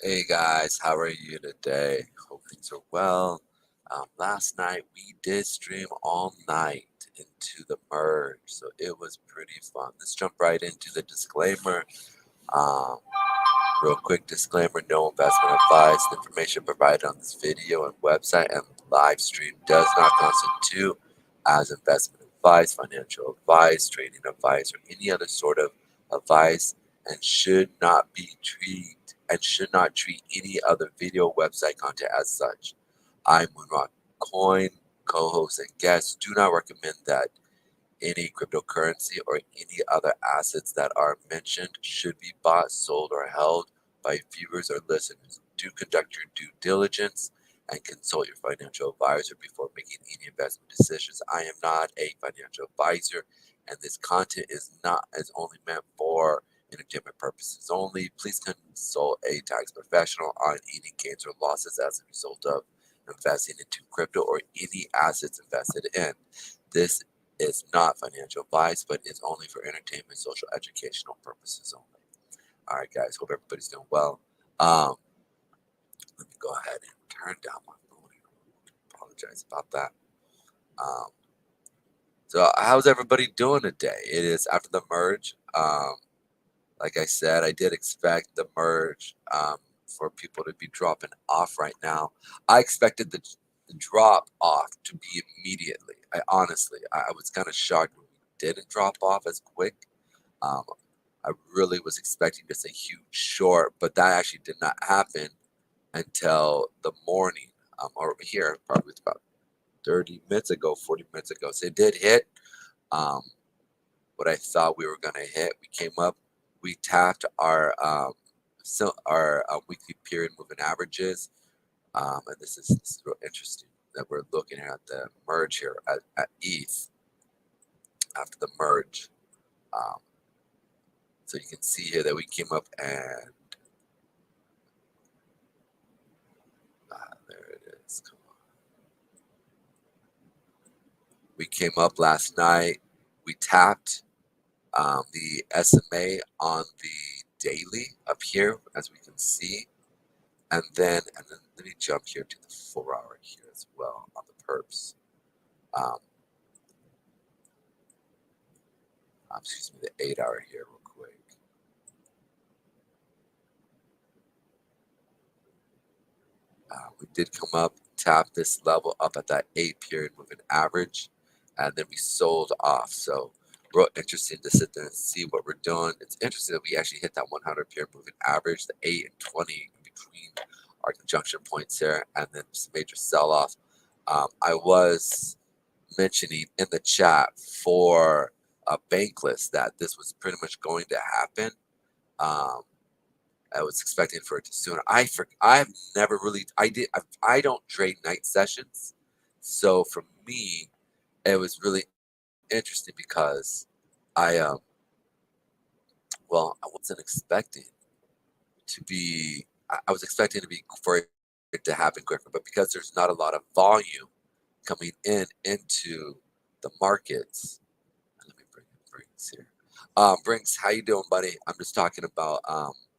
Hey guys, how are you today? Hope things are well. Last night we did stream all night into the merge, so it was pretty fun. Let's jump right into the disclaimer. Um, Real quick disclaimer, no investment advice. The information provided on this video and website and live stream does not constitute as investment advice, financial advice, trading advice, or any other sort of advice and should not treat any other video website content as such. I, Moonrock Coin, co-host and guests do not recommend that any cryptocurrency or any other assets that are mentioned should be bought, sold, or held by viewers or listeners. Do conduct your due diligence and consult your financial advisor before making any investment decisions. I am not a financial advisor, and this content is only meant for entertainment purposes only. Please consult a tax professional on any gains or losses as a result of investing into crypto or any assets invested in. This is not financial advice, but it's only for entertainment, social, educational purposes only. All right, guys. Hope everybody's doing well. Let me go ahead and turn down my volume. Apologize about that. Um, so, how's everybody doing today? It is after the merge. Like I said, I did expect the merge for people to be dropping off right now. I expected the drop off to be immediately. I was kind of shocked when we didn't drop off as quick. Um, I really was expecting just a huge short, but that actually did not happen until the morning. Or here, probably about 30 minutes ago, 40 minutes ago. So it did hit um, what I thought we were going to hit. We came up, we tapped our weekly period moving averages. And this is real interesting that we're looking at the merge here at ETH after the merge. Um, so you can see here that we came up and there it is. Come on. We came up last night. We tapped the SMA on the daily up here, as we can see, and then let me jump here to the 4 hour here as well on the perps. Excuse me, the 8 hour here real quick. We did come up, tap this level up at that 8 period moving average, and then we sold off. So real interesting to sit there and see what we're doing. It's interesting that we actually hit that 100 period moving average, the 8 and 20 in between our conjunction points there, and then some major sell-off. I was mentioning in the chat for a Bankless that this was pretty much going to happen. I was expecting for it to sooner. I've never really I don't trade night sessions, so for me it was really interesting because I well, I wasn't expecting to be. I was expecting to be for it to happen quicker, but because there's not a lot of volume coming into the markets. Let me bring in Brinks here. Brinks, how you doing, buddy? I'm just talking about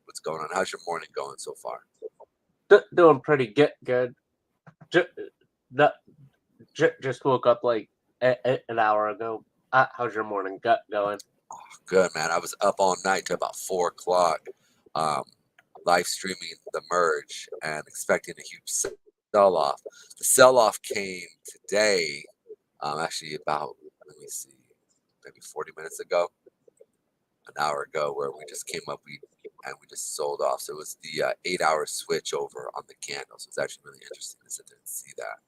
what's going on. How's your morning going so far? Doing pretty good. Just, just woke up like an hour ago. How's your morning going? Oh, good, man. I was up all night till about 4 o'clock, live streaming the merge and expecting a huge sell-off. The sell-off came today, actually about, let me see, maybe 40 minutes ago, an hour ago, where we just came up, and we just sold off. So it was the 8 hour switch over on the candles. It was actually really interesting to sit there and see that.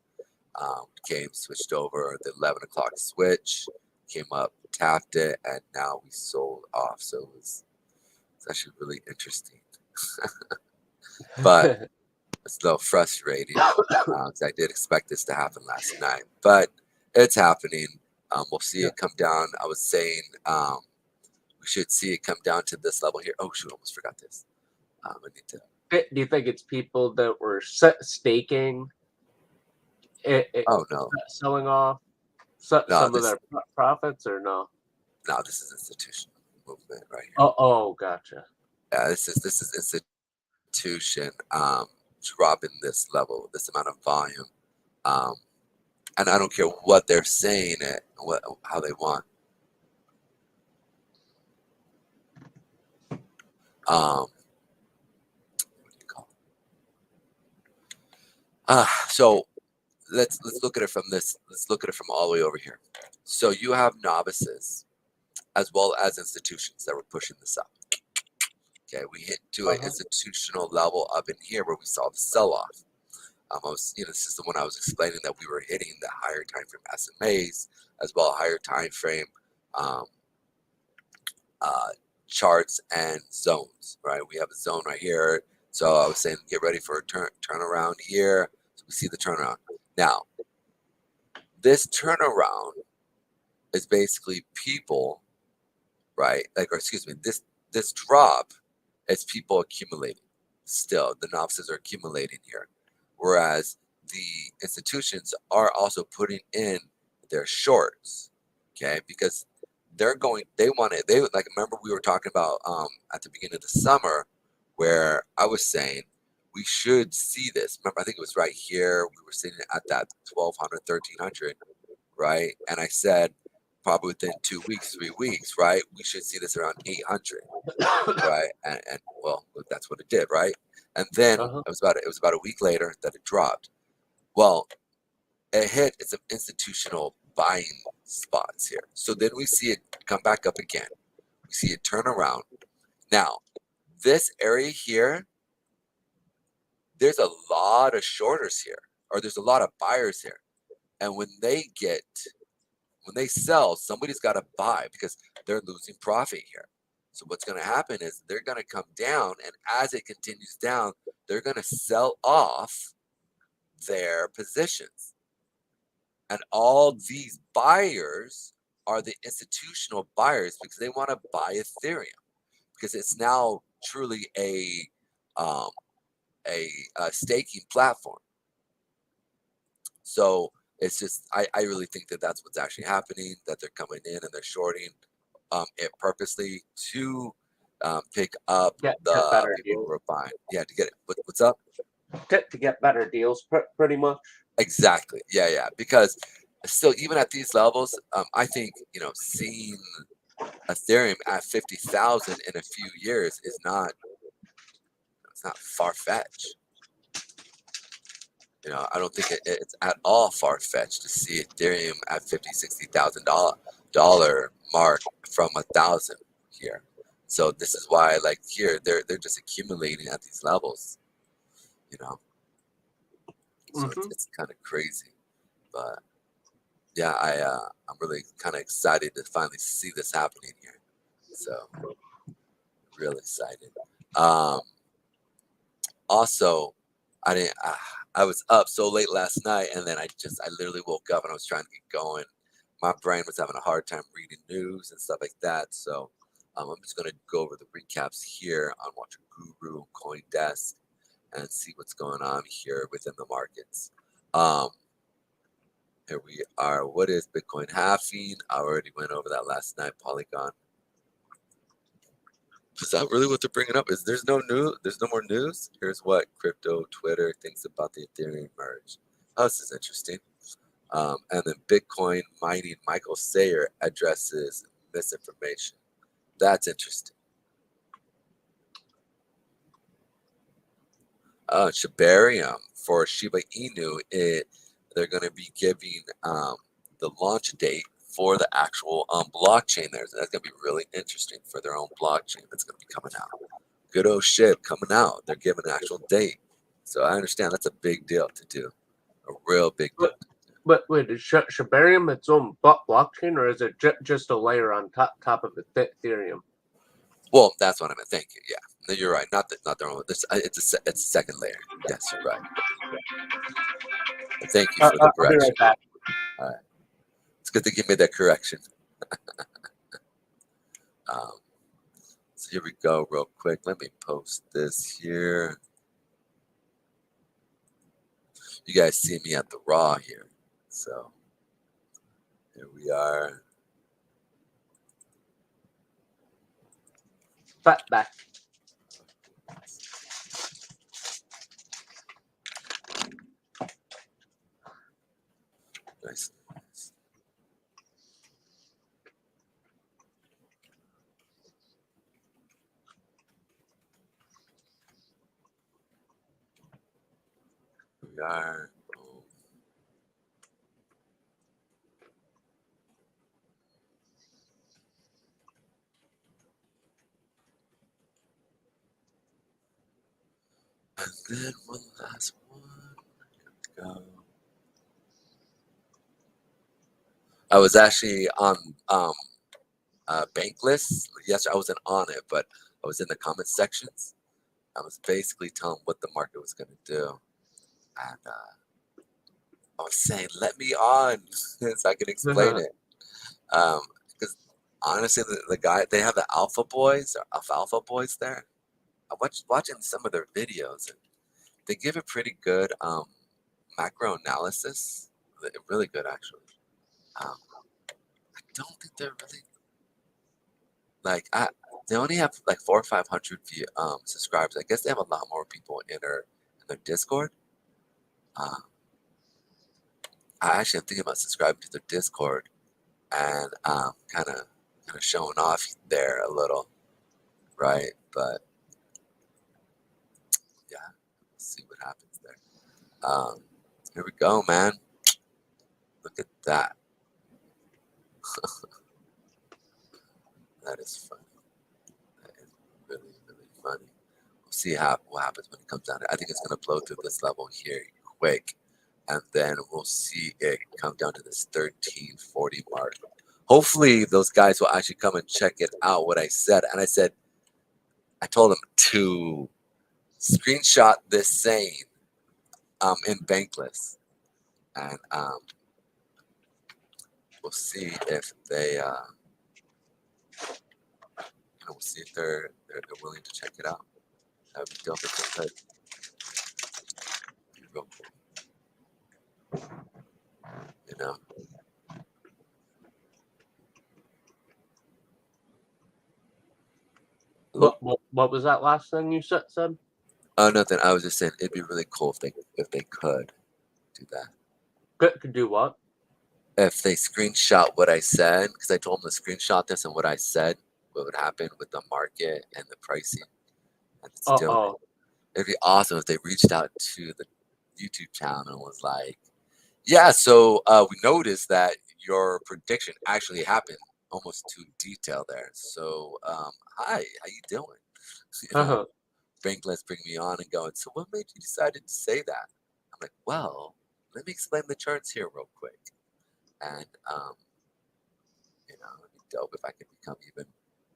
Came, switched over the 11 o'clock switch, came up, tapped it, and now we sold off. So it's actually really interesting. But it's a little frustrating because I did expect this to happen last night. But it's happening. We'll see it come down. I was saying we should see it come down to this level here. Oh, shoot, almost forgot this. I need to. Do you think it's people that were staking Oh, no. selling off No, some of their profits, or no? No, this is institutional movement right here. Oh, gotcha. Yeah, this is institutional institution dropping this level, this amount of volume, and I don't care what they're saying it, how they want. What do you call it? So let's look at it from this. Let's look at it from all the way over here. So you have novices as well as institutions that were pushing this up. Okay, we hit to an institutional level up in here where we saw the sell-off. This is the one I was explaining that we were hitting the higher time frame SMAs as well higher time frame charts and zones. Right, we have a zone right here. So I was saying, get ready for a turnaround here. So we see the turnaround now. This turnaround is basically people, right? This drop is people accumulating. Still, the novices are accumulating here, whereas the institutions are also putting in their shorts, okay? Because they remember we were talking about at the beginning of the summer, where I was saying we should see this. Remember, I think it was right here. We were sitting at that 1200, 1300, right? And I said probably within 2 weeks, 3 weeks, right? We should see this around 800, right? And well, that's what it did, right? And then it was about a week later that it dropped. Well, it hit some institutional buying spots here. So then we see it come back up again. We see it turn around. Now, this area here, there's a lot of shorters here, or there's a lot of buyers here. And when they sell, somebody's got to buy because they're losing profit here. So what's going to happen is they're going to come down, and as it continues down, they're going to sell off their positions. And all these buyers are the institutional buyers because they want to buy Ethereum because it's now truly a staking platform. So it's just, I really think that that's what's actually happening, that they're coming in and they're shorting it purposely to pick up Get the better people who deals. are buying. Yeah, to get it. What's up? To get better deals, pretty much. Exactly. Yeah. Because still, even at these levels, I think, seeing Ethereum at 50,000 in a few years is not, it's not far-fetched. I don't think it's at all far-fetched to see Ethereum at $50,000-$60,000 mark from 1,000 here. So this is why, like here, they're just accumulating at these levels. So it's kind of crazy, but yeah, I'm really kind of excited to finally see this happening here. So real excited. Also, I was up so late last night, and then I literally woke up and I was trying to get going. My brain was having a hard time reading news and stuff like that. So I'm just going to go over the recaps here on Watcher Guru, CoinDesk, and see what's going on here within the markets. Here we are. What is Bitcoin halving? I already went over that last night. Polygon. Is that really what they're bringing up? There's no more news? Here's what crypto Twitter thinks about the Ethereum merge. Oh, this is interesting. And then Bitcoin mining Michael Sayer addresses misinformation. That's interesting. Shibarium for Shiba Inu, they're going to be giving the launch date for the actual blockchain there. So that's going to be really interesting for their own blockchain that's going to be coming out. Good old shit coming out. They're giving an actual date. So I understand that's a big deal to do. A real big deal. But wait, is Shibarium its own blockchain, or is it just a layer on top of Ethereum? Well, that's what I meant. Thank you. Yeah, no, you're right. Not their own. It's a second layer. Yes, you're right. But thank you for the I'll be correction. right back. All right. It's good to give me that correction. So here we go real quick. Let me post this here. You guys see me at the raw here. So here we are. Back. we are. Boom. And then one last one. Here we go. I was actually on Bankless yesterday. I wasn't on it, but I was in the comment sections. I was basically telling what the market was going to do, and I was saying, "Let me on," so I can explain it. Because honestly, the guy they have the alpha boys there. I watching some of their videos, and they give a pretty good macro analysis. Really good, actually. Um, I don't think they're really like they only have like 400 or 500 subscribers. I guess they have a lot more people in their Discord. Um, I actually am thinking about subscribing to their Discord and kind of showing off there a little, right? But yeah, let's see what happens there. Here we go, man. Look at that. That is funny. That is really, really funny. We'll see what happens when it comes down. I think it's gonna blow through this level here quick, and then we'll see it come down to this 1340 mark. Hopefully, those guys will actually come and check it out. What I said, and I told them to screenshot this saying in Bankless, and we'll see if they we'll see if they're willing to check it out. That would be dope if they could. Be real cool. You know. What was that last thing you said? Oh, nothing. I was just saying it'd be really cool if they could do that. Could do what? If they screenshot what I said, because I told them to screenshot this and what I said, what would happen with the market and the pricing, and it's doing. It'd be awesome if they reached out to the YouTube channel and was like, "Yeah, so we noticed that your prediction actually happened almost to detail there. So, hi, how you doing? You know, Bankless bring me on and going. So, what made you decide to say that? I'm like, well, let me explain the charts here real quick, and it'd be dope if I could become even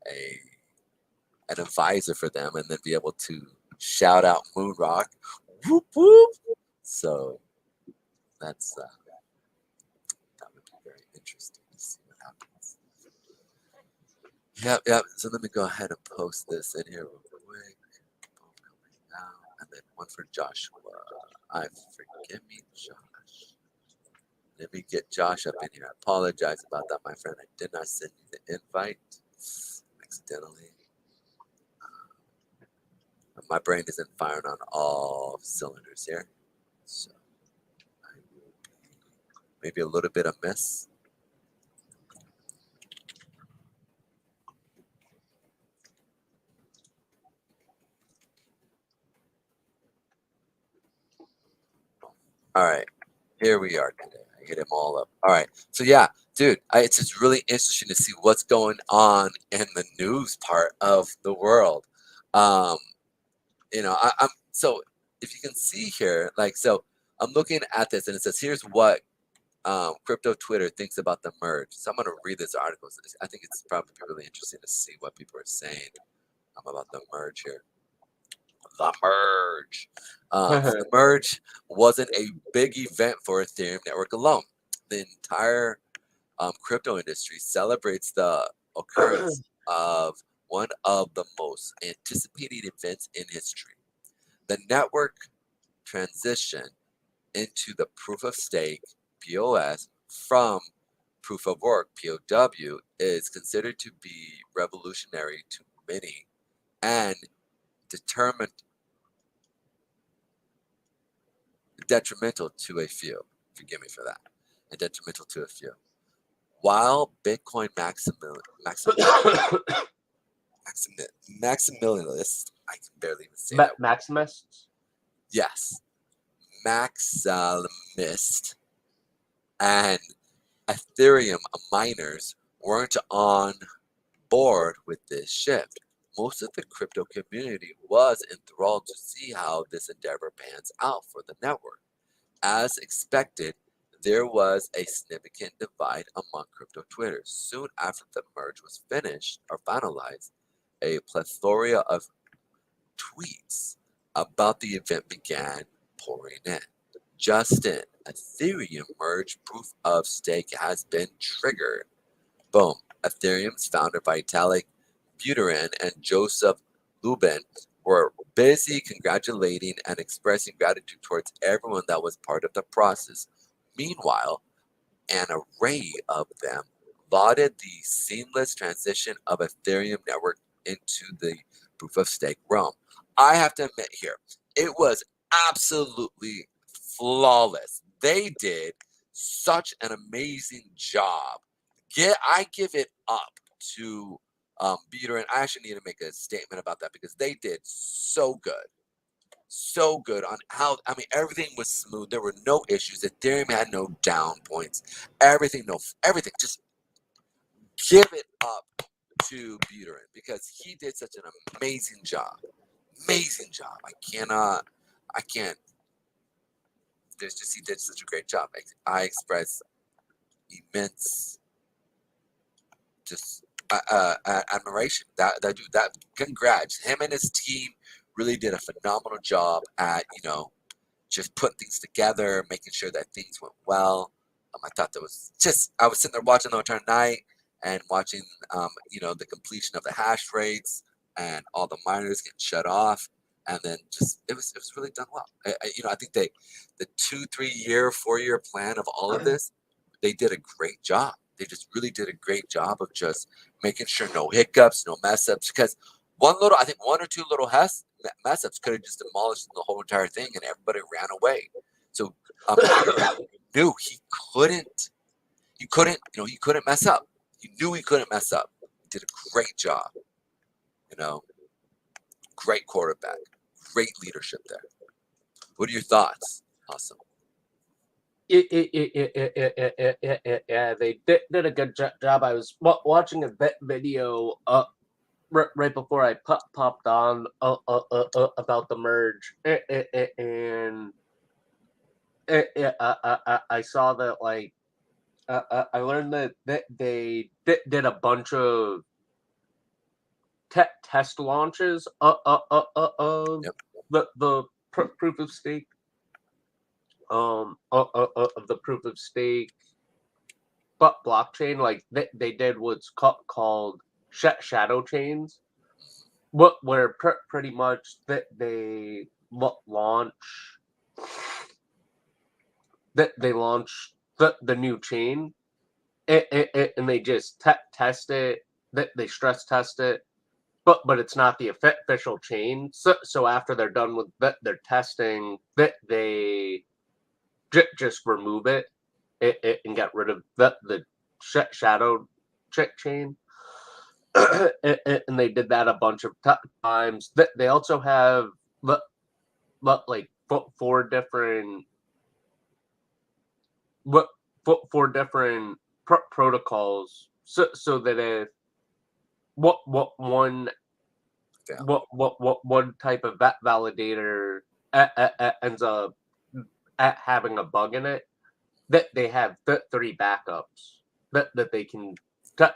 an advisor for them, and then be able to shout out Moonrock, whoop whoop. So that's that would be very interesting to see what happens. Yep. So let me go ahead and post this in here real quick. Boom, coming down, and then one for Joshua. Forgive me, Josh. Let me get Josh up in here. I apologize about that, my friend. I did not send you the invite accidentally. My brain isn't firing on all cylinders here, so I will be maybe a little bit amiss. All right, here we are today. I hit him all up. All right, so yeah, dude, it's just really interesting to see what's going on in the news part of the world. I'm so if you can see here, so I'm looking at this and it says here's what crypto Twitter thinks about the merge. So I'm going to read this article. I think it's probably really interesting to see what people are saying about the merge here. The merge. The merge wasn't a big event for Ethereum network alone. The entire crypto industry celebrates the occurrence of one of the most anticipated events in history. The network transition into the proof of stake POS from proof of work POW is considered to be revolutionary to many and detrimental to a few. Forgive me for that. And detrimental to a few. While Bitcoin maximalists, I can barely even say that. Maximists? Yes. maximalist and Ethereum miners weren't on board with this shift. Most of the crypto community was enthralled to see how this endeavor pans out for the network. As expected, there was a significant divide among crypto Twitter. Soon after the merge was finished or finalized, a plethora of tweets about the event began pouring in. Justin, Ethereum merge proof of stake has been triggered. Boom. Ethereum's founder Vitalik Buterin and Joseph Lubin were busy congratulating and expressing gratitude towards everyone that was part of the process. Meanwhile, an array of them lauded the seamless transition of Ethereum network into the proof of stake realm. I have to admit here, it was absolutely flawless. They did such an amazing job. I give it up to Beater, and I actually need to make a statement about that because they did so good. So good on how, I mean, everything was smooth. There were no issues. Ethereum had no down points. Everything, just give it up to Buterin because he did such an amazing job. Amazing job. I can't, there's just, he did such a great job. I express immense, just admiration. That congrats. Him and his team really did a phenomenal job at, just putting things together, making sure that things went well. I thought that was just, I was sitting there watching the entire night and watching, the completion of the hash rates and all the miners getting shut off. And then just, it was really done well. I think the 2, 3-year, 4-year plan of all of this, they did a great job. They just really did a great job of just making sure no hiccups, no mess ups. Because one or two little mess ups could have just demolished the whole entire thing, and everybody ran away. So knew he couldn't, he couldn't mess up. He knew he couldn't mess up. He did a great job. Great quarterback, great leadership there. What are your thoughts? Awesome. Yeah, they did a good job. I was watching a video right before I popped on about the merge, and I saw that, like, I learned that they did a bunch of test launches of Yep. the proof of stake, of the proof of stake but blockchain. Like, they did what's called shadow chains, where pretty much that they launch the new chain, and they just test it, that they stress test it, but it's not the official chain. So after they're done with their testing, that they just remove it, and get rid of the shadow chain. And they did that a bunch of times. They also have like four different protocols, so that if one type of validator ends up having a bug in it, that they have 3 backups that they can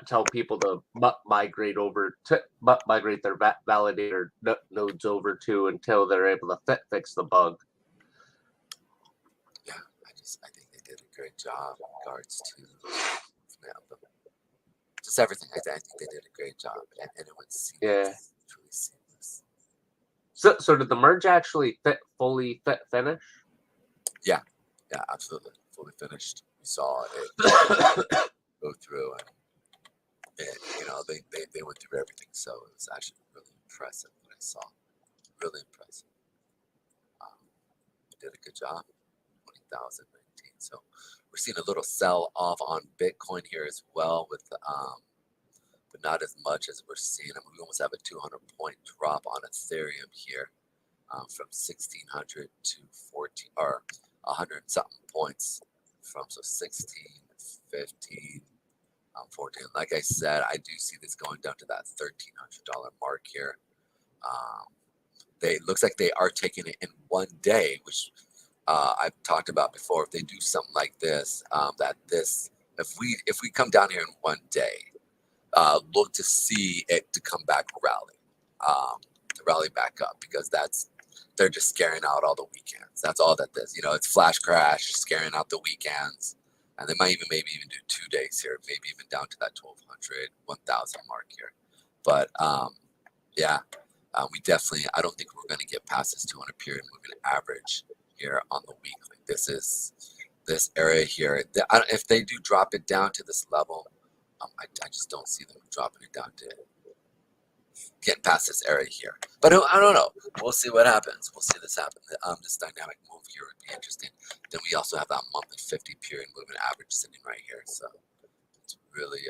tell people to migrate their validator nodes over to until they're able to fix the bug. Yeah, I think they did a great job in regards to just everything. I think they did a great job, and it went seamless. Yeah. Truly seamless. So did the merge actually fully finish? Yeah, absolutely, fully finished. We saw it go through, and they went through everything. So it was actually really impressive what I saw. Really impressive. They did a good job. 2019. So we're seeing a little sell off on Bitcoin here as well, with but not as much as we're seeing. I mean, we almost have a 200-point drop on Ethereum here. from 1600 to 14 or 100 something points from so 16, 15, 14. Like I said, I do see this going down to that $1,300 mark here. They looks like they are taking it in one day, which I've talked about before. If they do something like this, if we come down here in one day, look to see it to come back to rally back up, because they're just scaring out all the weekends. That's all that is. It's flash crash, scaring out the weekends, and they might maybe even do 2 days here, maybe even down to that 1,200, 1,000 mark here. But yeah, we definitely. I don't think we're going to get past this 200 period moving average here on the weekly. This area here. If they do drop it down to this level, I just don't see them dropping it down to getting past this area here. But I don't know. We'll see what happens. We'll see this happen. This dynamic move here would be interesting. Then we also have that monthly 50 period moving average sitting right here. So it's really,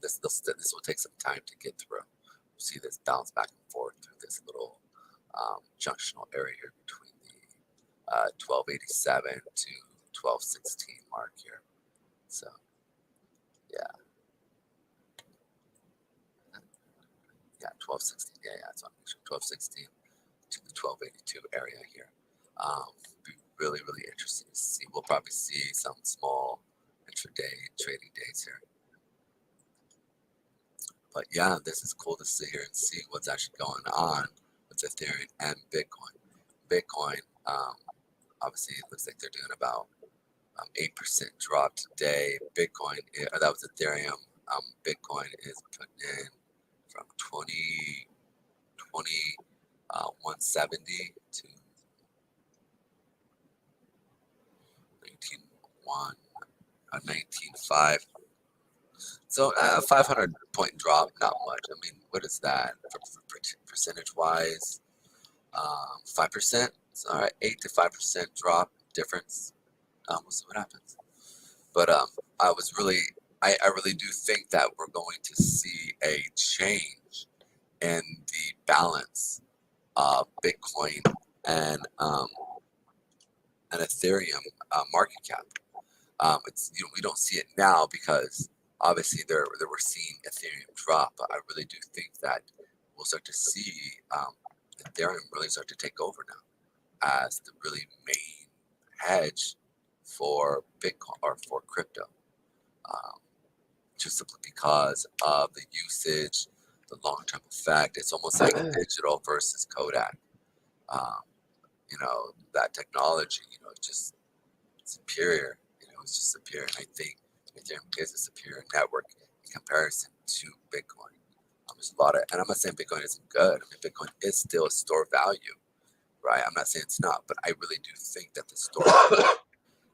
this will take some time to get through. We'll see this bounce back and forth through this little junctional area here between the 1287 to 1216 mark here. So yeah. Yeah, 1216. Yeah, it's on 1216 to the 1282 area here. Be really, really interesting to see. We'll probably see some small intraday trading days here. But yeah, this is cool to sit here and see what's actually going on with Ethereum and Bitcoin. Bitcoin, obviously, it looks like they're doing about 8% drop today. Bitcoin, that was Ethereum. Bitcoin is putting in from 170 to 19.5. So a 500 point drop, not much. I mean, what is that percentage wise? 5%. All right, 8 to 5% drop difference. We'll see what happens. But I really do think that we're going to see a change in the balance of Bitcoin and Ethereum market cap. It's we don't see it now because obviously we're seeing Ethereum drop, but I really do think that we'll start to see Ethereum really start to take over now as the really main hedge for Bitcoin or for crypto. Just simply because of the usage, the long-term effect. It's almost like digital versus Kodak. That technology, just superior. It's just superior. And I think Ethereum is a superior network in comparison to Bitcoin. There's a lot of, and I'm not saying Bitcoin isn't good. I mean, Bitcoin is still a store value, right? I'm not saying it's not, but I really do think that the store,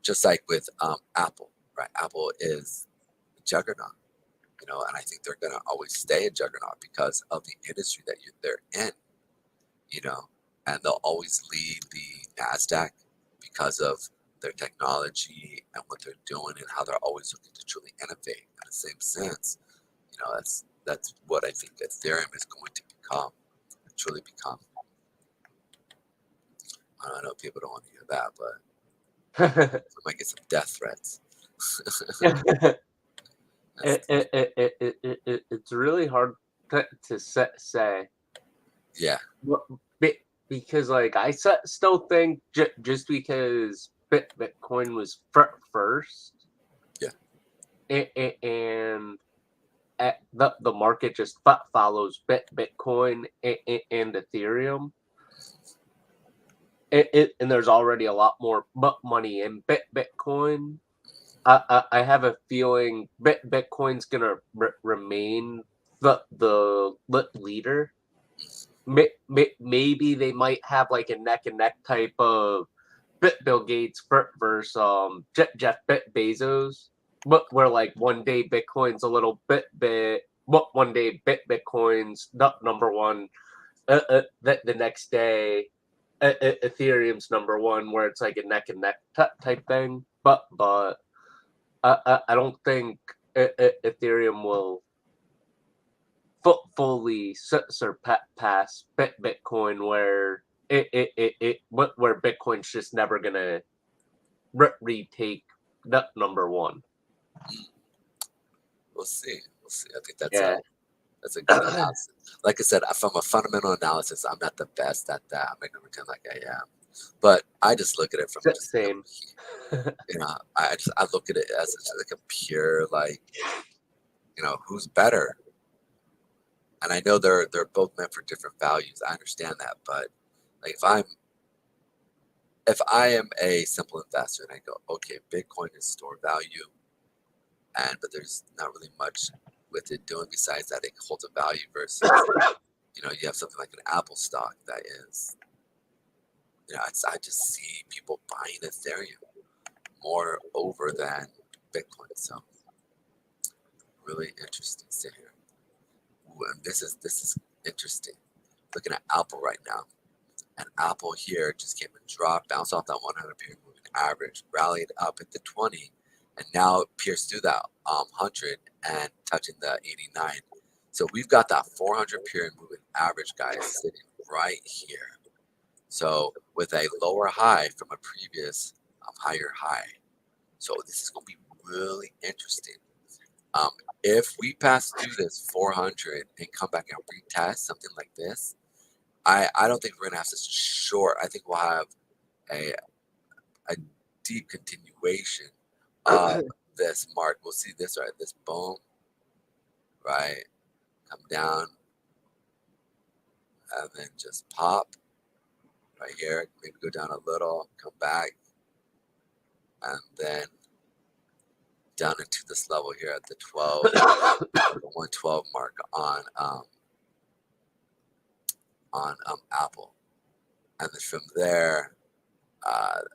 just like with Apple, right? Apple is a juggernaut, and I think they're going to always stay a juggernaut because of the industry that they're in, and they'll always lead the NASDAQ because of their technology and what they're doing and how they're always looking to truly innovate. In the same sense, that's what I think Ethereum is going to truly become. I know people don't want to hear that, but I might get some death threats. It's really hard to say. Yeah. Because I still think just because Bitcoin was first, yeah, and the market just follows Bitcoin and Ethereum, and there's already a lot more money in Bitcoin. I have a feeling Bitcoin's gonna remain the leader. Maybe they might have like a neck and neck type of Bill Gates versus Jeff Bezos, but where like one day Bitcoin's a little bit, but one day Bitcoin's number one, the next day Ethereum's number one, where it's like a neck and neck type thing. But I don't think Ethereum will fully surpass Bitcoin, where where Bitcoin's just never gonna retake number one. We'll see. We'll see. I think Yeah. that's a good analysis. Like I said, from a fundamental analysis, I'm not the best at that. I'm not gonna pretend like I am, but I just look at it from just Same. I look at it as like a pure like who's better. And I know they're both meant for different values. I understand that, but like if I am a simple investor and I go, okay, Bitcoin is store value, but there's not really much with it doing besides that it holds a value versus you have something like an Apple stock that is I just see people buying Ethereum more over than Bitcoin. So really interesting to see here. Ooh, and this is interesting. Looking at Apple right now. And Apple here just came and dropped, bounced off that 100 period moving average, rallied up at the 20, and now pierced through that 100 and touching the 89. So we've got that 400 period moving average, guys, sitting right here. So with a lower high from a previous higher high. So this is going to be really interesting. If we pass through this 400 and come back and retest something like this, I don't think we're gonna have such short. I think we'll have a deep continuation of this mark. We'll see this right, this boom, right, come down, and then just pop right here. Maybe go down a little, come back, and then down into this level here at the 12, the 112 mark on Apple, and then from there,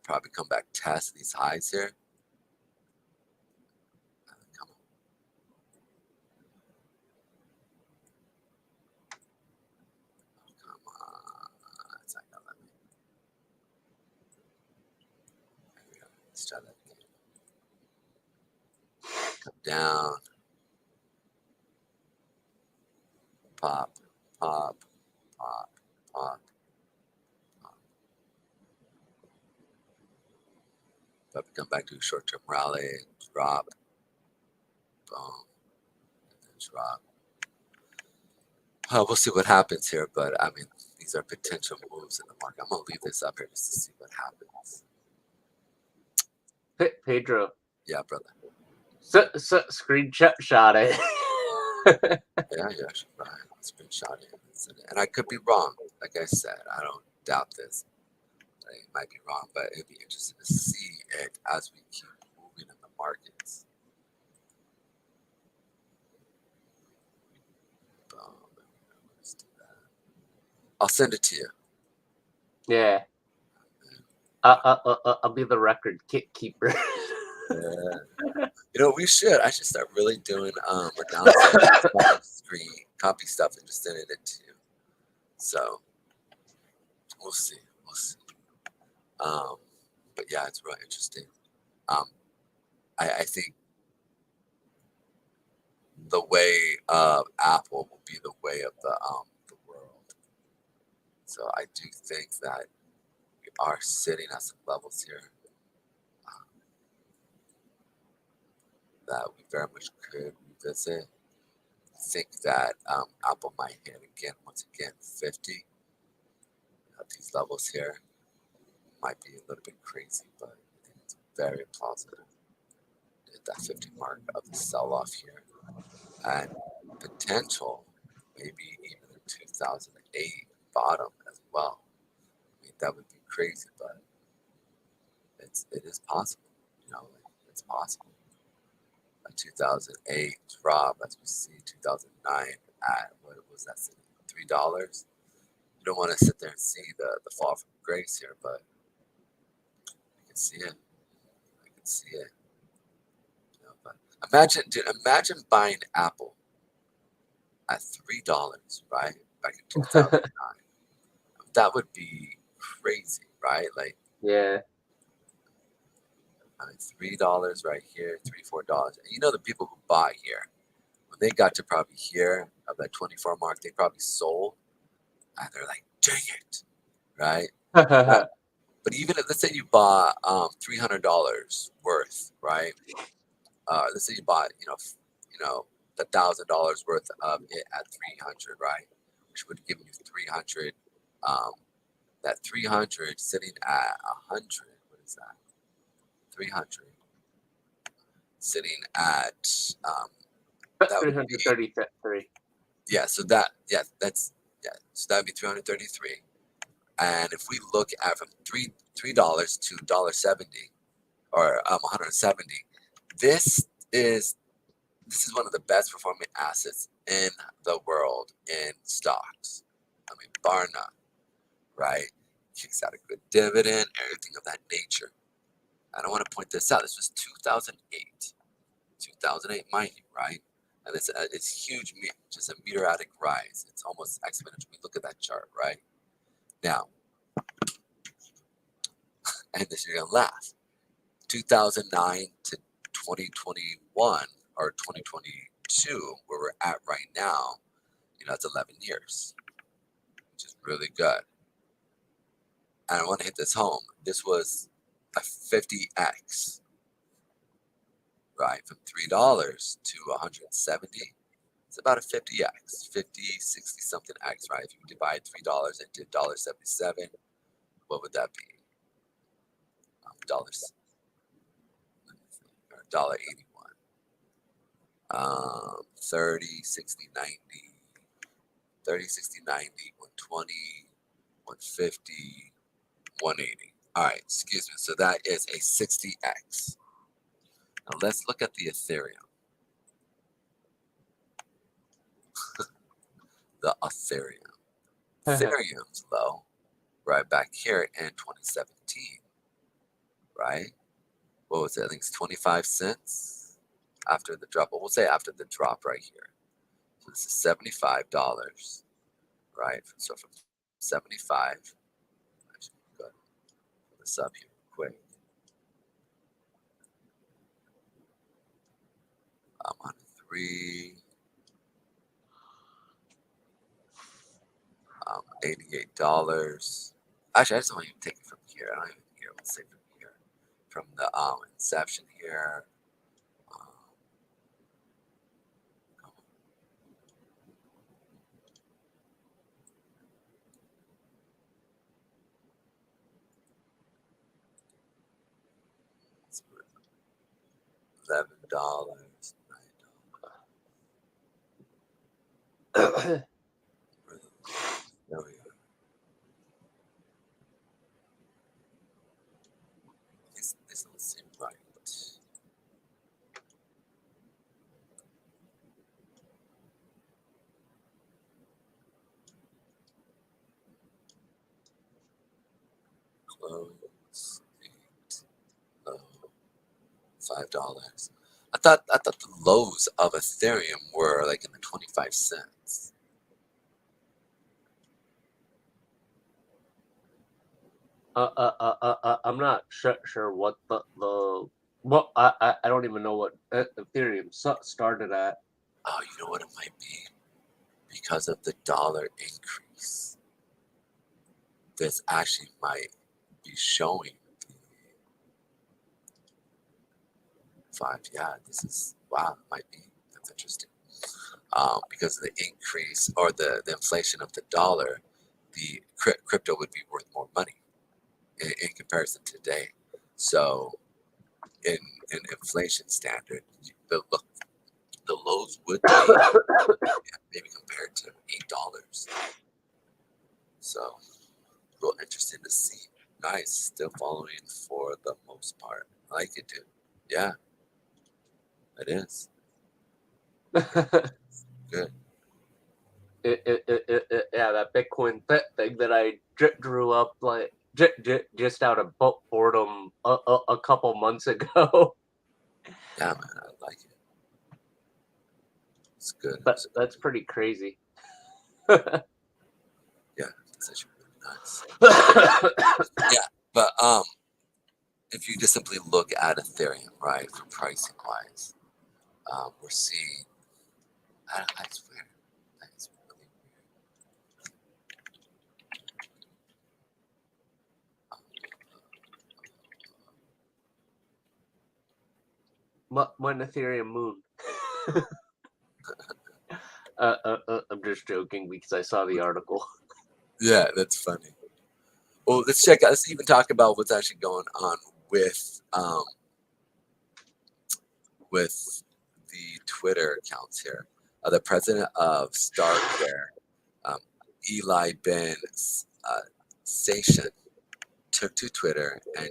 probably come back test these highs here. Come on. Come on. It's not gonna let me. There we go. Let's try that again. Come down. Pop, pop, pop, pop, pop. But we come back to a short-term rally, drop, boom, and then drop. We'll see what happens here, but I mean, these are potential moves in the market. I'm gonna leave this up here just to see what happens. Pedro, Yeah, brother. screenshot it. Yeah, I should probably screenshot it and send it. And I could be wrong. Like I said, I don't doubt this. I might be wrong, but it'd be interesting to see it as we keep moving in the markets. Boom. Let's do that. I'll send it to you. Yeah. I'll be the record keeper. Yeah. We should. I should start really doing analysis, copy stuff, and just sending it to you. So we'll see. We'll see. But yeah, it's really interesting. I think the way of Apple will be the way of the world. So I do think that we are sitting at some levels here that we very much could revisit. I think that Apple might hit again, once again, 50 at these levels here. Might be a little bit crazy, but I think it's very plausible to hit that 50 mark of the sell-off here. And potential, maybe even the 2008 bottom as well. I mean, that would be crazy, but it is possible. It's possible. A 2008 drop, as we see 2009 at what was that? $3. You don't want to sit there and see the fall from grace here, but I can see it. I can see it. But imagine buying Apple at $3, right? Back in 2009. That would be crazy, right? Like, Yeah. I mean, $3 right here, $3, $4. And the people who buy here when they got to probably here of that 24 mark, they probably sold, and they're like, dang it, right? But even if, let's say you bought $300 worth, right? Let's say you bought, $1,000 worth of it at 300, right? Which would give you 300. Um, that 300 sitting at 100. What is that? 300 sitting at that would be 333. yeah. So that's yeah. So that'd be 333. And if we look at from $3 to $1.70 or 170, this is one of the best performing assets in the world in stocks. I mean, bar none, right? Kicks out a good dividend, everything of that nature. And I want to point this out. This was 2008, 2008, mind you, right? And it's huge, just a meteoric rise. It's almost exponential. We look at that chart, right? Now, and this you're gonna laugh. 2009 to 2021 or 2022, where we're at right now, it's 11 years, which is really good. And I want to hit this home. This was a 50x, right? From $3 to 170. It's about a 50x, 50, 60 something x, right? If you divide $3 into $1.77, what would that be? Dollars or $1.81. 30, 60, 90, 30, 60, 90, 120, 150, 180. All right, excuse me. So that is a 60x. Now let's look at the Ethereum. The Ethereum. Ethereum's low right back here in 2017, right? What was it? I think it's 25 cents after the drop. Well, we'll say after the drop right here. So this is $75, right? So from 75, actually, go ahead, put this up here quick. I'm on $3, $88. Actually, I just don't even take it from here. I don't even care. Let's say from here, from the inception here. $11, $9. There we go. This doesn't seem right. Close. 8. Low. $5. I thought the lows of Ethereum were like in the 25 cents. I'm not sure what what I don't even know what Ethereum started at. Oh, you know what it might be? Because of the dollar increase. This actually might be showing the 5. Yeah, this is, wow, it might be. That's interesting. Because of the increase or the inflation of the dollar, the crypto would be worth more money in comparison to today. So in inflation standard, the lows would be maybe compared to $8. So real interesting to see. Nice, still following for the most part. I like it, dude. Yeah, it is good. Yeah, that Bitcoin thing that I drew up like just out of boredom a couple months ago. Yeah, man, I like it. It's good. That's pretty crazy. Yeah, it's actually really nice. Yeah, but if you just simply look at Ethereum, right, for pricing wise, we're seeing I swear. That is really One Ethereum moon. I'm just joking because I saw the article. Yeah, that's funny. Well, let's check out. Let's even talk about what's actually going on with the Twitter accounts here. The president of Starkware, um, Eli Ben Sation, took to Twitter and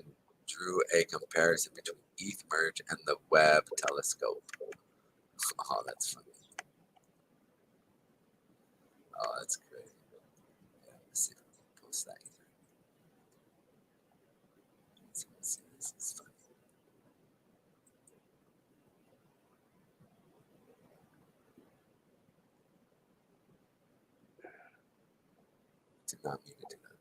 drew a comparison between ETH merge and the Webb telescope. Oh, that's funny. Oh, that's great. Yeah, let's see if I can post that either. Let's see, this is funny. Did not mean to do that.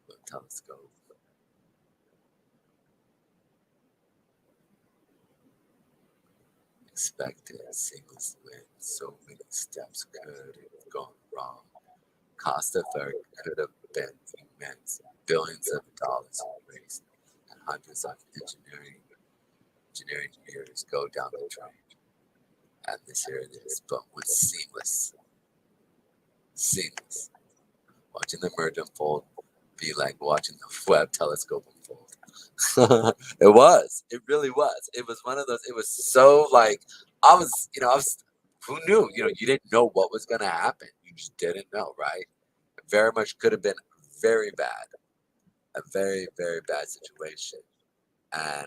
The telescope. Expected seamless win. So many steps could have gone wrong. Cost of work could have been immense. Billions of dollars raised, and hundreds of engineering years go down the drain. And this here it is, but with seamless. Seamless. Watching the merge unfold be like watching the Webb telescope unfold. It was. It really was. It was one of those. It was so like I was. Who knew? You didn't know what was gonna happen. You just didn't know, right? It very much could have been very bad, a very very bad situation, and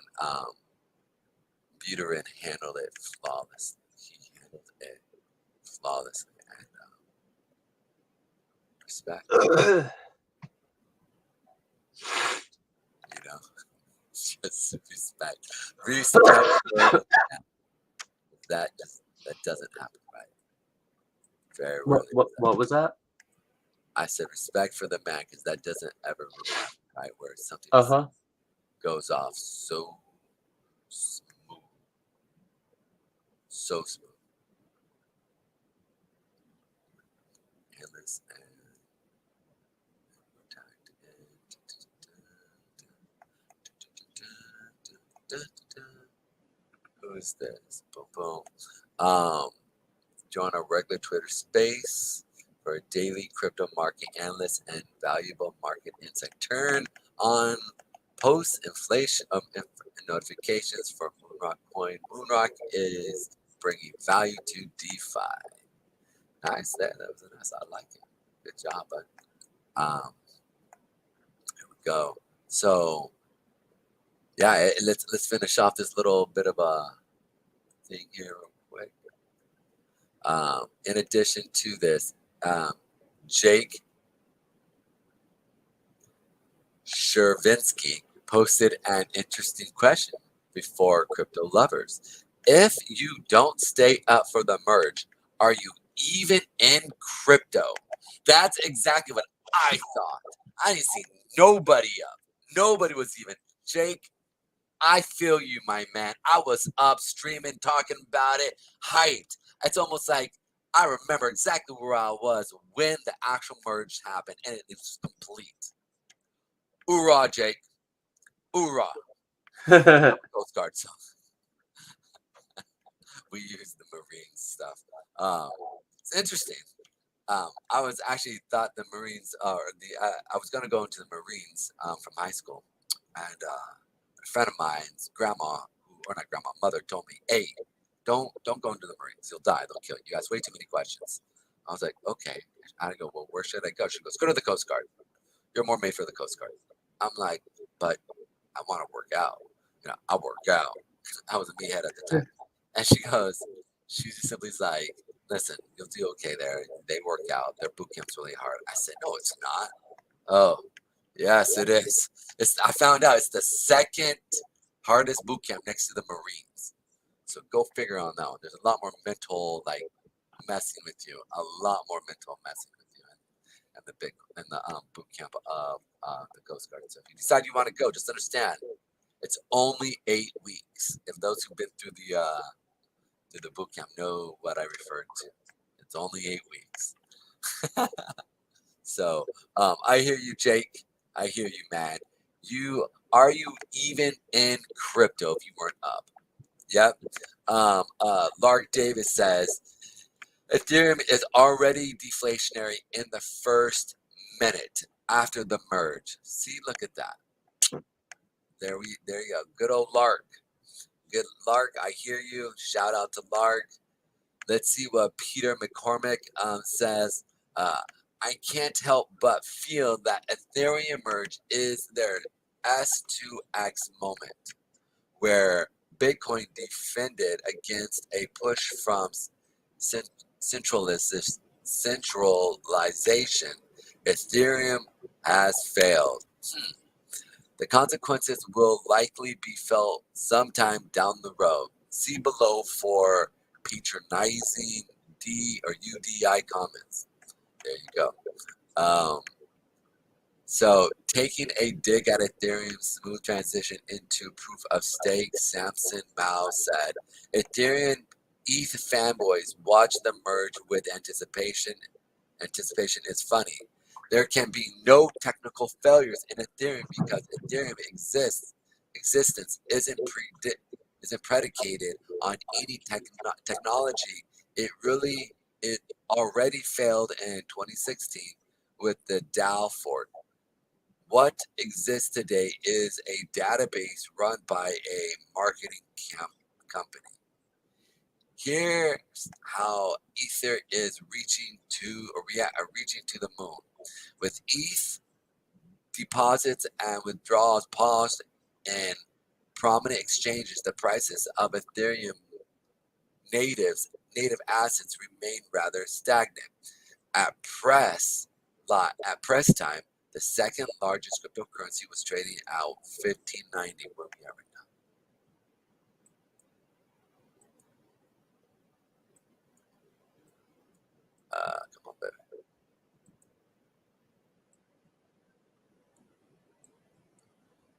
Buterin handled it flawlessly. He handled it flawlessly, and respect. You know, just respect. Respect for that. That doesn't happen, right? Very rarely. What was that? I said respect for the man because that doesn't ever really happen, right? Where something goes off so smooth, so smooth. Endless and who is this? Boom, boom. Join our regular Twitter space for a daily crypto market analyst and valuable market insight. Turn on post inflation notifications for Moonrock Coin. Moonrock is bringing value to DeFi. Nice, that was a nice. I like it. Good job, bud. Here we go. So, yeah, let's finish off this little bit of a thing here real quick. In addition to this, Jake Shervinsky posted an interesting question before crypto lovers. If you don't stay up for the merge, are you even in crypto? That's exactly what I thought. I didn't see nobody up. Nobody was even. Jake, I feel you, my man. I was up streaming, talking about it, hyped. It's almost like I remember exactly where I was when the actual merge happened, and it was complete. Hoorah, Jake. Hoorah. Coast Guard song. We use the Marines stuff. It's interesting. I was actually thought the Marines I was gonna go into the Marines from high school, and a friend of mine's grandma, or not grandma, mother told me, "Hey, don't go into the Marines. You'll die. They'll kill you. You ask way too many questions." I was like, "Okay." I go, "Well, where should I go?" She goes, "Go to the Coast Guard. You're more made for the Coast Guard." I'm like, "But I want to work out. I work out." I was a meathead at the time, and she just simply like, "Listen, you'll do okay there. They work out. Their boot camp's really hard." I said, "No, it's not." Oh, yes, it is. I found out it's the second hardest boot camp next to the Marines. So go figure on that one. There's a lot more mental messing with you. A lot more mental messing with you, and the boot camp of the Coast Guard. So if you decide you want to go, just understand It's only 8 weeks. If those who've been through the boot camp know what I referred to. It's only 8 weeks. So I hear you, Jake. I hear you, man. Are you even in crypto if you weren't up? Yep. Lark Davis says Ethereum is already deflationary in the first minute after the merge. See, look at that. There you go. Good old Lark. Good Lark. I hear you. Shout out to Lark. Let's see what Peter McCormick says. I can't help but feel that Ethereum merge is their S2X moment, where Bitcoin defended against a push from centralization. Ethereum has failed. The consequences will likely be felt sometime down the road. See below for patronizing D or UDI comments. There you go. So taking a dig at Ethereum's smooth transition into proof of stake, Samson Mao said, Ethereum ETH fanboys watch the merge with anticipation. Anticipation is funny. There can be no technical failures in Ethereum because Ethereum existence isn't predicated on any technology. It already failed in 2016 with the DAO fork. What exists today is a database run by a marketing company. Here's how Ether is reaching to the moon. With ETH deposits and withdrawals paused in prominent exchanges, the prices of Ethereum native assets remain rather stagnant. At press time, the second largest cryptocurrency was trading at 1590, where we are right now. Come on, baby.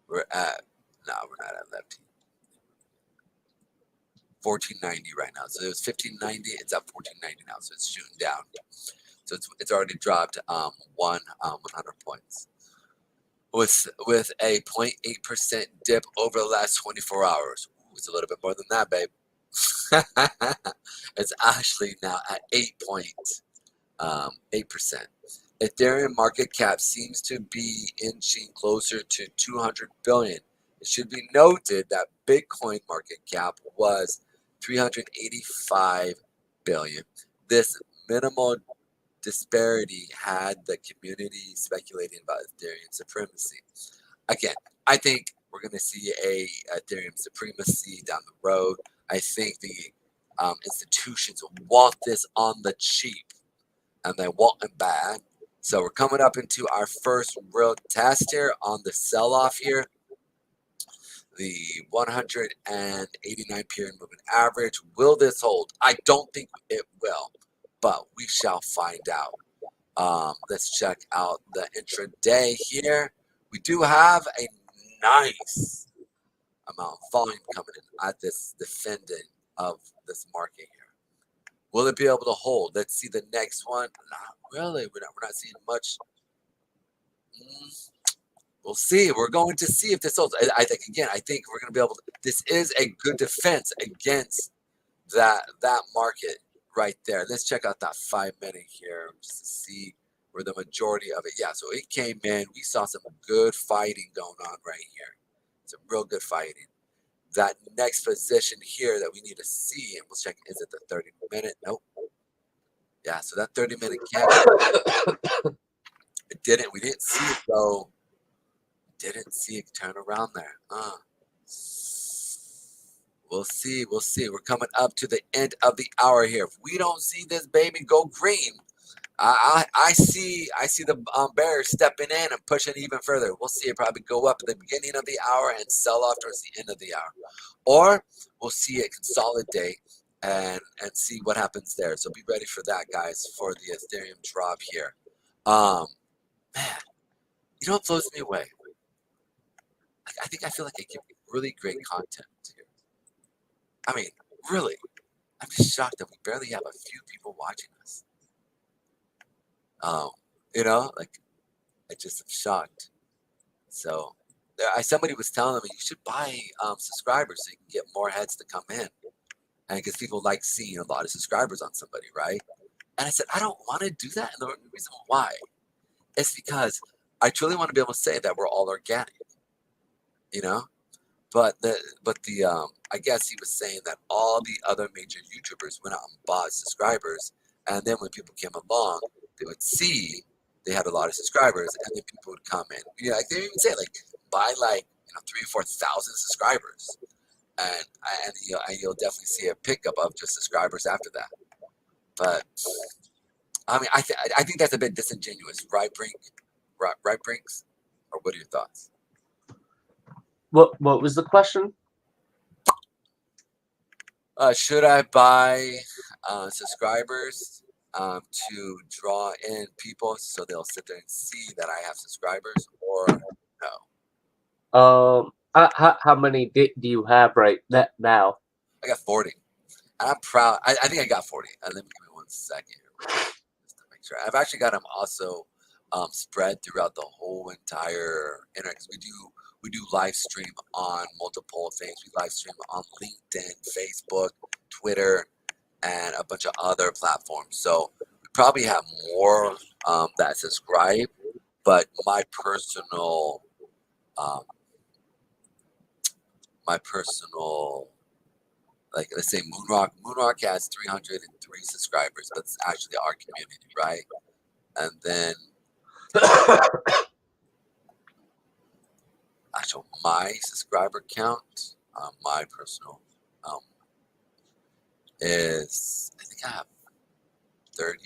We're not at left. 1490 right now. So it was 1590. It's up 1490 now. So it's shooting down. So it's already dropped 100 points. With a 0.8% dip over the last 24 hours. Ooh, it's a little bit more than that, babe. It's actually now at 8%. Ethereum market cap seems to be inching closer to 200 billion. It should be noted that Bitcoin market cap was 385 billion. This minimal disparity had the community speculating about Ethereum supremacy. Again, I think we're going to see a Ethereum supremacy down the road. I think the institutions want this on the cheap, and they want it bad. So we're coming up into our first real test here on the sell-off here. The 189 period moving average. Will this hold? I don't think it will, but we shall find out. Let's check out the intraday here. We do have a nice amount of volume coming in at this defendant of this market here. Will it be able to hold? Let's see the next one. Not really. We're not seeing much. We'll see. We're going to see if this holds. I think we're going to be able to. This is a good defense against that market right there. Let's check out that 5-minute here just to see where the majority of it. Yeah, so it came in. We saw some good fighting going on right here. Some real good fighting. That next position here that we need to see, and we'll check, is it the 30-minute? Nope. Yeah, so that 30-minute candle, we didn't see it though. Didn't see it turn around there. We'll see. We're coming up to the end of the hour here. If we don't see this baby go green, I see the bears stepping in and pushing even further. We'll see it probably go up at the beginning of the hour and sell off towards the end of the hour, or we'll see it consolidate and see what happens there. So be ready for that, guys, for the Ethereum drop here. Man, you know what blows me away? I feel like really great content here. I mean, really, I'm just shocked that we barely have a few people watching us. Like I just am shocked. So somebody was telling me you should buy subscribers so you can get more heads to come in, and because people like seeing a lot of subscribers on somebody, right? And I said I don't want to do that, and the reason why is because I truly want to be able to say that we're all organic, you know. But the I guess he was saying that all the other major YouTubers went out and bought subscribers, and then when people came along, they would see they had a lot of subscribers, and then people would come in. Like they even say like buy like 3 or 4 thousand subscribers, and you'll definitely see a pickup of just subscribers after that. But I mean, I think that's a bit disingenuous, right, Brink? Right, Brinks? Or what are your thoughts? What was the question? Should I buy subscribers to draw in people so they'll sit there and see that I have subscribers, or no? How many do you have right now? I got 40. And I'm proud. I think I got 40. Let me give me 1 second here, just to make sure. I've actually got them also spread throughout the whole entire internet, because we do live stream on multiple things. We live stream on LinkedIn, Facebook, Twitter, and a bunch of other platforms. So we probably have more that subscribe, but my personal like, let's say Moonrock has 303 subscribers, but it's actually our community, right? And then actual my subscriber count, my personal is, I think I have 30.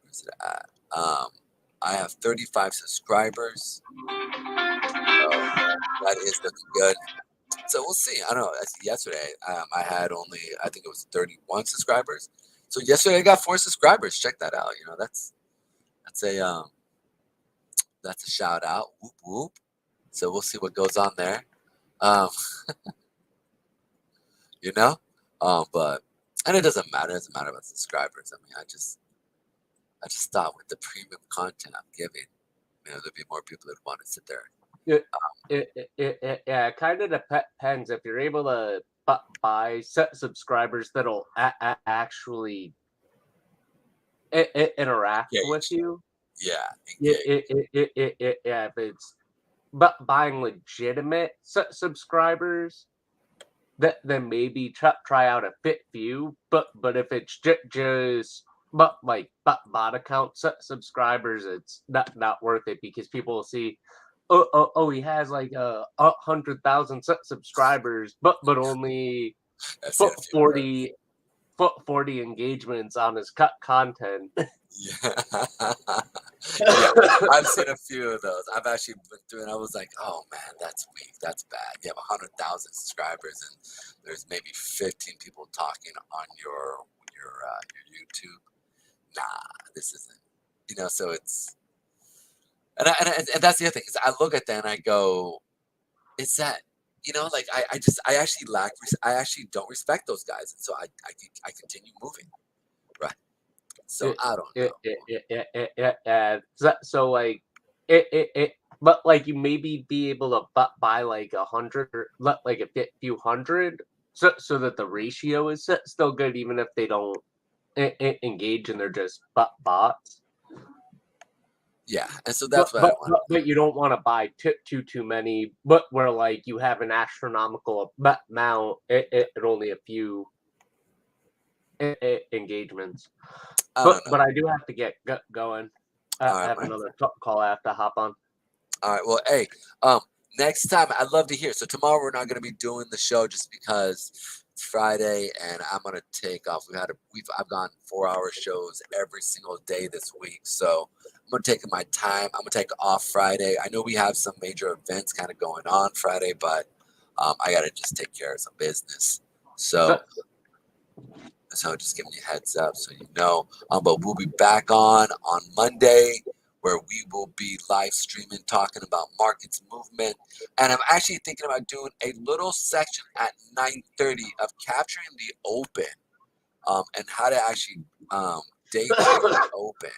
Where's it at? I have 35 subscribers. So that is looking good. So we'll see. I don't know. Yesterday, I had only, I think it was 31 subscribers. So yesterday I got 4 subscribers. Check that out. That's a shout out. Whoop whoop. So we'll see what goes on there. Um, but and it doesn't matter. It doesn't matter about subscribers. I mean, I just thought with the premium content I'm giving, there'd be more people that want to sit there. Yeah, kind of depends if you're able to buy subscribers that'll actually interact with you. Yeah, Yeah, if it's buying legitimate subscribers, then maybe try out a fit few. But if it's just bot account subscribers, it's not worth it, because people will see, oh, he has like 100,000 subscribers, but only 40 engagements on his content. Yeah. Yeah, I've seen a few of those. I've actually been through, and I was like, "Oh man, that's weak. That's bad." You have 100,000 subscribers, and there's maybe 15 people talking on your YouTube. Nah, this isn't. So it's, and that's the other thing, is I look at that and I go, "It's that." Like I actually I actually don't respect those guys, and so I continue moving, right? So I don't know. So like but like you maybe be able to buy like 100 or like a few hundred, so that the ratio is still good, even if they don't engage and they're just bots. Yeah, and so that's what I want. But you don't want to buy too many, but where like you have an astronomical amount and only a few engagements. But I do have to get going. I have another call I have to hop on. All right. Well, hey, next time I'd love to hear. So tomorrow we're not going to be doing the show just because it's Friday and I'm going to take off. I've gone 4-hour shows every single day this week, so I'm going to take my time. I'm going to take off Friday. I know we have some major events kind of going on Friday, but I got to just take care of some business. So just giving you a heads up so you know. But we'll be back on Monday where we will be live streaming, talking about markets movement. And I'm actually thinking about doing a little section at 9:30 of capturing the open, and how to actually day trade the open.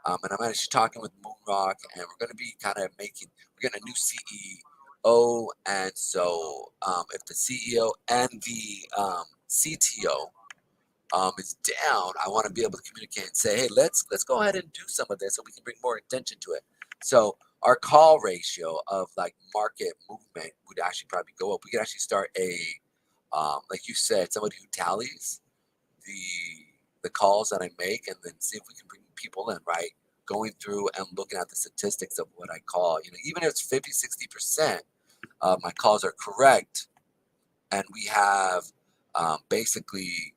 And I'm actually talking with Moonrock, and we're going to be kind of we're getting a new CEO. And so if the CEO and the CTO is down, I want to be able to communicate and say, hey, let's go ahead and do some of this so we can bring more attention to it. So our call ratio of like market movement would actually probably go up. We could actually start a, like you said, somebody who tallies the calls that I make, and then see if we can bring people in, right? Going through and looking at the statistics of what I call, even if it's 50, 60% of my calls are correct, and we have basically,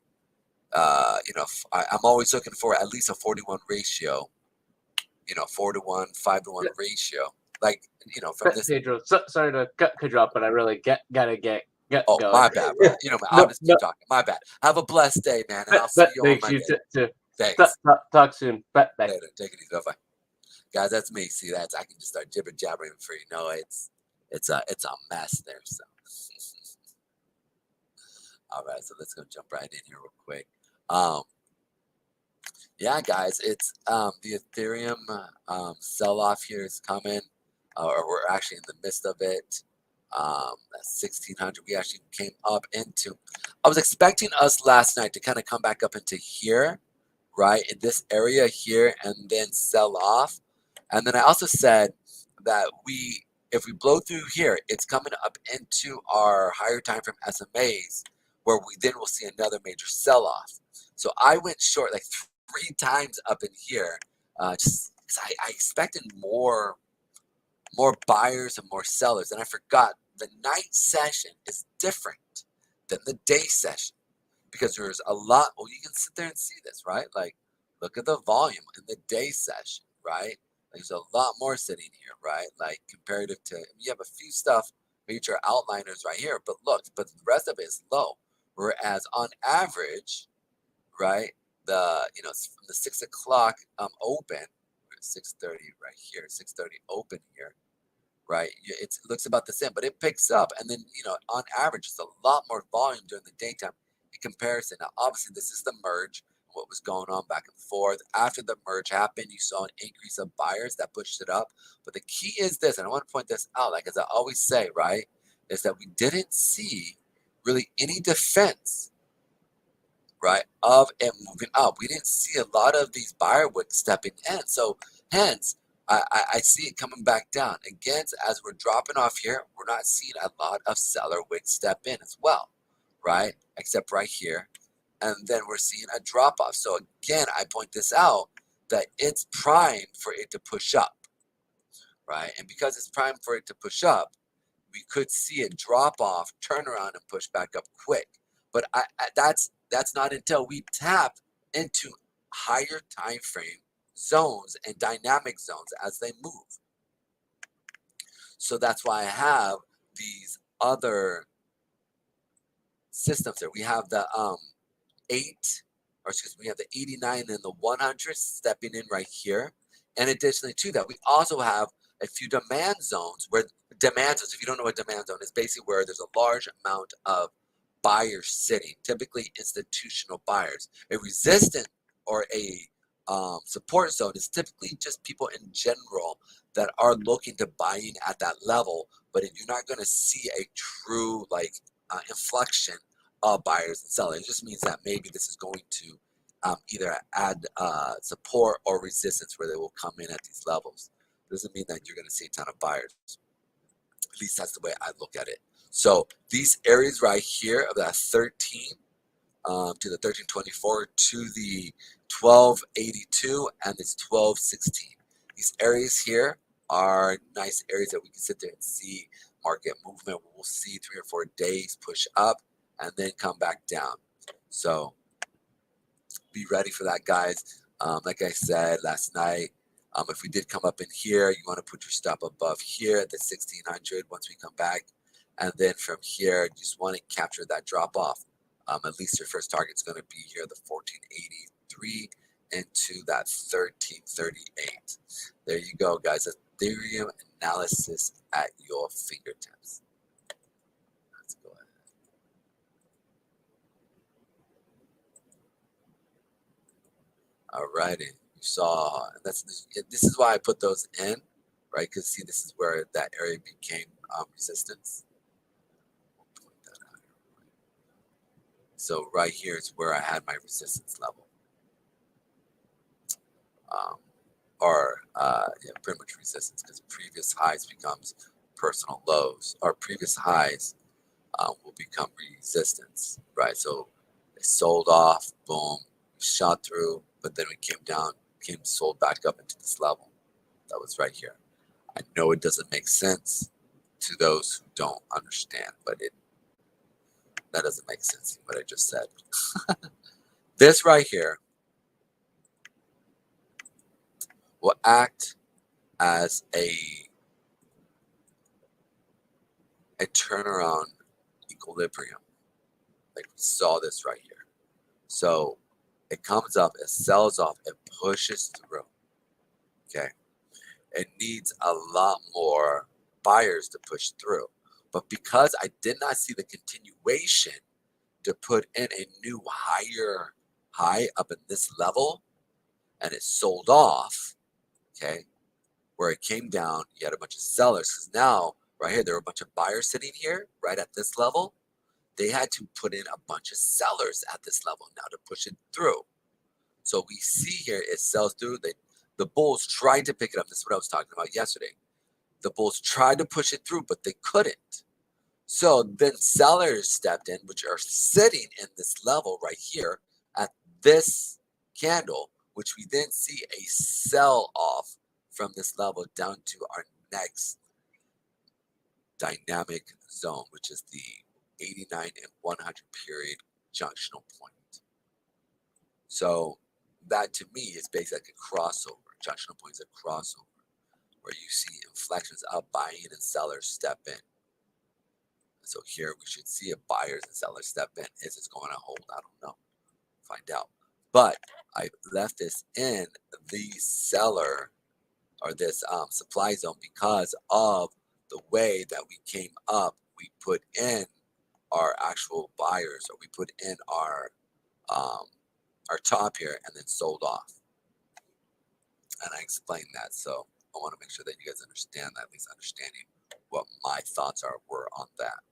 I'm always looking for at least a 41 ratio, 4-to-1, 5-to-1 ratio. Like, from this. Pedro, sorry to cut you off, but I really gotta get Oh, going. my bad, brother. I'll just keep talking. My bad. Have a blessed day, man, and I'll see you on Thanks, you Monday. too. Thanks. Talk soon. Bye. Later. Take it easy. Bye-bye. Guys, that's me. See, I can just start jibber jabbering for it's a mess there. So, all right. So let's go jump right in here real quick. Yeah, guys, it's the Ethereum sell off here is coming, or we're actually in the midst of it. That's 1600. We actually came up into. I was expecting us last night to kind of come back up into here, right, in this area here, and then sell off. And then I also said that if we blow through here, it's coming up into our higher time frame SMAs, where we then will see another major sell off. So I went short like 3 times up in here, just because I expected more buyers and more sellers, and I forgot the night session is different than the day session, because there's a lot. Well, you can sit there and see this, right? Like, look at the volume in the day session, right? There's a lot more sitting here, right? Like, comparative to, you have a few stuff, major outliners right here, but the rest of it is low. Whereas on average, right, from the 6 o'clock open, 6:30 right here, 6:30 open here, right? It looks about the same, but it picks up, and then on average, it's a lot more volume during the daytime in comparison. Now, obviously, this is the merge. What was going on back and forth after the merge happened? You saw an increase of buyers that pushed it up. But the key is this, and I want to point this out, like as I always say, right, is that we didn't see really any defense, right, of it moving up. We didn't see a lot of these buyer wicks stepping in. So hence, I see it coming back down. Again, as we're dropping off here, we're not seeing a lot of seller wicks step in as well, right? Except right here. And then we're seeing a drop off. So again, I point this out that it's primed for it to push up, right? And because it's primed for it to push up, we could see it drop off, turn around, and push back up quick. But that's not until we tap into higher time frame zones and dynamic zones as they move. So that's why I have these other systems there. We have the 89 and the 100 stepping in right here. And additionally to that, we also have a few demand zones, if you don't know what demand zone is, basically where there's a large amount of buyers sitting, typically institutional buyers. A resistance or a support zone is typically just people in general that are looking to buy in at that level, but you're not going to see a true inflection of buyers and sellers. It just means that maybe this is going to either add support or resistance where they will come in at these levels. Doesn't mean that you're going to see a ton of buyers. At least that's the way I look at it. So these areas right here of that 13 to the 1324 to the 1282 and this 1216. These areas here are nice areas that we can sit there and see market movement. We'll see 3 or 4 days push up and then come back down. So be ready for that, guys. Like I said last night, if we did come up in here, you want to put your stop above here at the 1600 once we come back. And then from here, you just want to capture that drop off. At least your first target's going to be here, the 1483. into that 1338. There you go, guys. Ethereum analysis at your fingertips. Let's go ahead. All righty. You saw this is why I put those in, right? Because see, this is where that area became resistance. So right here is where I had my resistance level. Yeah, pretty much resistance, because previous highs becomes personal lows, or previous highs will become resistance, right? So it sold off, boom, shot through, but then we came down, sold back up into this level. That was right here. I know it doesn't make sense to those who don't understand, but that doesn't make sense what I just said. This right here will act as a turnaround equilibrium. Like we saw this right here. So it comes up, it sells off, it pushes through. Okay. It needs a lot more buyers to push through. But because I did not see the continuation to put in a new higher high up in this level, and it sold off, okay, where it came down, you had a bunch of sellers, because now right here there are a bunch of buyers sitting here right at this level. They had to put in a bunch of sellers at this level now to push it through. So we see here it sells through. The bulls tried to pick it up. This is what I was talking about yesterday. The bulls tried to push it through, but they couldn't. So then sellers stepped in, which are sitting in this level right here at this candle, which we then see a sell off from this level down to our next dynamic zone, which is the 89 and 100 period junctional point. So that to me is basically like a crossover. Junctional point is a crossover where you see inflections up, buying and sellers step in. So here we should see a buyers and sellers step in. Is this going to hold? I don't know. Find out. But I left this in the seller or this supply zone because of the way that we came up. We put in our actual buyers, or we put in our top here and then sold off. And I explained that. So I want to make sure that you guys understand that, at least understanding what my thoughts were on that.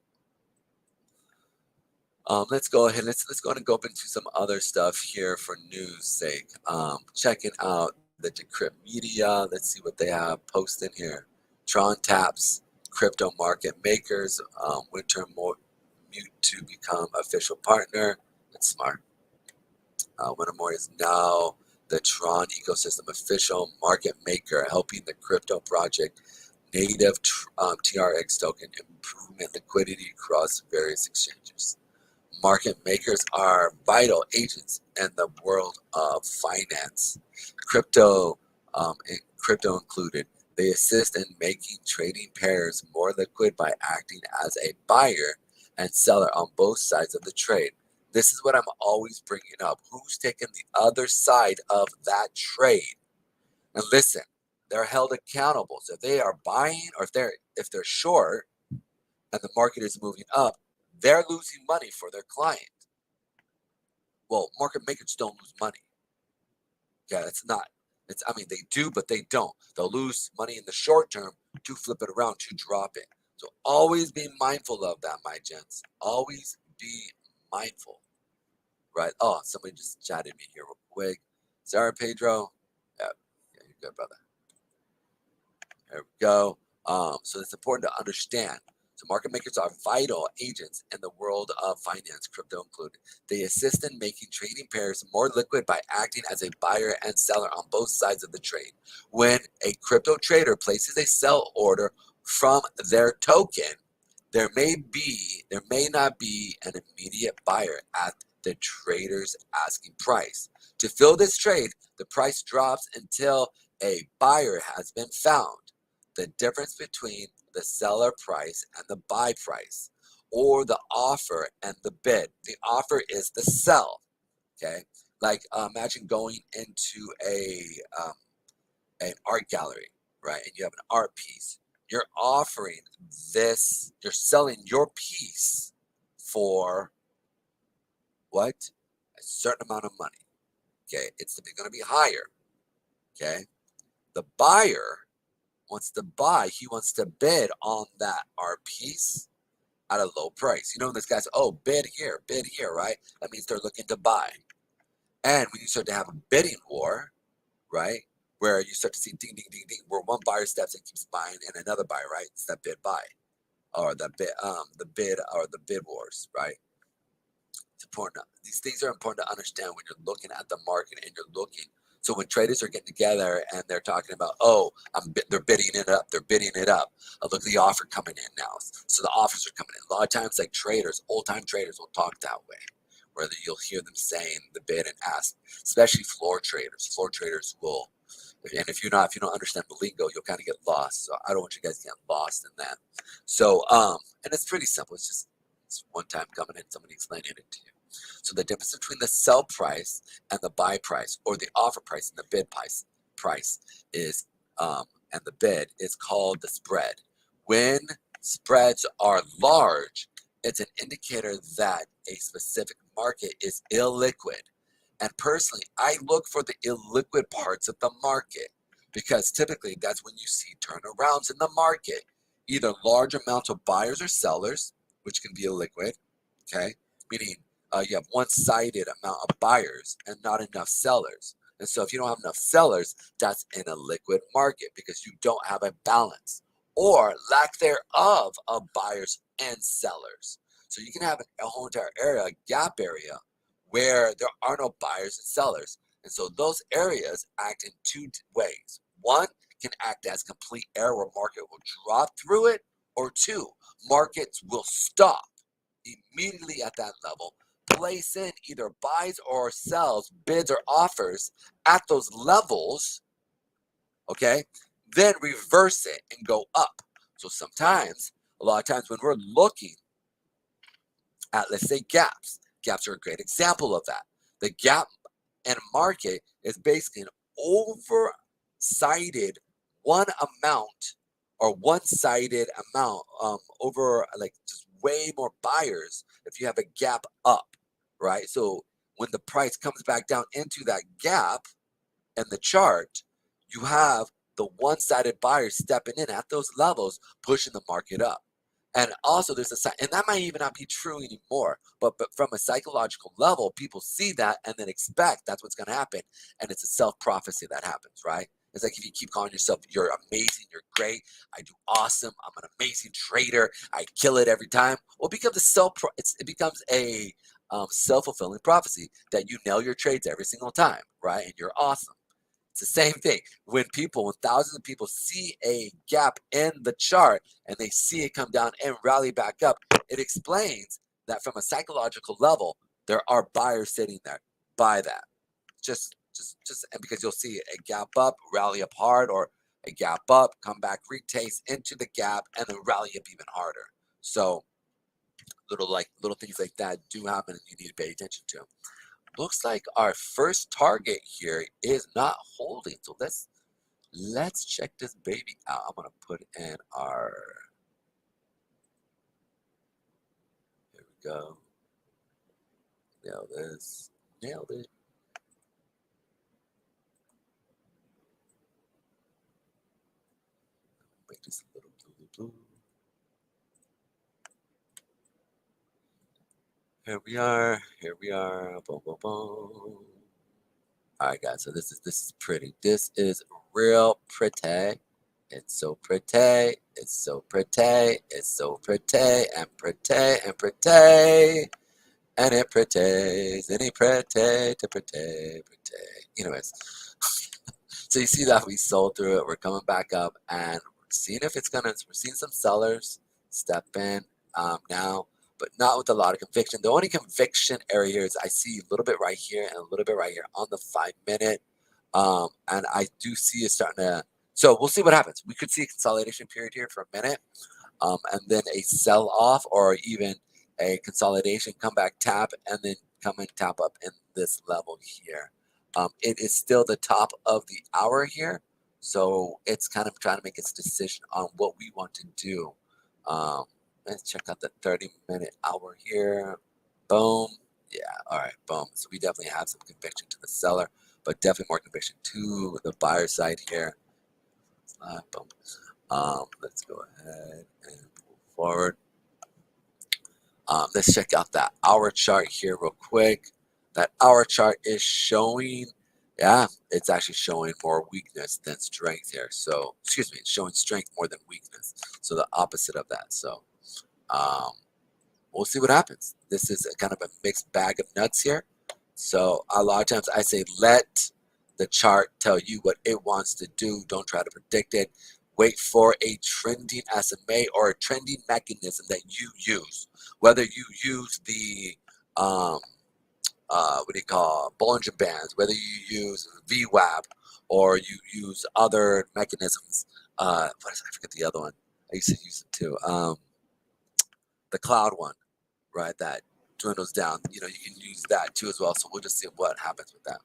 Let's go ahead. Let's go ahead and go up into some other stuff here for news sake. Checking out the Decrypt Media. Let's see what they have posted here. Tron taps crypto market makers. Winter Mute to become official partner. That's smart. Wintermore is now the Tron ecosystem official market maker, helping the crypto project native TRX token improvement liquidity across various exchanges. Market makers are vital agents in the world of finance, crypto included. They assist in making trading pairs more liquid by acting as a buyer and seller on both sides of the trade. This is what I'm always bringing up. Who's taking the other side of that trade? And listen, they're held accountable. So if they are buying, or if they're short and the market is moving up, they're losing money for their client. Well, market makers don't lose money. Yeah, I mean, they do, but they don't. They'll lose money in the short term to flip it around, to drop it. So always be mindful of that, my gents. Always be mindful. Right? Oh, somebody just chatted me here real quick. Sarah Pedro. Yeah, you're good, brother. There we go. So it's important to understand. So market makers are vital agents in the world of finance, crypto included. They assist in making trading pairs more liquid by acting as a buyer and seller on both sides of the trade. When a crypto trader places a sell order from their token, there may not be an immediate buyer at the trader's asking price. To fill this trade, the price drops until a buyer has been found. The difference between the seller price and the buy price, or the offer and the bid. The offer is the sell, okay? Like imagine going into an art gallery, right? And you have an art piece. You're offering this, you're selling your piece for what? A certain amount of money. Okay. It's going to be higher. Okay. The buyer wants to buy, he wants to bid on that art piece at a low price. You know, this guy's, oh, bid here, right? That means they're looking to buy. And when you start to have a bidding war, right, where you start to see ding, ding, ding, ding, where one buyer steps and keeps buying, and another buyer, right, it's that bid buy, or the bid wars, right? It's important. These things are important to understand when you're looking at the market and you're looking. So when traders are getting together and they're talking about, oh, they're bidding it up, look at the offer coming in now. So the offers are coming in. A lot of times, like traders, old time traders will talk that way, where you'll hear them saying the bid and ask, especially floor traders. Floor traders will, and if you don't understand the lingo, you'll kind of get lost. So I don't want you guys to get lost in that. So and it's pretty simple. It's one time coming in, somebody explaining it to you. So the difference between the sell price and the buy price, or the offer price and the bid price is, and the bid is called the spread. When spreads are large, it's an indicator that a specific market is illiquid. And personally, I look for the illiquid parts of the market because typically that's when you see turnarounds in the market, either large amounts of buyers or sellers, which can be illiquid, okay? Meaning you have one-sided amount of buyers and not enough sellers. And so if you don't have enough sellers, that's in a liquid market because you don't have a balance or lack thereof of buyers and sellers. So you can have a whole entire area, a gap area, where there are no buyers and sellers. And so those areas act in two ways. One can act as complete air where market will drop through it, or two, markets will stop immediately at that level, place in either buys or sells, bids or offers at those levels, okay, then reverse it and go up. So sometimes, a lot of times when we're looking at, let's say, gaps are a great example of that. The gap in market is basically an oversighted one-sided amount over, like, just way more buyers if you have a gap up, right? So when the price comes back down into that gap in the chart, you have the one-sided buyers stepping in at those levels, pushing the market up. And also there's and that might even not be true anymore, but from a psychological level, people see that and then expect that's what's going to happen. And it's a self-prophecy that happens, right? It's like if you keep calling yourself, you're amazing, you're great, I do awesome, I'm an amazing trader, I kill it every time. Well, it becomes a self-fulfilling prophecy that you nail your trades every single time, right? And you're awesome. It's the same thing. When thousands of people see a gap in the chart and they see it come down and rally back up, it explains that from a psychological level, there are buyers sitting there. Buy that. Just and because you'll see a gap up, rally up hard, or a gap up, come back, retest into the gap, and then rally up even harder. So little things like that do happen, and you need to pay attention to. Looks like our first target here is not holding. So let's check this baby out. I'm gonna put in our, here we go. Nailed it. Make this a little blue. Here we are. Boom, boom, boom. All right, guys. So this is pretty. This is real pretty. It's so pretty. It's so pretty. It's so pretty and pretty and pretty. And it prettays, and it prettay to prettay. Anyways, so you see that we sold through it. We're coming back up, and we're seeing if it's gonna. We're seeing some sellers step in now, but not with a lot of conviction. The only conviction area here is I see a little bit right here and a little bit right here on the 5-minute, and I do see it starting to. So we'll see what happens. We could see a consolidation period here for a minute, and then a sell off, or even a consolidation, come back, tap, and then come and tap up in this level here. It is still the top of the hour here, so it's kind of trying to make its decision on what we want to do. Let's check out the 30-minute hour here. Boom. Yeah, all right, boom. So we definitely have some conviction to the seller, but definitely more conviction to the buyer side here. Boom. Let's go ahead and move forward. Let's check out that hour chart here real quick. That hour chart is showing, yeah, it's actually showing more weakness than strength here. So, excuse me, it's showing strength more than weakness. So the opposite of that. So we'll see what happens. This is a kind of a mixed bag of nuts here. So a lot of times I say, let the chart tell you what it wants to do. Don't try to predict it. Wait for a trending SMA or a trending mechanism that you use. Whether you use the, what do you call, Bollinger Bands, whether you use VWAP or you use other mechanisms. I forget the other one. I used to use it too. The cloud one, right? That dwindles down. You know, you can use that too as well. So we'll just see what happens with that.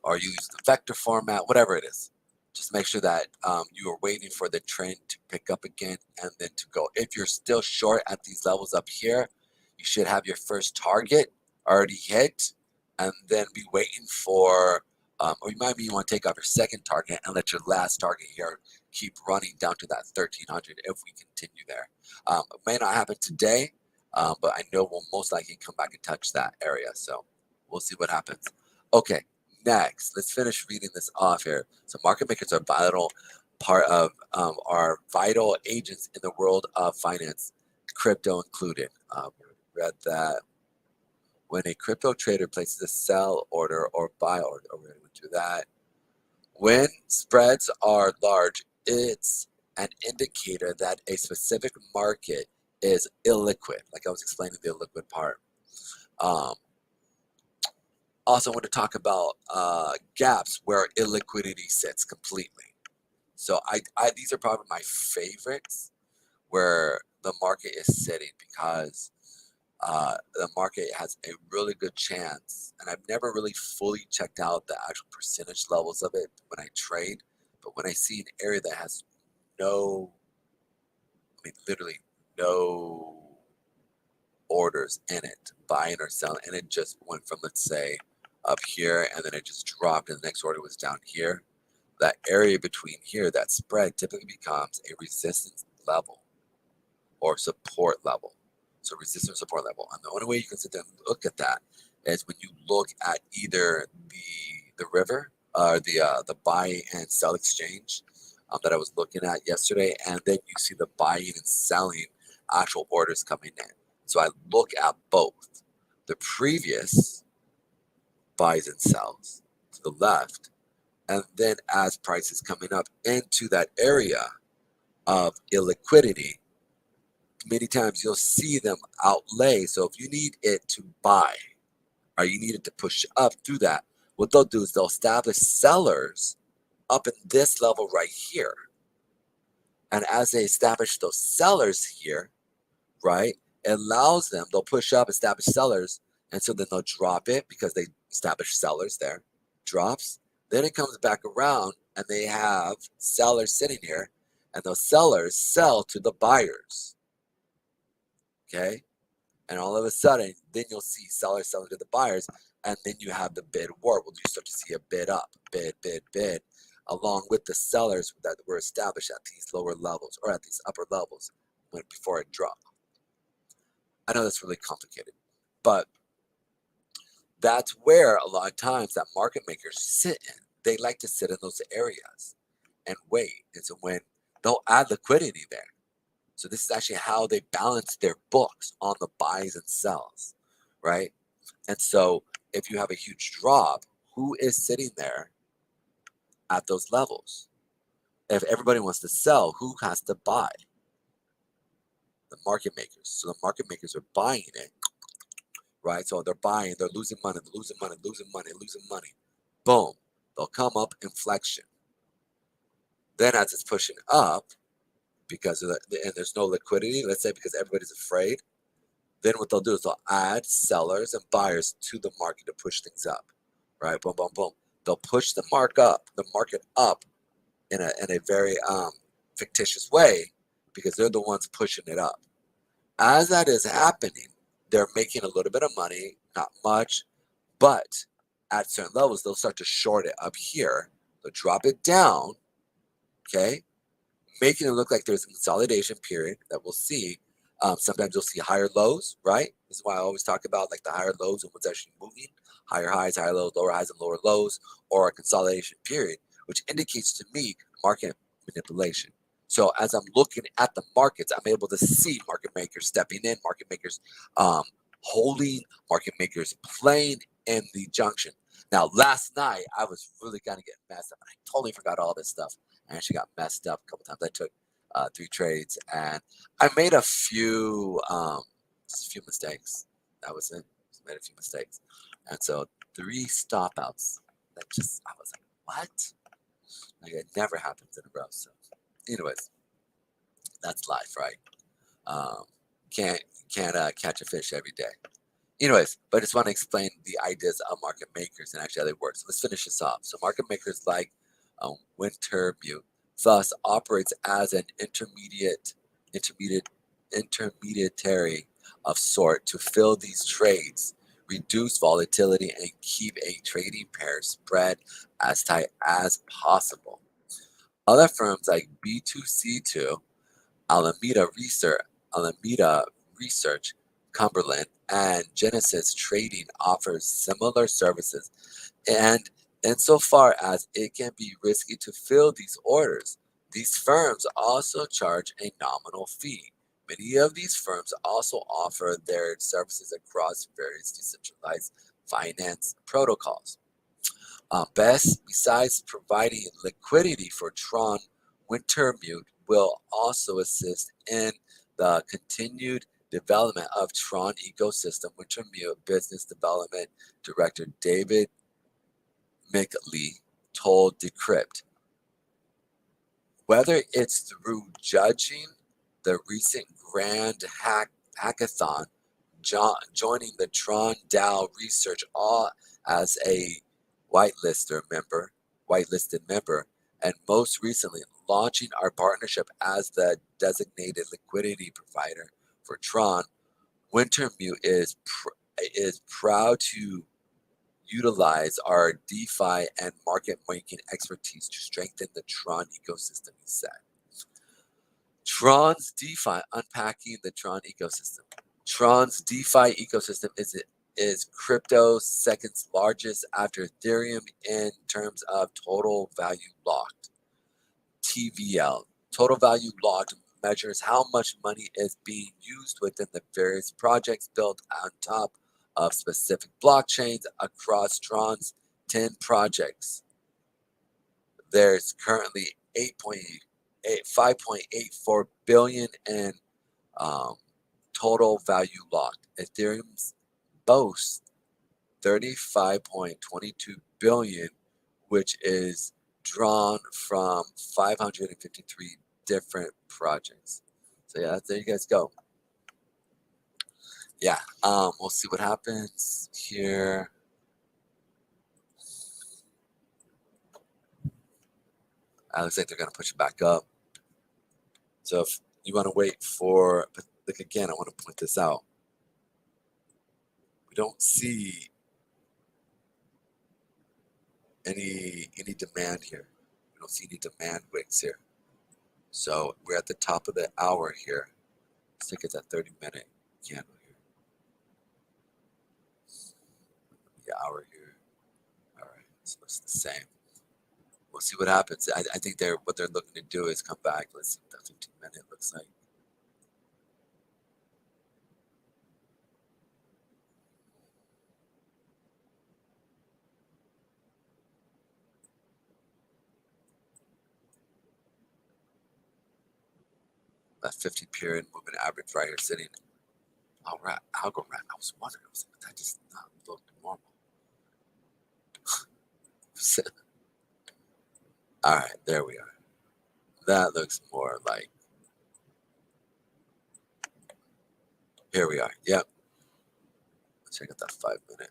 Or use the vector format, whatever it is. Just make sure that you are waiting for the trend to pick up again and then to go. If you're still short at these levels up here, you should have your first target already hit and then be waiting for, or you might even want to take off your second target and let your last target here keep running down to that 1300 if we continue there. It may not happen today, but I know we'll most likely come back and touch that area. So we'll see what happens. Okay. Next, let's finish reading this off here. So market makers are vital part of are vital agents in the world of finance, crypto included. Read that when a crypto trader places a sell order or buy order, we're going to do that. When spreads are large, it's an indicator that a specific market is illiquid, like I was explaining the illiquid part. Also want to talk about gaps where illiquidity sits completely. So these are probably my favorites where the market is sitting because the market has a really good chance. And I've never really fully checked out the actual percentage levels of it when I trade. But when I see an area that has no, I mean, literally no orders in it, buying or selling, and it just went from, let's say, up here, and then it just dropped, and the next order was down here. That area between here, that spread typically becomes a resistance level or support level. So resistance support level. And the only way you can sit there and look at that is when you look at either the river or the buy and sell exchange that I was looking at yesterday, and then you see the buying and selling actual orders coming in. So I look at both the previous buys and sells to the left, and then as prices coming up into that area of illiquidity, many times you'll see them outlay. So if you need it to buy or you need it to push up through that, what they'll do is they'll establish sellers up in this level right here. And as they establish those sellers here, right, it allows them, they'll push up, establish sellers, and so then they'll drop it because they establish sellers there, drops. Then it comes back around and they have sellers sitting here, and those sellers sell to the buyers. Okay. And all of a sudden, then you'll see sellers selling to the buyers, and then you have the bid war. Well, you start to see a bid up, bid, along with the sellers that were established at these lower levels or at these upper levels before it dropped. I know that's really complicated, but that's where a lot of times that market makers sit in. They like to sit in those areas and wait. And so when they'll add liquidity there. So this is actually how they balance their books on the buys and sells, right? And so if you have a huge drop, who is sitting there at those levels? If everybody wants to sell, who has to buy? The market makers. So the market makers are buying it, right? So they're buying, they're losing money, losing money. Boom. They'll come up inflection. Then as it's pushing up, because of and there's no liquidity, let's say because everybody's afraid, then what they'll do is they'll add sellers and buyers to the market to push things up, right? Boom, boom, boom. They'll push the market up in a very fictitious way because they're the ones pushing it up. As that is happening, they're making a little bit of money, not much, but at certain levels, they'll start to short it up here. They'll drop it down, okay, making it look like there's a consolidation period that we'll see. Sometimes you'll see higher lows, right? This is why I always talk about like the higher lows and what's actually moving, higher highs, higher lows, lower highs, and lower lows, or a consolidation period, which indicates to me market manipulation. So as I'm looking at the markets, I'm able to see market makers stepping in, market makers holding, market makers playing in the junction. Now, last night, I was really going to get messed up. I totally forgot all this stuff. I actually got messed up a couple times. I took 3 trades, and I made just a few mistakes. That was it. Just made a few mistakes, and so 3 stop outs. I was like, what? Like it never happens in a row. So, anyways, that's life, right? Um, can't catch a fish every day. Anyways, but I just want to explain the ideas of market makers and actually how they work. So let's finish this off. So market makers like Wintermute thus operates as an intermediary of sort to fill these trades, reduce volatility, and keep a trading pair spread as tight as possible. Other firms like B2C2, Alameda Research, Cumberland, and Genesis Trading offers similar services, and insofar as it can be risky to fill these orders, these firms also charge a nominal fee. Many of these firms also offer their services across various decentralized finance protocols. Besides providing liquidity for Tron, Wintermute will also assist in the continued development of Tron ecosystem. Wintermute Business Development Director David McLee told Decrypt, whether it's through judging the recent Grand Hackathon, joining the Tron DAO research all as a whitelisted member, and most recently launching our partnership as the designated liquidity provider for Tron, Wintermute is proud to utilize our DeFi and market making expertise to strengthen the Tron ecosystem, he said. Tron's DeFi, unpacking the Tron ecosystem. Tron's DeFi ecosystem is crypto's second largest after Ethereum in terms of total value locked. TVL, total value locked, measures how much money is being used within the various projects built on top of specific blockchains across Tron's 10 projects. There's currently 5.84 billion in total value locked. Ethereum's boasts 35.22 billion, which is drawn from 553 different projects. So yeah, there you guys go. Yeah, we'll see what happens here. Looks like they're gonna push it back up. So if you want to wait for, but like again, I want to point this out. We don't see any demand here. We don't see any demand wicks here. So we're at the top of the hour here. Let's take it that 30-minute candle here. The hour here. All right, so it's the same. We'll see what happens. I think what they're looking to do is come back. Let's see what that 15-minute looks like. That 50 period moving average right here sitting. All right, algo rat. I was wondering, that just not look normal. All right, there we are. That looks more like Here we are. Yep. Let's check out that 5 minute.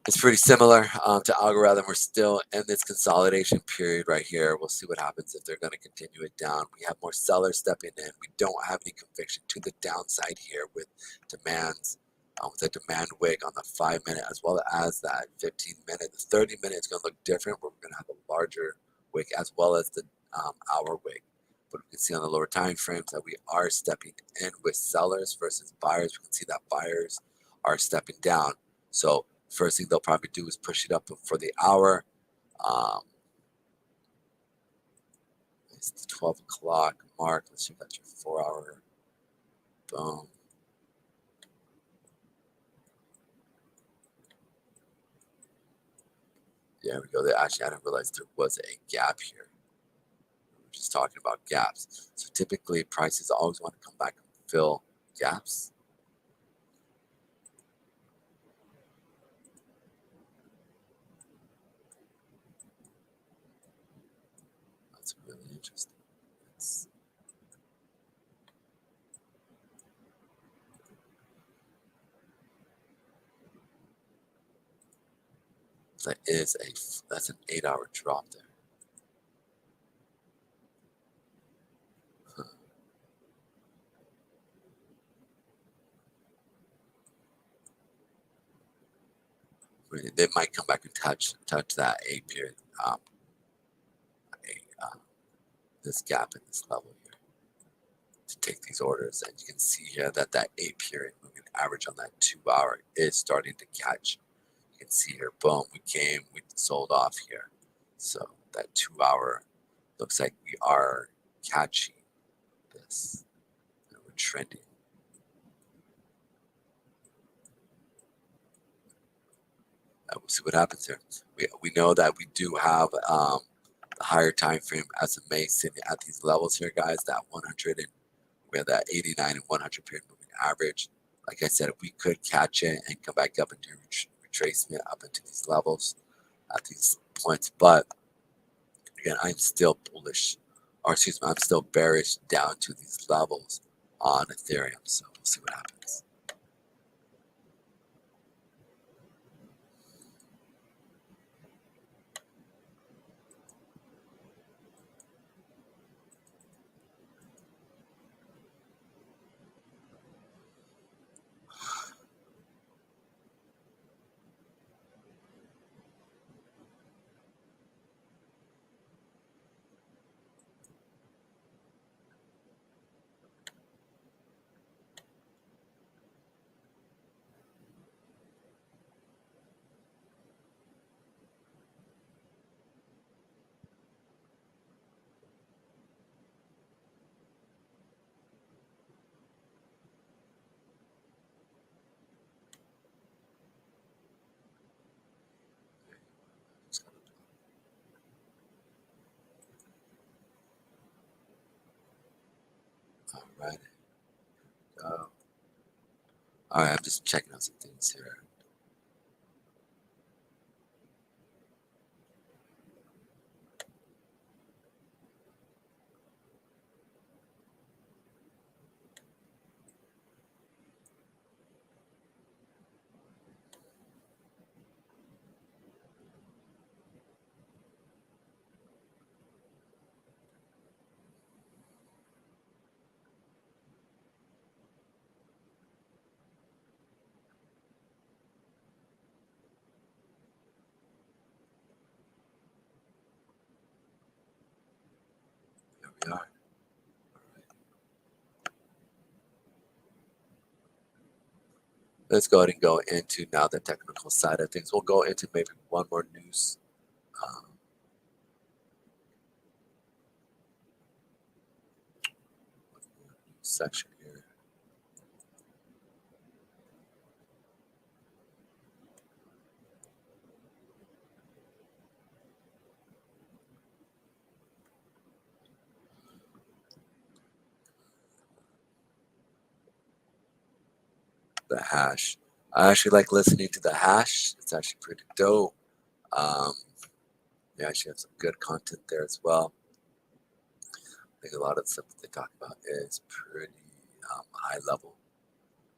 It's pretty similar to algorithm. We're still in this consolidation period right here. We'll see what happens if they're going to continue it down. We have more sellers stepping in. We don't have any conviction to the downside here with demands, with a demand wick on the 5 minute as well as that 15 minute. The 30 minute is going to look different, where we're going to have a larger wick as well as the hour wick. But we can see on the lower time frames that we are stepping in with sellers versus buyers. We can see that buyers are stepping down. So first thing they'll probably do is push it up for the hour. It's the 12 o'clock mark. Let's check out your 4 hour. Boom. There we go. I didn't realize there was a gap here. We were just talking about gaps. So typically prices always want to come back and fill gaps. That's really interesting. That's an 8 hour drop there. Huh. They might come back and touch that 8 period, this gap in this level here to take these orders. And you can see here that 8 period moving average on that 2 hour is starting to catch. You can see here, boom, we sold off here. So that 2 hour looks like we are catching this, and we're trending. We'll see what happens here. We know that we do have the higher time frame SMA sitting at these levels here, guys. That 100 and we have that 89 and 100 period moving average. Like I said, if we could catch it and come back up and do retracement up into these levels at these points, but again, I'm still bullish, or excuse me, I'm still bearish down to these levels on Ethereum. So we'll see what happens. All right. All right, I'm just checking out some things here. Here we are. Let's go ahead and go into now the technical side of things. We'll go into maybe one more news section here. The hash. I actually like listening to the hash. It's actually pretty dope. They actually have some good content there as well. I think a lot of the stuff that they talk about is pretty high level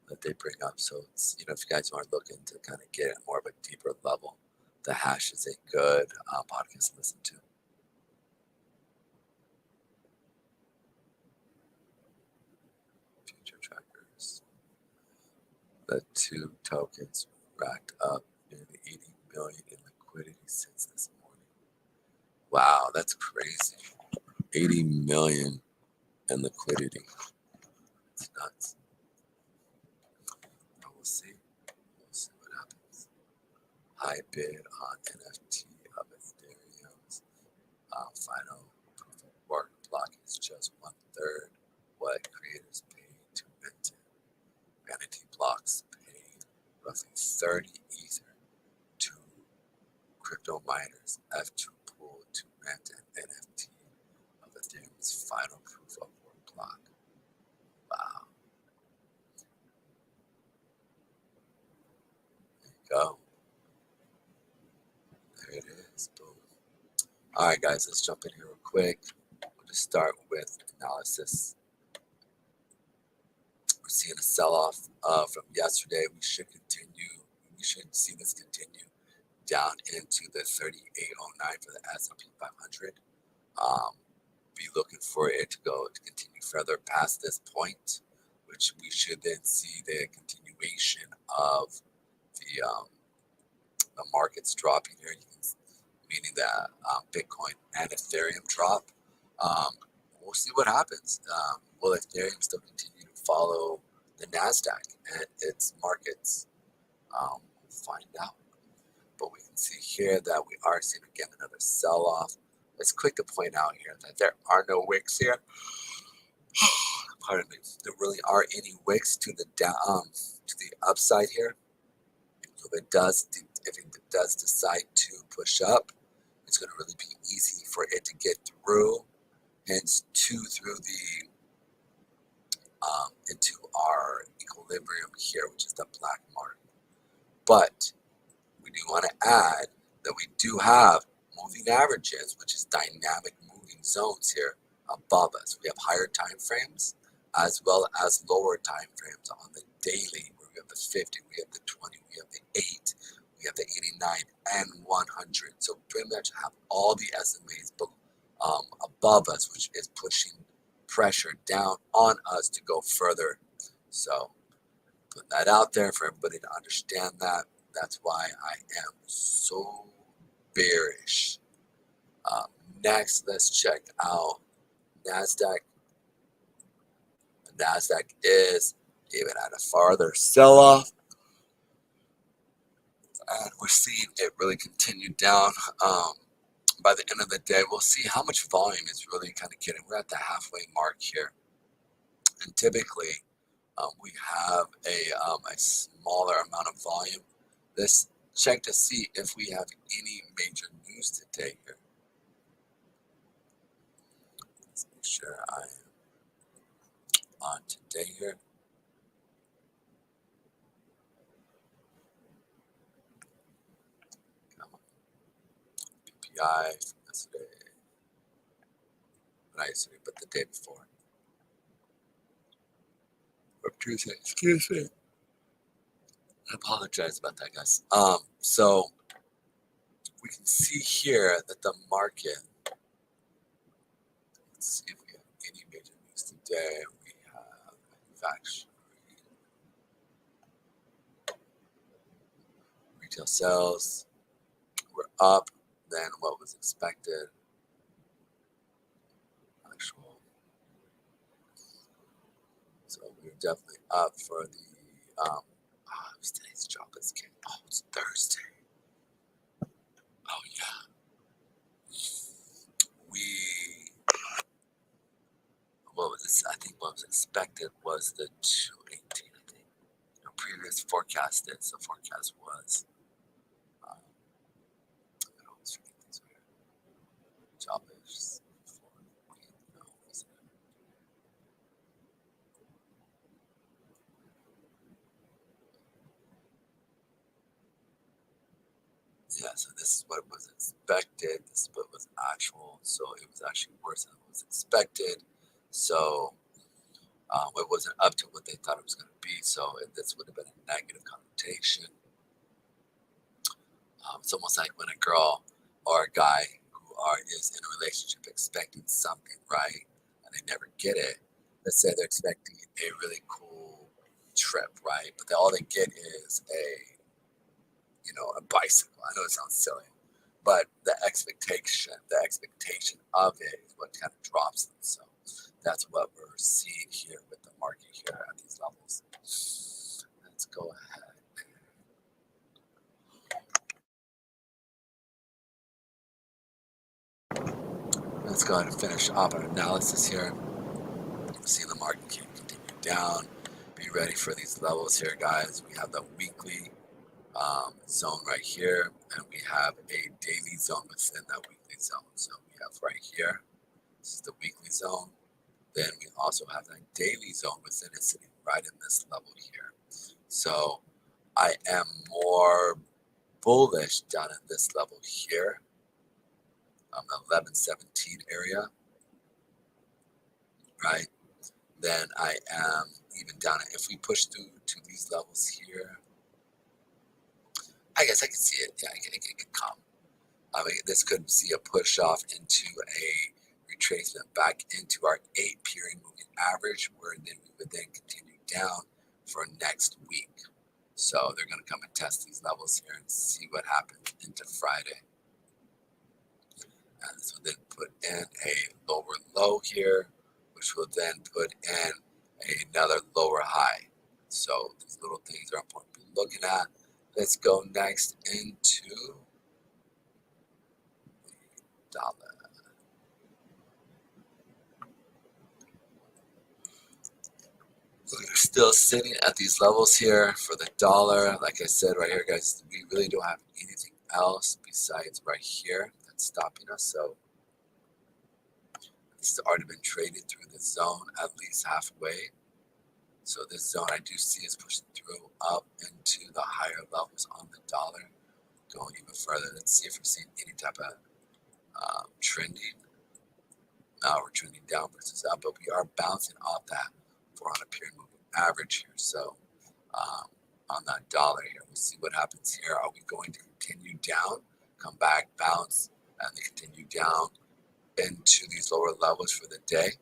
that they bring up. So it's, if you guys are looking to kind of get more of a deeper level, the hash is a good podcast to listen to. Future trackers. The two tokens racked up nearly 80 million in liquidity since this morning. Wow, that's crazy. 80 million in liquidity. It's nuts. But we'll see. We'll see what happens. High bid on NFT of Ethereum's final proof of work block is just 1/3 what creators paid to mint it. Vanity blocks paid roughly 30 Ether to crypto miners F2 pool to mint an NFT of Ethereum's final proof of work block. Wow. There you go. There it is. Boom. All right, guys, let's jump in here real quick. We'll just start with analysis. We're seeing a sell-off from yesterday. We should continue. We should see this continue down into the 3809 for the S&P 500. Be looking for it to continue further past this point, which we should then see the continuation of the markets dropping here. Meaning that Bitcoin and Ethereum drop. We'll see what happens. Will Ethereum still continue to follow the NASDAQ and its markets? We'll find out. But we can see here that we are seeing again another sell-off. It's quick to point out here that there are no wicks here. Pardon me. There really are any wicks to the upside here. So if it does decide to push up, it's going to really be easy for it to get through, hence through the into our equilibrium here, which is the black mark. But we do want to add that we do have moving averages, which is dynamic moving zones here above us. We have higher time frames as well as lower time frames on the daily, where we have the 50, we have the 20, we have the 8, we have the 89 and 100. So pretty much have all the SMAs above us, which is pushing pressure down on us to go further. So put that out there for everybody to understand that. That's why I am so bearish. Next, let's check out NASDAQ. The NASDAQ is even at a farther sell-off. And we're seeing it really continue down. By the end of the day, we'll see how much volume is really kind of getting. We're at the halfway mark here. And typically, we have a smaller amount of volume. Let's check to see if we have any major news today here. Let's make sure I am on today here. Come on. PPI from yesterday. Not yesterday, but the day before. Or Tuesday, excuse me. I apologize about that, guys. So we can see here that the market, let's see if we have any major news today. We have manufacturing, retail sales. We're up than what was expected. Actual. So we're definitely up for the today's job is getting, it's Thursday. Oh yeah. What was this? I think what was expected was the 218. I think the previous forecast is the forecast was. I always forget these weird job is yeah, so this is what was expected. This is what was actual. So it was actually worse than what was expected. So It wasn't up to what they thought it was going to be, so this would have been a negative connotation. It's almost like when a girl or a guy is in a relationship expecting something, right, and they never get it. Let's say they're expecting a really cool trip, right, but all they get is a bicycle. I know it sounds silly, but the expectation of it is what kind of drops them. So that's what we're seeing here with the market here at these levels. Let's go ahead. Let's go ahead and finish off our analysis here. See the market can continue down. Be ready for these levels here, guys. We have the weekly zone right here, and we have a daily zone within that weekly zone. So we have right here, this is the weekly zone. Then we also have that daily zone within it sitting right in this level here. So I am more bullish down in this level here, the 1117 area, right? Then I am even down. If we push through to these levels here, I guess I can see it. Yeah, it could come. I mean, this could see a push off into a retracement back into our 8-period moving average, where then we would then continue down for next week. So they're going to come and test these levels here and see what happens into Friday. And this will then put in a lower low here, which will then put in another lower high. So these little things are important to be looking at. Let's go next into dollar. We're still sitting at these levels here for the dollar. Like I said right here, guys, we really don't have anything else besides right here that's stopping us. So this has already been traded through the zone at least halfway. So this zone I do see is pushing through up into the higher levels on the dollar. Going even further, let's see if we're seeing any type of trending. Now we're trending down versus up, but we are bouncing off that 400-period moving average here. So on that dollar here, we'll see what happens here. Are we going to continue down, come back, bounce, and then continue down into these lower levels for the day?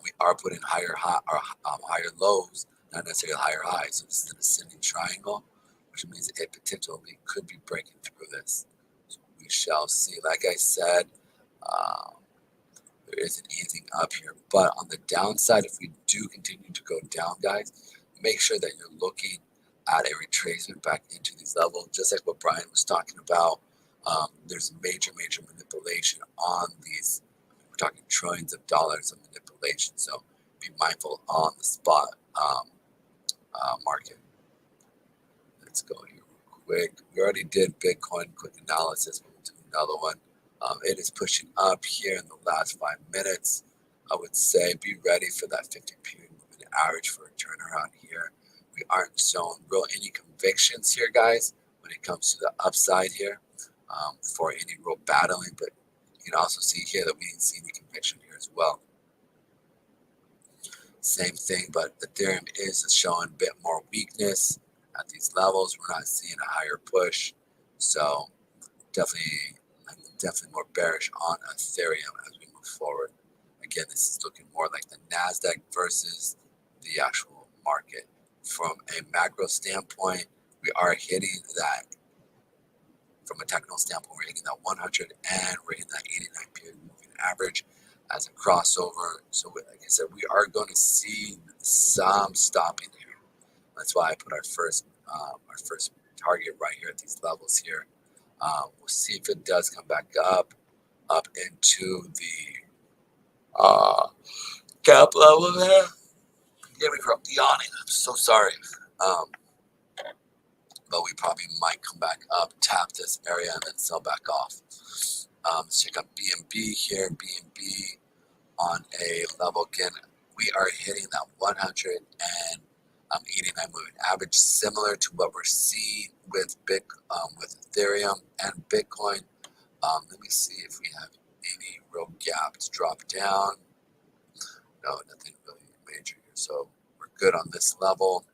We are putting higher lows, not necessarily higher highs. So this is an ascending triangle, which means it potentially could be breaking through this. So we shall see. Like I said, there isn't anything up here. But on the downside, if we do continue to go down, guys, make sure that you're looking at a retracement back into these levels, just like what Brian was talking about. There's major manipulation on these. We're talking trillions of dollars of manipulation. So be mindful on the spot market. Let's go here real quick. We already did Bitcoin quick analysis. We'll do another one. It is pushing up here in the last 5 minutes. I would say be ready for that 50-period moving average for a turnaround here. We aren't showing any convictions here, guys, when it comes to the upside here for any real battling. But you can also see here that we didn't see any conviction here as well. Same thing, but Ethereum is showing a bit more weakness at these levels. We're not seeing a higher push. So I'm definitely more bearish on Ethereum as we move forward. Again, this is looking more like the NASDAQ versus the actual market. From a macro standpoint, we are hitting that. From a technical standpoint, we're hitting that 100 and we're hitting that 89-period moving average as a crossover. So like I said, we are going to see some stopping here. That's why I put our first target right here at these levels here. We'll see if it does come back up into the gap level there. Forgive me for yawning. I'm so sorry. But we probably might come back up, tap this area, and then sell back off. Let's check out BNB here. BNB on a level again. We are hitting that 100 and 89 moving average, similar to what we're seeing with Ethereum and Bitcoin. Let me see if we have any real gaps drop down. No, nothing So we're good on this level.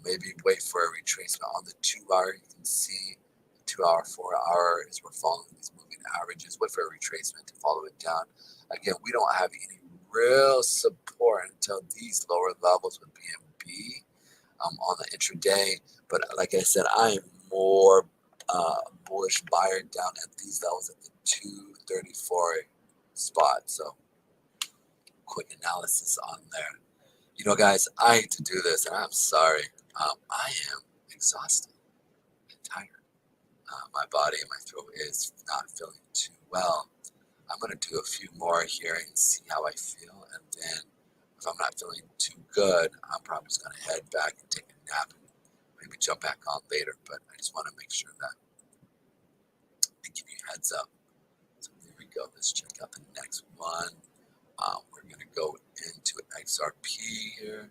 Maybe wait for a retracement on the 2 hour. You can see 2 hour, 4 hour as we're following these moving averages. Wait for a retracement to follow it down. Again, we don't have any real support until these lower levels with BNB on the intraday. But like I said, I am more bullish buyer down at these levels at the 234 spot. So quick analysis on there. You know, guys, I hate to do this, and I'm sorry. I am exhausted and tired. My body and my throat is not feeling too well. I'm going to do a few more here and see how I feel. And then if I'm not feeling too good, I'm probably just going to head back and take a nap and maybe jump back on later. But I just want to make sure that I give you a heads up. So there we go. Let's check out the next one. We're going to go into XRP here.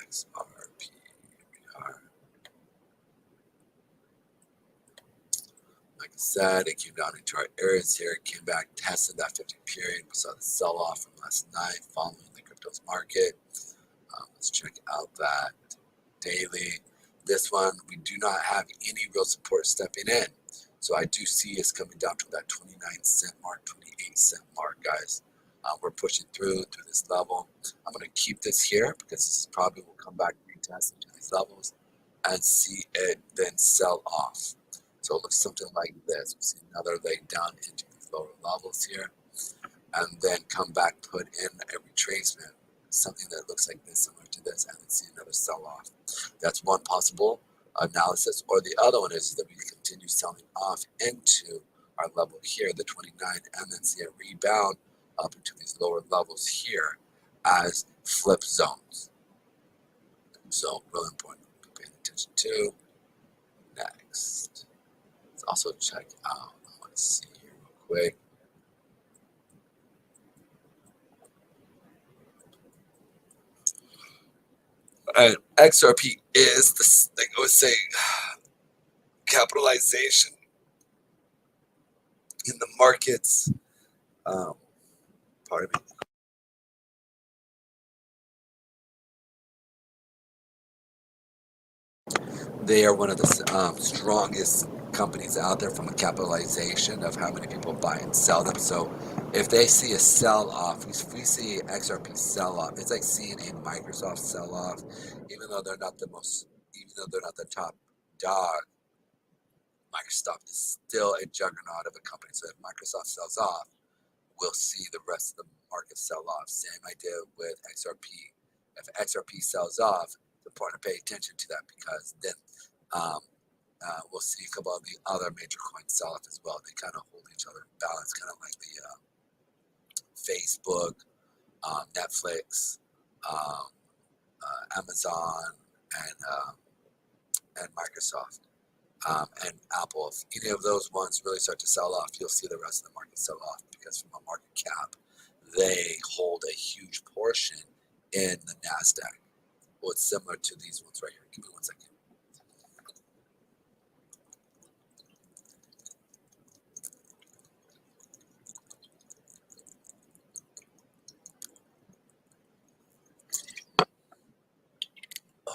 XRP, here we are. Like I said, it came down into our areas here, it came back, tested that 50 period. We saw the sell-off from last night following the cryptos market. Let's check out that daily. This one, we do not have any real support stepping in. So I do see us coming down to that 29-cent mark, 28-cent mark, guys. We're pushing through this level. I'm going to keep this here because this probably will come back retest into these levels and see it then sell off. So it looks something like this. We see another leg down into these lower levels here, and then come back, put in a retracement, something that looks like this, similar to this, and then see another sell-off. That's one possible analysis. Or the other one is that we continue selling off into our level here, the 29, and then see a rebound up into these lower levels here as flip zones. So really important to be paying attention to. Next. Let's also check out, I want to see here real quick. And XRP is this, like I was saying, capitalization in the markets. Pardon me. They are one of the strongest companies out there from a capitalization of how many people buy and sell them. So if they see a sell-off, if we see XRP sell-off, it's like seeing a Microsoft sell-off, even though they're not the top dog. Microsoft is still a juggernaut of a company. So if Microsoft sells off, we'll see the rest of the market sell off. Same idea with XRP. If XRP sells off, it's important to pay attention to that because then we'll see a couple of the other major coins sell off as well. They kind of hold each other in balance, kind of like the Facebook, Netflix, Amazon, and Microsoft. And Apple, if any of those ones really start to sell off, you'll see the rest of the market sell off because from a market cap, they hold a huge portion in the NASDAQ. Well, it's similar to these ones right here. Give me 1 second. Oh,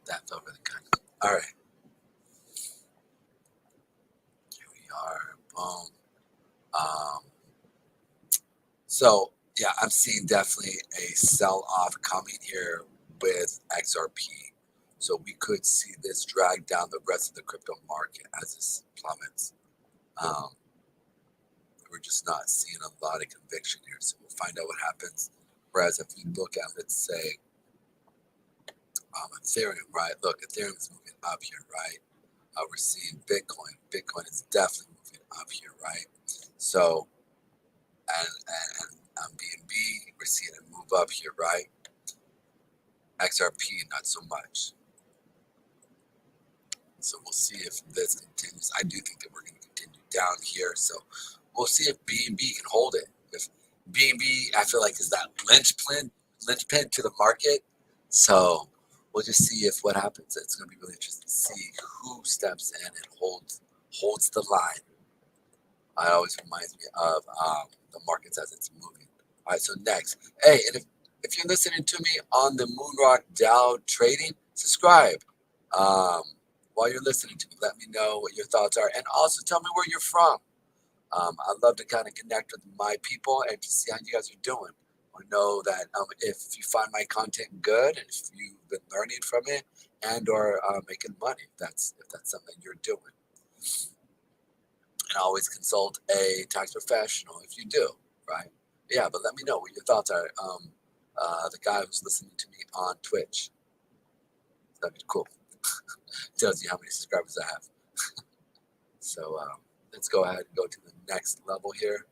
that felt really good. All right. Here we are. Boom. So yeah, I'm seeing definitely a sell-off coming here with XRP. So we could see this drag down the rest of the crypto market as this plummets. We're just not seeing a lot of conviction here. So we'll find out what happens. Whereas if you look at, let's say, Ethereum, right? Look, Ethereum is moving up here, right? We're seeing Bitcoin. Bitcoin is definitely moving up here, right? So, and BNB, we're seeing it move up here, right? XRP, not so much. So we'll see if this continues. I do think that we're going to continue down here. So we'll see if BNB can hold it. If BNB, I feel like, is that linchpin to the market. So we'll just see if what happens. It's going to be really interesting to see who steps in and holds the line. It always reminds me of the markets as it's moving. All right, so next, hey, and if you're listening to me on the Moonrock Dow Trading, subscribe. While you're listening to me, let me know what your thoughts are, and also tell me where you're from. I'd love to kind of connect with my people and to see how you guys are doing. Or know that if you find my content good and if you've been learning from it and or making money, if that's something you're doing. And always consult a tax professional if you do, right? Yeah, but let me know what your thoughts are. The guy who's listening to me on Twitch, that'd be cool. Tells you how many subscribers I have. So let's go ahead and go to the next level here.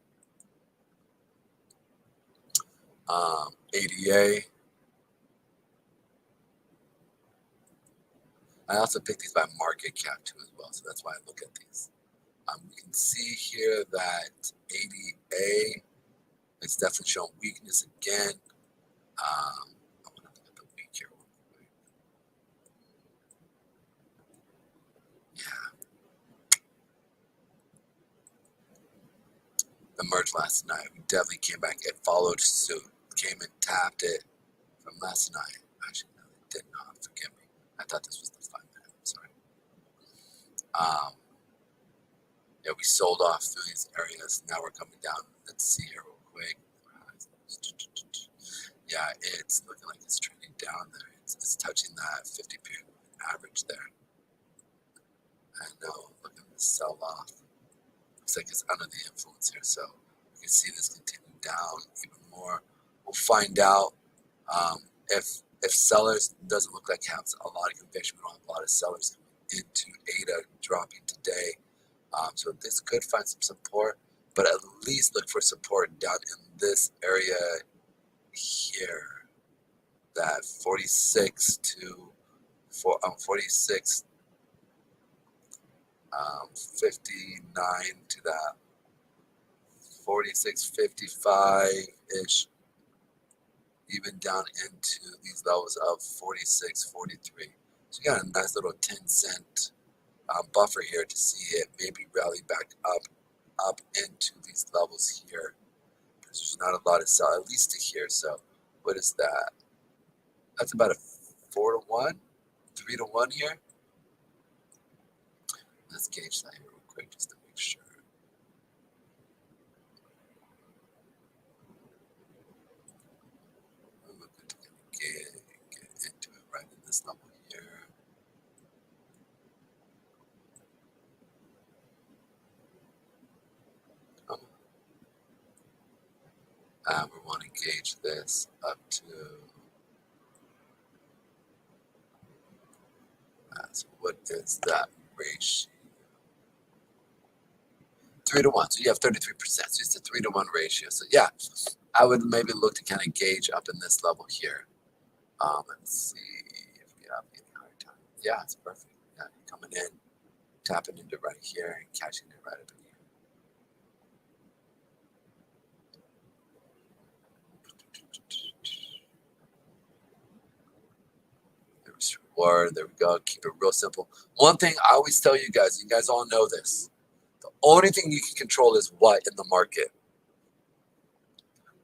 ADA. I also pick these by market cap too as well, so that's why I look at these. You can see here that ADA is definitely showing weakness again. I want to look at the week here real quick. Yeah. The merge last night. We definitely came back. It followed suit. Came and tapped it from last night. Actually, no, it did not. Forgive me. I thought this was the 5 minute. I'm sorry. Yeah, we sold off through these areas. Now we're coming down. Let's see here real quick. Yeah, it's looking like it's trending down there. It's touching that 50 period average there. I know. Look at this sell off. Looks like it's under the influence here, so you can see this continue down even more. We'll find out if sellers doesn't look like have a lot of conviction. We don't have a lot of sellers coming into ADA dropping today. So this could find some support, but at least look for support down in this area here, that 46 to 46, 59 to that 46.55 ish, even down into these levels of 46.43. So you got a nice little 10-cent buffer here to see it maybe rally back up into these levels here. There's not a lot of sell, at least to here. So what is that? That's about a 4 to 1, 3 to 1 here. Let's gauge that here real quick just to make sure. I'm looking to get into it right in this level here. We want to gauge this up to, so what is that ratio? 3 to 1, so you have 33%, so it's a 3 to 1 ratio. So yeah, I would maybe look to kind of gauge up in this level here. Let's see if we have any hard time. Yeah, it's perfect. Yeah, coming in, tapping into right here and catching it right up in here. There's reward. There we go. Keep it real simple. One thing I always tell you guys all know this. The only thing you can control is what in the market?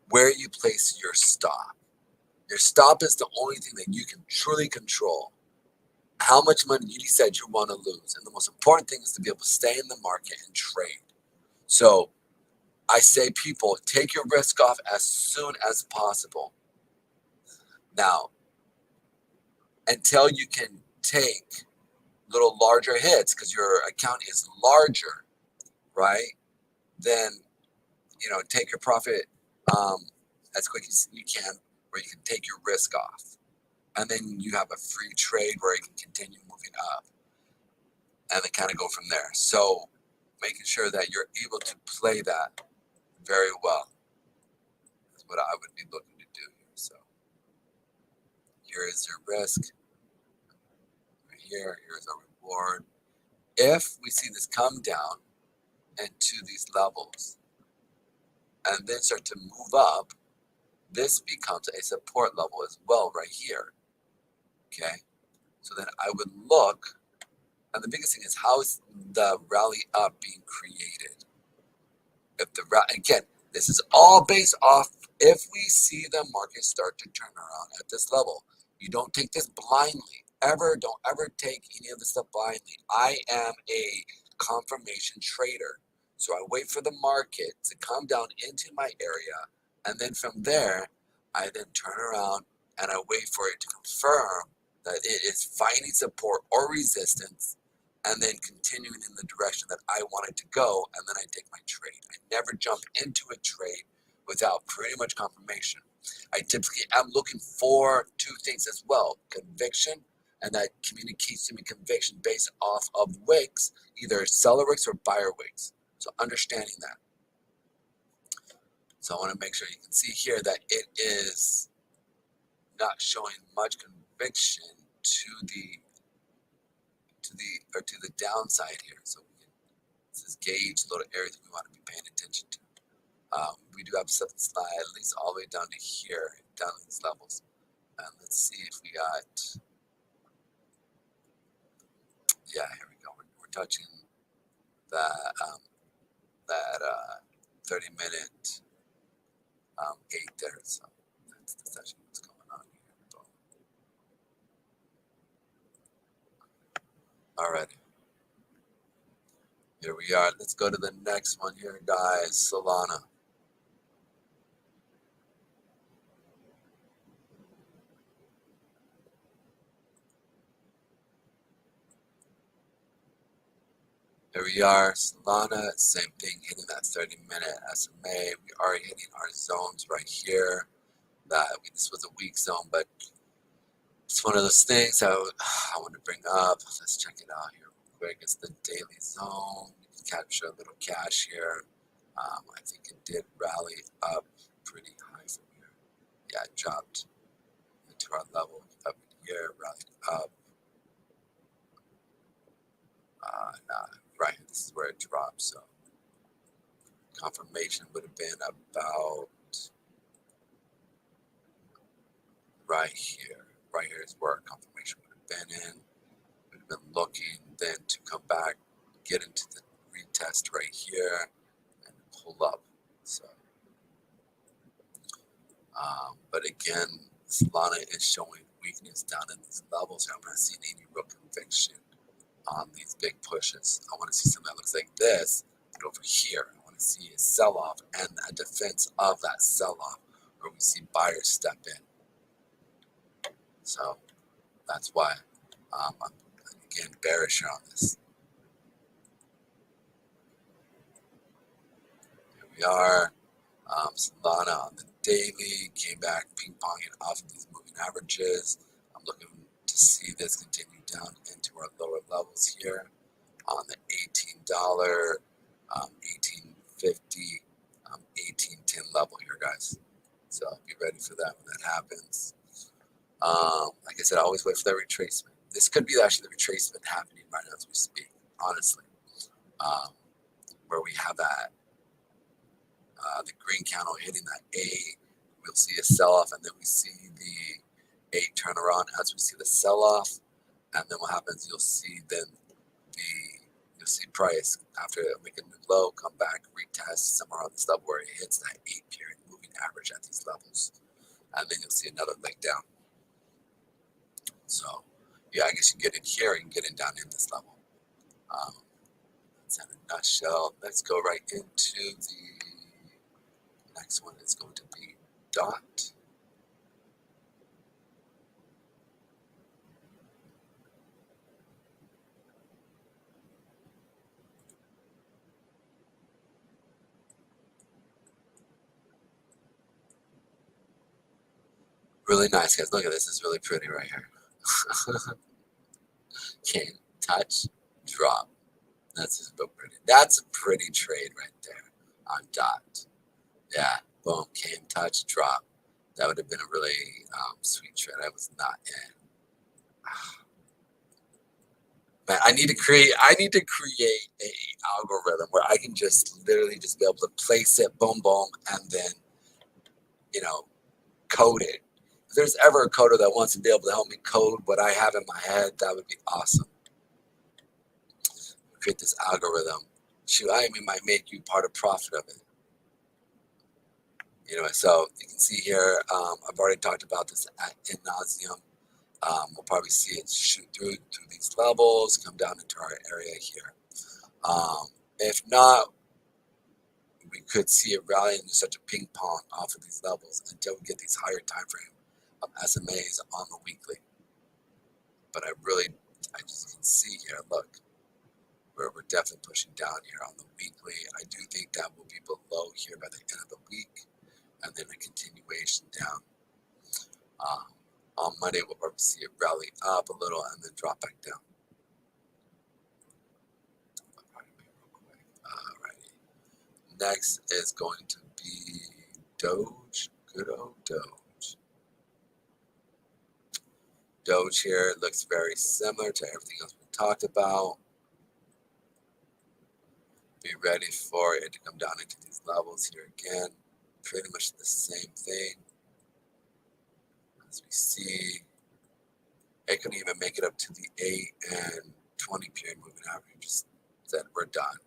Where you place your stop. Your stop is the only thing that you can truly control. How much money you decide you want to lose. And the most important thing is to be able to stay in the market and trade. So I say, people, take your risk off as soon as possible. Now, until you can take little larger hits because your account is larger, right? Then, take your profit as quick as you can, where you can take your risk off. And then you have a free trade where you can continue moving up and then kind of go from there. So making sure that you're able to play that very well is what I would be looking to do here. So here is your risk. Right here, here's our reward. If we see this come down into these levels and then start to move up, this becomes a support level as well right here. Okay, So then I would look, and the biggest thing is how is the rally up being created? If the again, this is all based off if we see the market start to turn around at this level. You don't take this blindly. Don't ever take any of this stuff blindly. I am a confirmation trader. So I wait for the market to come down into my area, and then from there, I then turn around and I wait for it to confirm that it is finding support or resistance, and then continuing in the direction that I want it to go, and then I take my trade. I never jump into a trade without pretty much confirmation. I typically am looking for two things as well: conviction, and that communicates to me conviction based off of wicks, either seller wicks or buyer wicks. So understanding that. So I want to make sure you can see here that it is not showing much conviction to the downside here. So this is gauge little areas we want to be paying attention to. We do have something slide at least all the way down to here, down to these levels. And let's see if we got, yeah, here we go. We're touching that 30-minute 8 there. So that's essentially what's going on here. Alrighty. Here we are. Let's go to the next one here, guys. Solana. Here we are, Solana, same thing, hitting that 30-minute SMA. We are hitting our zones right here. This was a weak zone, but it's one of those things I want to bring up. Let's check it out here real quick. It's the daily zone. You can capture a little cash here. I think it did rally up pretty high from here. Yeah, it dropped into our level up here, rallied up. Right, this is where it dropped. So confirmation would have been about right here. Right here is where confirmation would have been in. Would have been looking then to come back, get into the retest right here, and pull up. So, but again, Solana is showing weakness down in these levels. I'm not seeing any real conviction on these big pushes. I want to see something that looks like this, but over here, I want to see a sell-off and a defense of that sell-off, where we see buyers step in. So that's why I'm again bearish on this. Here we are. Solana on the daily came back ping-ponging off of these moving averages. I'm looking to see this continue down into our lower levels here on the $18, 18.50, 18.10 level here, guys. So be ready for that when that happens. Like I said, I always wait for that retracement. This could be actually the retracement happening right now as we speak, honestly, where we have that the green candle hitting that A. We'll see a sell-off, and then we see the A turn around as we see the sell-off, and then what happens? You'll see price after making a new low, come back, retest somewhere on the stuff where it hits that 8-period moving average at these levels, and then you'll see another leg down. So, yeah, I guess you get in here, you can get in down in this level. That's in a nutshell. Let's go right into the next one. Is going to be DOT. Really nice, guys. Look at this. It's really pretty right here. Came, touch, drop. That's just real pretty. That's a pretty trade right there on DOT. Yeah, boom, came, touch, drop. That would have been a really sweet trade. I was not in. Man, I need to create a algorithm where I can just literally just be able to place it, boom, boom, and then code it If there's ever a coder that wants to be able to help me code what I have in my head, that would be awesome. Create this algorithm. Shoot, I even might make you part of profit of it. Anyway, so you can see here, I've already talked about this ad nauseum. We'll probably see it shoot through these levels, come down into our area here. If not, we could see it rally into such a ping pong off of these levels until we get these higher time frame of SMAs on the weekly. But I just can see here, look, where we're definitely pushing down here on the weekly. I do think that will be below here by the end of the week, and then a continuation down. On Monday, we'll probably see it rally up a little and then drop back down. Alrighty. Next is going to be Doge. Good old Doge. Doge here looks very similar to everything else we talked about. Be ready for it to come down into these levels here again. Pretty much the same thing. As we see, it couldn't even make it up to the 8 and 20 period moving average. Just said we're done.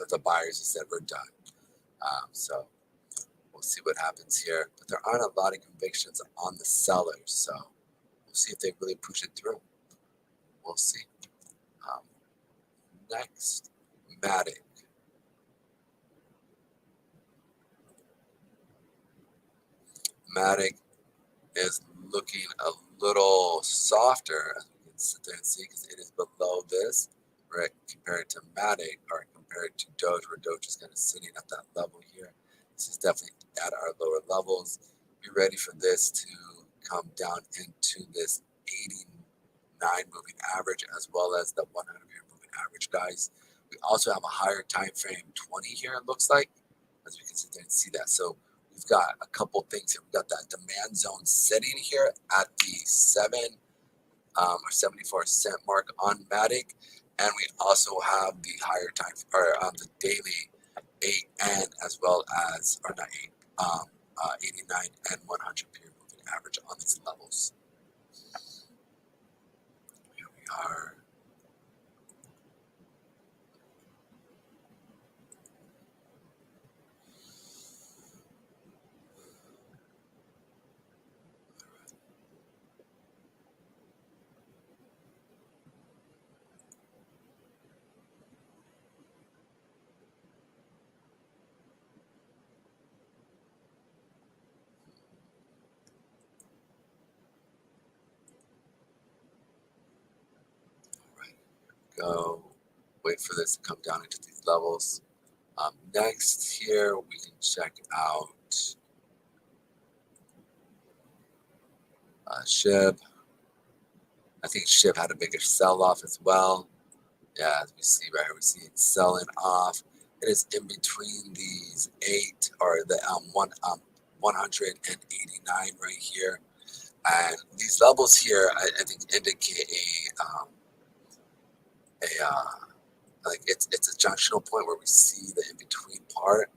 The buyers just said we're done. So we'll see what happens here. But there aren't a lot of convictions on the sellers, so we'll see if they really push it through. We'll see. Next, Matic. Matic is looking a little softer, as we can sit there and see, because it is below this, right? Compared to Matic, or compared to Doge, where Doge is kind of sitting at that level here. This is definitely at our lower levels. Be ready for this to come down into this 89 moving average, as well as the 100 moving average, guys. We also have a higher time frame, 20 here, it looks like, as we can sit there and see that. So we've got a couple things here. We've got that demand zone sitting here at the 7 or 74 cent mark on Matic, and we also have the higher time, or the daily 8 and as well as, or not 8, 89 and 100 period moving average on these levels. Here we are. Go. Wait for this to come down into these levels. Next here, we can check out SHIB. I think SHIB had a bigger sell-off as well. Yeah, as we see right here, we see it selling off. It is in between these 8 or the 189 right here. And these levels here, I think, indicate like it's a junctional point where we see the in-between part.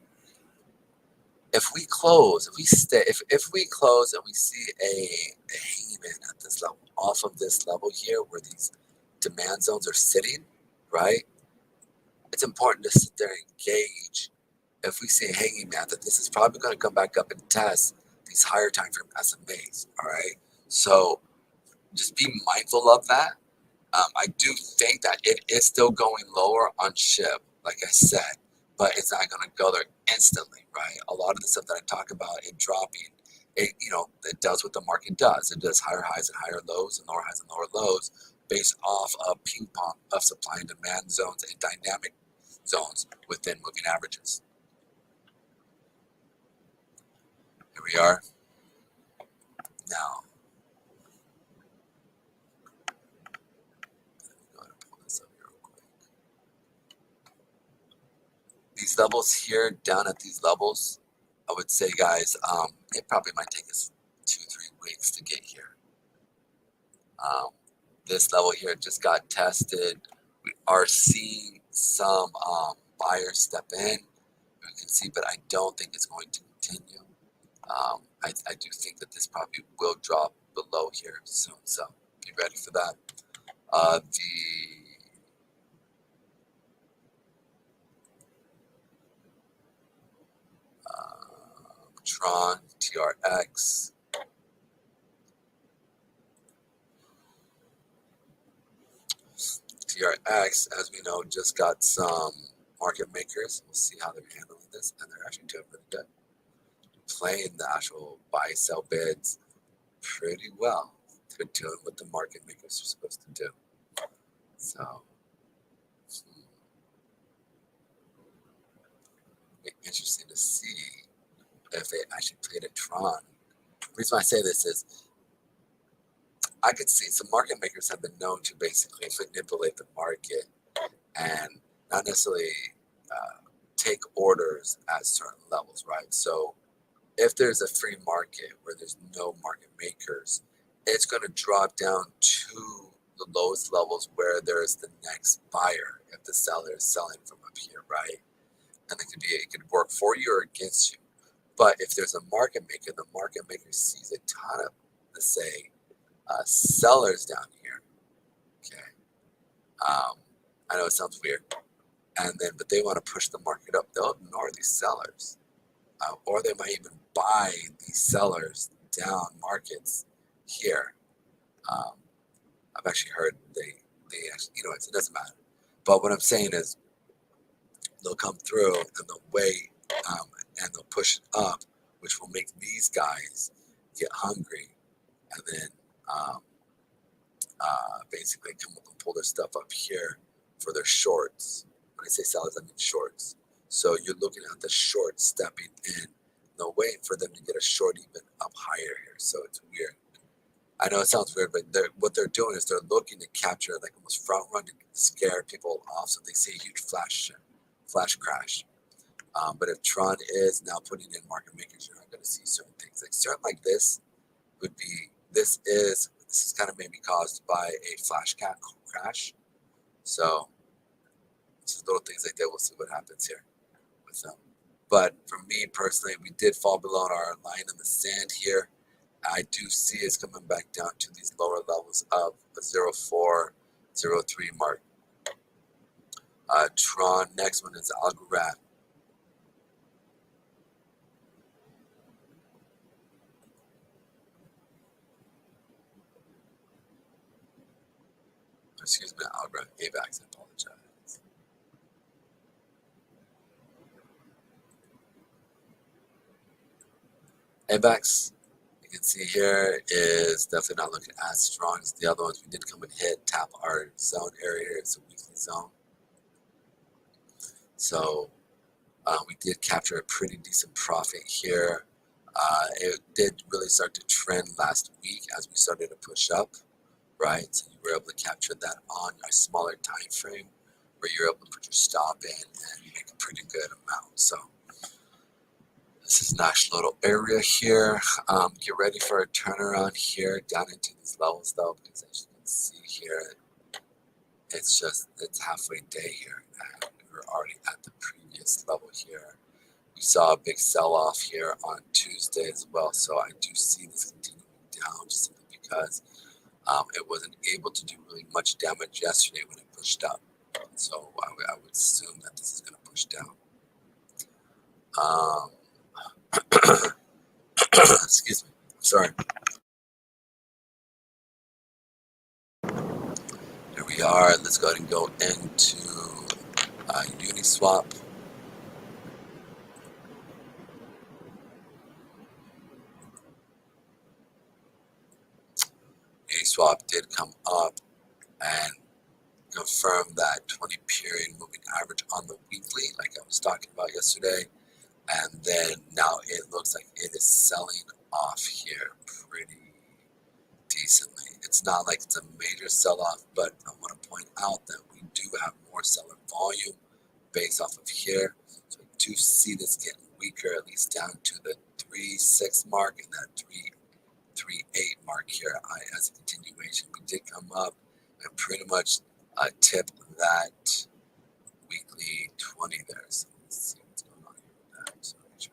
If we close, if we close and we see a hangman at this level, off of this level here where these demand zones are sitting, right? It's important to sit there and gauge if we see a hanging man that this is probably going to come back up and test these higher time frame SMAs, all right? So just be mindful of that. I do think that it is still going lower on SHIB, like I said, but it's not going to go there instantly, right? A lot of the stuff that I talk about, it dropping, it does what the market does. It does higher highs and higher lows and lower highs and lower lows based off of ping pong of supply and demand zones and dynamic zones within moving averages. Here we are. Now, these levels here, down at these levels, I would say, guys, it probably might take us 2-3 weeks to get here. This level here just got tested. We are seeing some buyers step in. You can see, but I don't think it's going to continue. I do think that this probably will drop below here soon, so be ready for that. Tron, TRX. TRX, as we know, just got some market makers. We'll see how they're handling this, and they're actually doing really good. Playing the actual buy-sell bids pretty well. They're doing what the market makers are supposed to do. So, it'll be interesting to see if they actually played a Tron. The reason why I say this is I could see some market makers have been known to basically manipulate the market and not necessarily take orders at certain levels, right? So if there's a free market where there's no market makers, it's going to drop down to the lowest levels where there's the next buyer if the seller is selling from up here, right? And it could work for you or against you. But if there's a market maker, the market maker sees a ton of, let's say, sellers down here. Okay, I know it sounds weird, but they want to push the market up. They'll ignore these sellers, or they might even buy these sellers down markets here. I've actually heard they actually, it doesn't matter. But what I'm saying is they'll come through and they'll wait, and they'll push it up, which will make these guys get hungry, and then basically come up and pull their stuff up here for their shorts. When I say sellers, I mean shorts. So you're looking at the short stepping in. They'll wait for them to get a short even up higher here. So it's weird. I know it sounds weird, but what they're doing is they're looking to capture, like almost front run to scare people off so they see a huge flash crash. But if Tron is now putting in market makers, you're not going to see certain things. Like certain like this would be, this is kind of maybe caused by a flash crash. So just little things like that. We'll see what happens here with them. But for me personally, we did fall below our line in the sand here. I do see it's coming back down to these lower levels of the 0403 mark. Tron, next one is Algorand. Excuse me, Algorand, AVAX, I apologize. AVAX, you can see here, is definitely not looking as strong as the other ones. We did come and tap our zone area here. It's a weekly zone. So we did capture a pretty decent profit here. It did really start to trend last week as we started to push up, right? So you were able to capture that on a smaller time frame where you're able to put your stop in and make a pretty good amount. So this is a nice little area here. Get ready for a turnaround here down into these levels though, because as you can see here, it's halfway day here, and we're already at the previous level here. We saw a big sell-off here on Tuesday as well, so I do see this continuing down just simply because it wasn't able to do really much damage yesterday when it pushed up. So I would assume that this is going to push down. Excuse me. Sorry. Here we are. Let's go ahead and go into Uniswap. Uniswap did come up and confirm that 20 period moving average on the weekly, like I was talking about yesterday. And then now it looks like it is selling off here pretty decently. It's not like it's a major sell-off, but I want to point out that we do have more seller volume based off of here. So I do see this getting weaker, at least down to the 3.6 mark and that 3.8 mark here as a continuation. We did come up and pretty much tip that weekly 20 there. So let's see what's going on here with that. So make sure.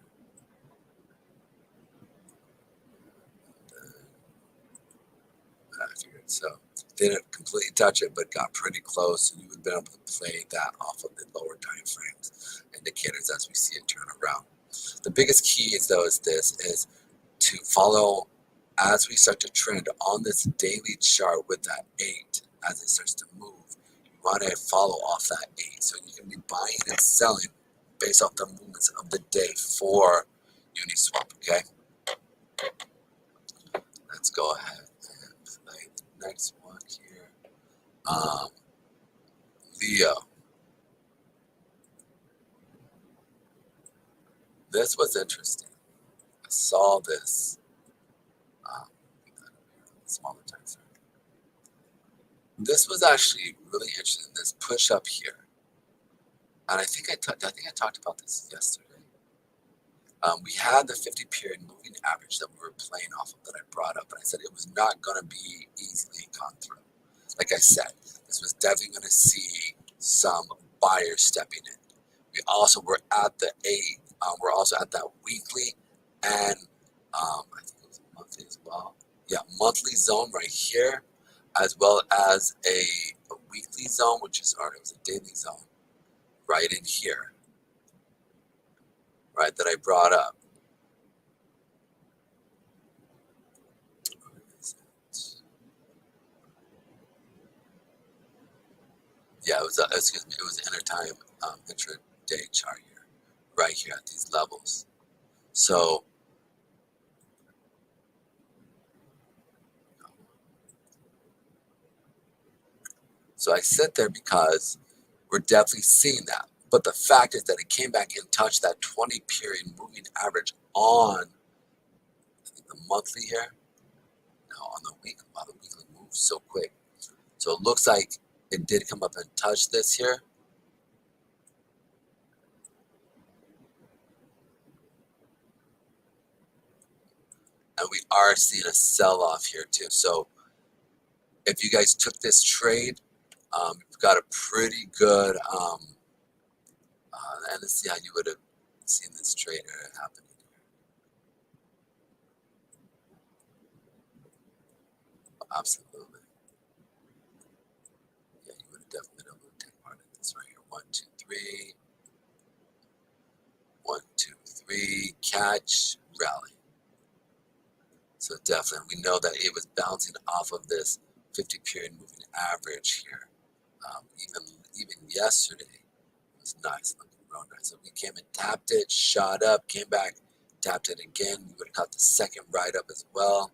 didn't completely touch it, but got pretty close. So you would have been able to play that off of the lower time frames indicators as we see it turn around. The biggest key is though is to follow as we start to trend on this daily chart with that 8 as it starts to move. You want to follow off that 8. So you can be buying and selling based off the movements of the day for Uniswap, okay? Let's go ahead and play the next one here. Leo. This was interesting. I saw this smaller time frame. This was actually really interesting. This push up here, and I think I talked about this yesterday. We had the 50 period moving average that we were playing off of that I brought up, and I said it was not going to be easily gone through. Like I said, this was definitely going to see some buyers stepping in. We also were at the 8. We're also at that weekly and I think it was monthly as well. Yeah, monthly zone right here, as well as a weekly zone, which is, or it was a daily zone, right in here, right, that I brought up. Yeah, it was excuse me, it was an intraday chart here, right here at these levels. So I sit there because we're definitely seeing that. But the fact is that it came back and touched that 20 period moving average on, I think, the monthly here. No, on the weekly. Wow, the weekly moves so quick. So it looks like it did come up and touch this here. And we are seeing a sell-off here too. So if you guys took this trade, you've got a pretty good, and let's see how you would have seen this trade happening here. Absolutely. Yeah, you would have definitely been able to take part in this right here. 1, 2, 3. 1, 2, 3. Catch, rally. So definitely, we know that it was bouncing off of this 50 period moving average here. Even yesterday, it was nice, looking real nice. So we came and tapped it, shot up, came back, tapped it again. We would have caught the second ride up as well.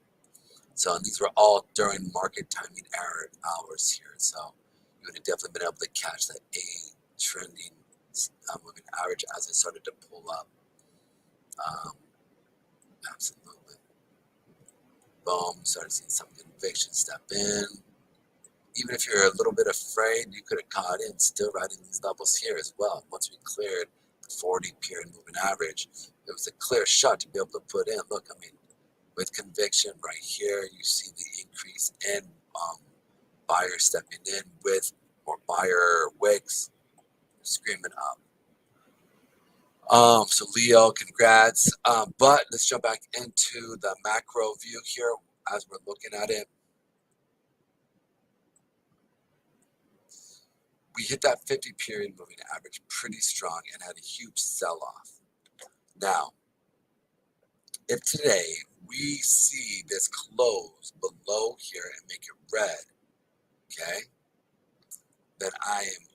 So and these were all during market timing hours here. So you would have definitely been able to catch that A trending moving average as it started to pull up. Absolutely. Boom, you started seeing some conviction step in. Even if you're a little bit afraid, you could have caught in still right in these levels here as well. Once we cleared the 40 period moving average, it was a clear shot to be able to put in. Look, I mean, with conviction right here, you see the increase in buyers stepping in with more buyer wicks screaming up. So Leo, congrats. But let's jump back into the macro view here as we're looking at it. We hit that 50 period moving average pretty strong and had a huge sell-off. Now, if today we see this close below here and make it red, okay, then I am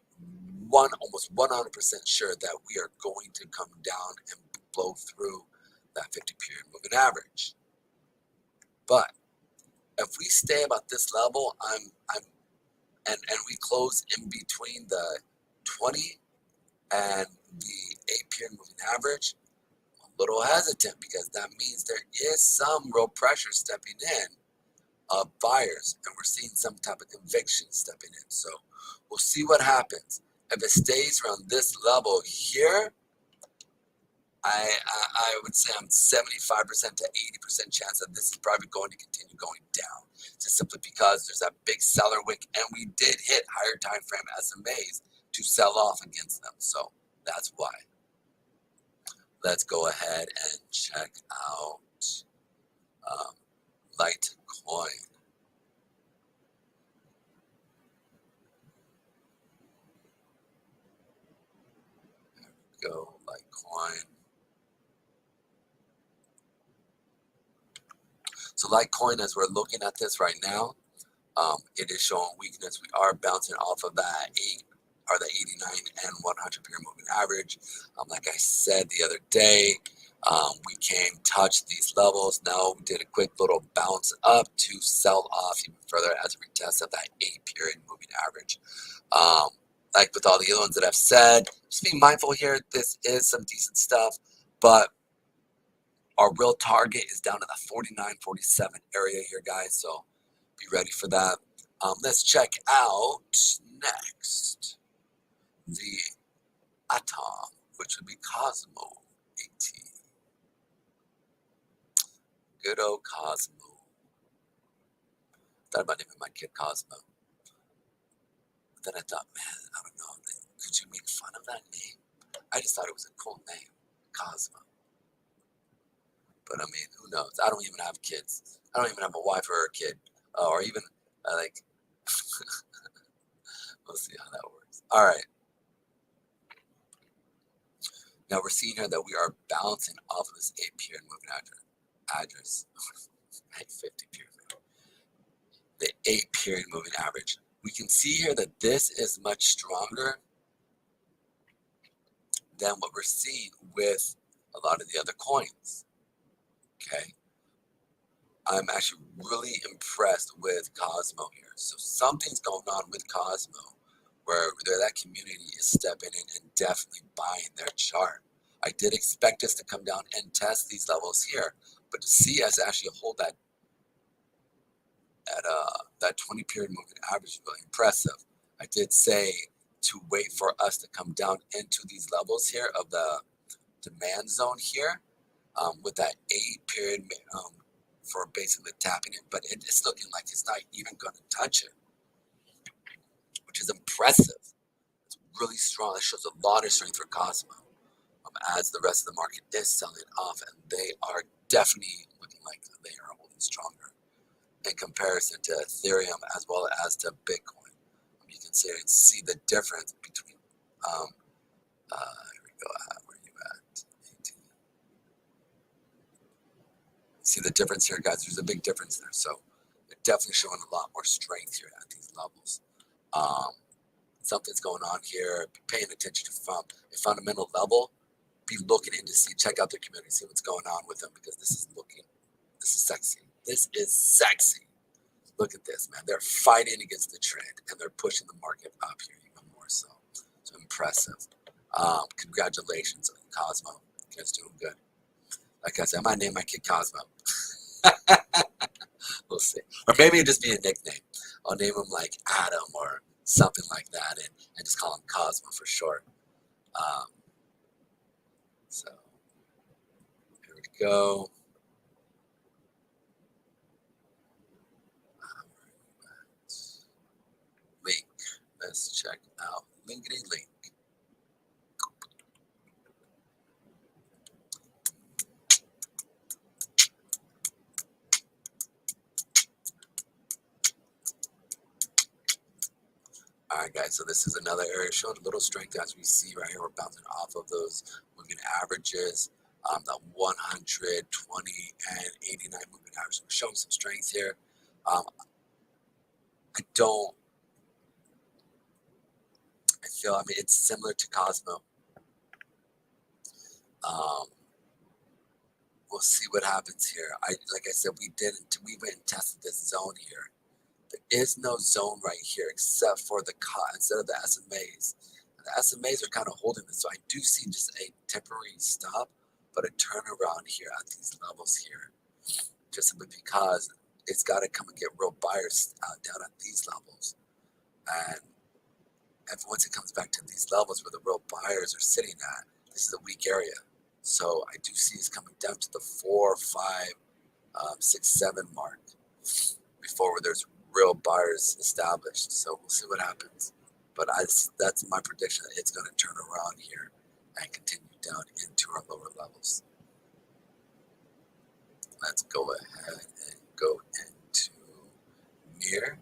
almost 100% sure that we are going to come down and blow through that 50 period moving average. But if we stay about this level, and we close in between the 20 and the 8 period moving average, a little hesitant because that means there is some real pressure stepping in of buyers, and we're seeing some type of conviction stepping in. So we'll see what happens. If it stays around this level here, I would say I'm 75% to 80% chance that this is probably going to continue going down, just simply because there's that big seller wick, and we did hit higher time frame SMAs to sell off against them. So that's why. Let's go ahead and check out Litecoin. go, Litecoin. So Litecoin, as we're looking at this right now, it is showing weakness. We are bouncing off of that 89 and 100 period moving average. Like I said the other day, we came touch these levels. Now we did a quick little bounce up to sell off even further as a retest of that 8 period moving average. Like with all the other ones that I've said, just be mindful here. This is some decent stuff, but our real target is down to the 49, 47 area here, guys. So be ready for that. Let's check out next the Atom, which would be Cosmo ETH. Good old Cosmo. Thought about naming my kid Cosmo. But then I thought, man, I don't know. Could you make fun of that name? I just thought it was a cool name, Cosmo. But I mean, who knows? I don't even have kids. I don't even have a wife or a kid, or even like. We'll see how that works. All right. Now we're seeing here that we are bouncing off of this 8 period moving address. 50 period. The 8 period moving average. We can see here that this is much stronger than what we're seeing with a lot of the other coins. Okay. I'm actually really impressed with Cosmo here. So something's going on with Cosmo where that community is stepping in and definitely buying their chart. I did expect us to come down and test these levels here, but to see us actually hold that at that 20 period moving average is really impressive. I did say to wait for us to come down into these levels here of the demand zone here with that 8 period for basically tapping it, but it's looking like it's not even going to touch it, which is impressive. It's really strong. It shows a lot of strength for Cosmo as the rest of the market is selling off, and they are definitely looking like they are holding stronger in comparison to Ethereum as well as to Bitcoin. You can see the difference between, here we go, where are you at? See the difference here, guys? There's a big difference there. So they're definitely showing a lot more strength here at these levels. Something's going on here. Be paying attention to from a fundamental level. Be looking in to see, check out their community, see what's going on with them, because this is sexy. This is sexy. Look at this, man. They're fighting against the trend, and they're pushing the market up here even more so. So impressive. Congratulations, Cosmo. You guys doing good. Like I said, I might name my kid Cosmo. We'll see. Or maybe it'll just be a nickname. I'll name him like Adam or something like that, and just call him Cosmo for short. So here we go. Link. Let's check out Linkity Link. All right, guys, so this is another area showing a little strength as we see right here. We're bouncing off of those moving averages, the 120 and 89 moving averages. We're showing some strength here. I mean, it's similar to Cosmo. We'll see what happens here. Like I said, we went and tested this zone here. There is no zone right here except for instead of the SMAs. The SMAs are kind of holding this, so I do see just a temporary stop, but a turnaround here at these levels here, just simply because it's got to come and get real buyers down at these levels, and once it comes back to these levels where the real buyers are sitting at, this is a weak area. So I do see it's coming down to the 4, 5, 6, 7 mark before where there's real buyers established. So we'll see what happens. But that's my prediction that it's going to turn around here and continue down into our lower levels. Let's go ahead and go into near.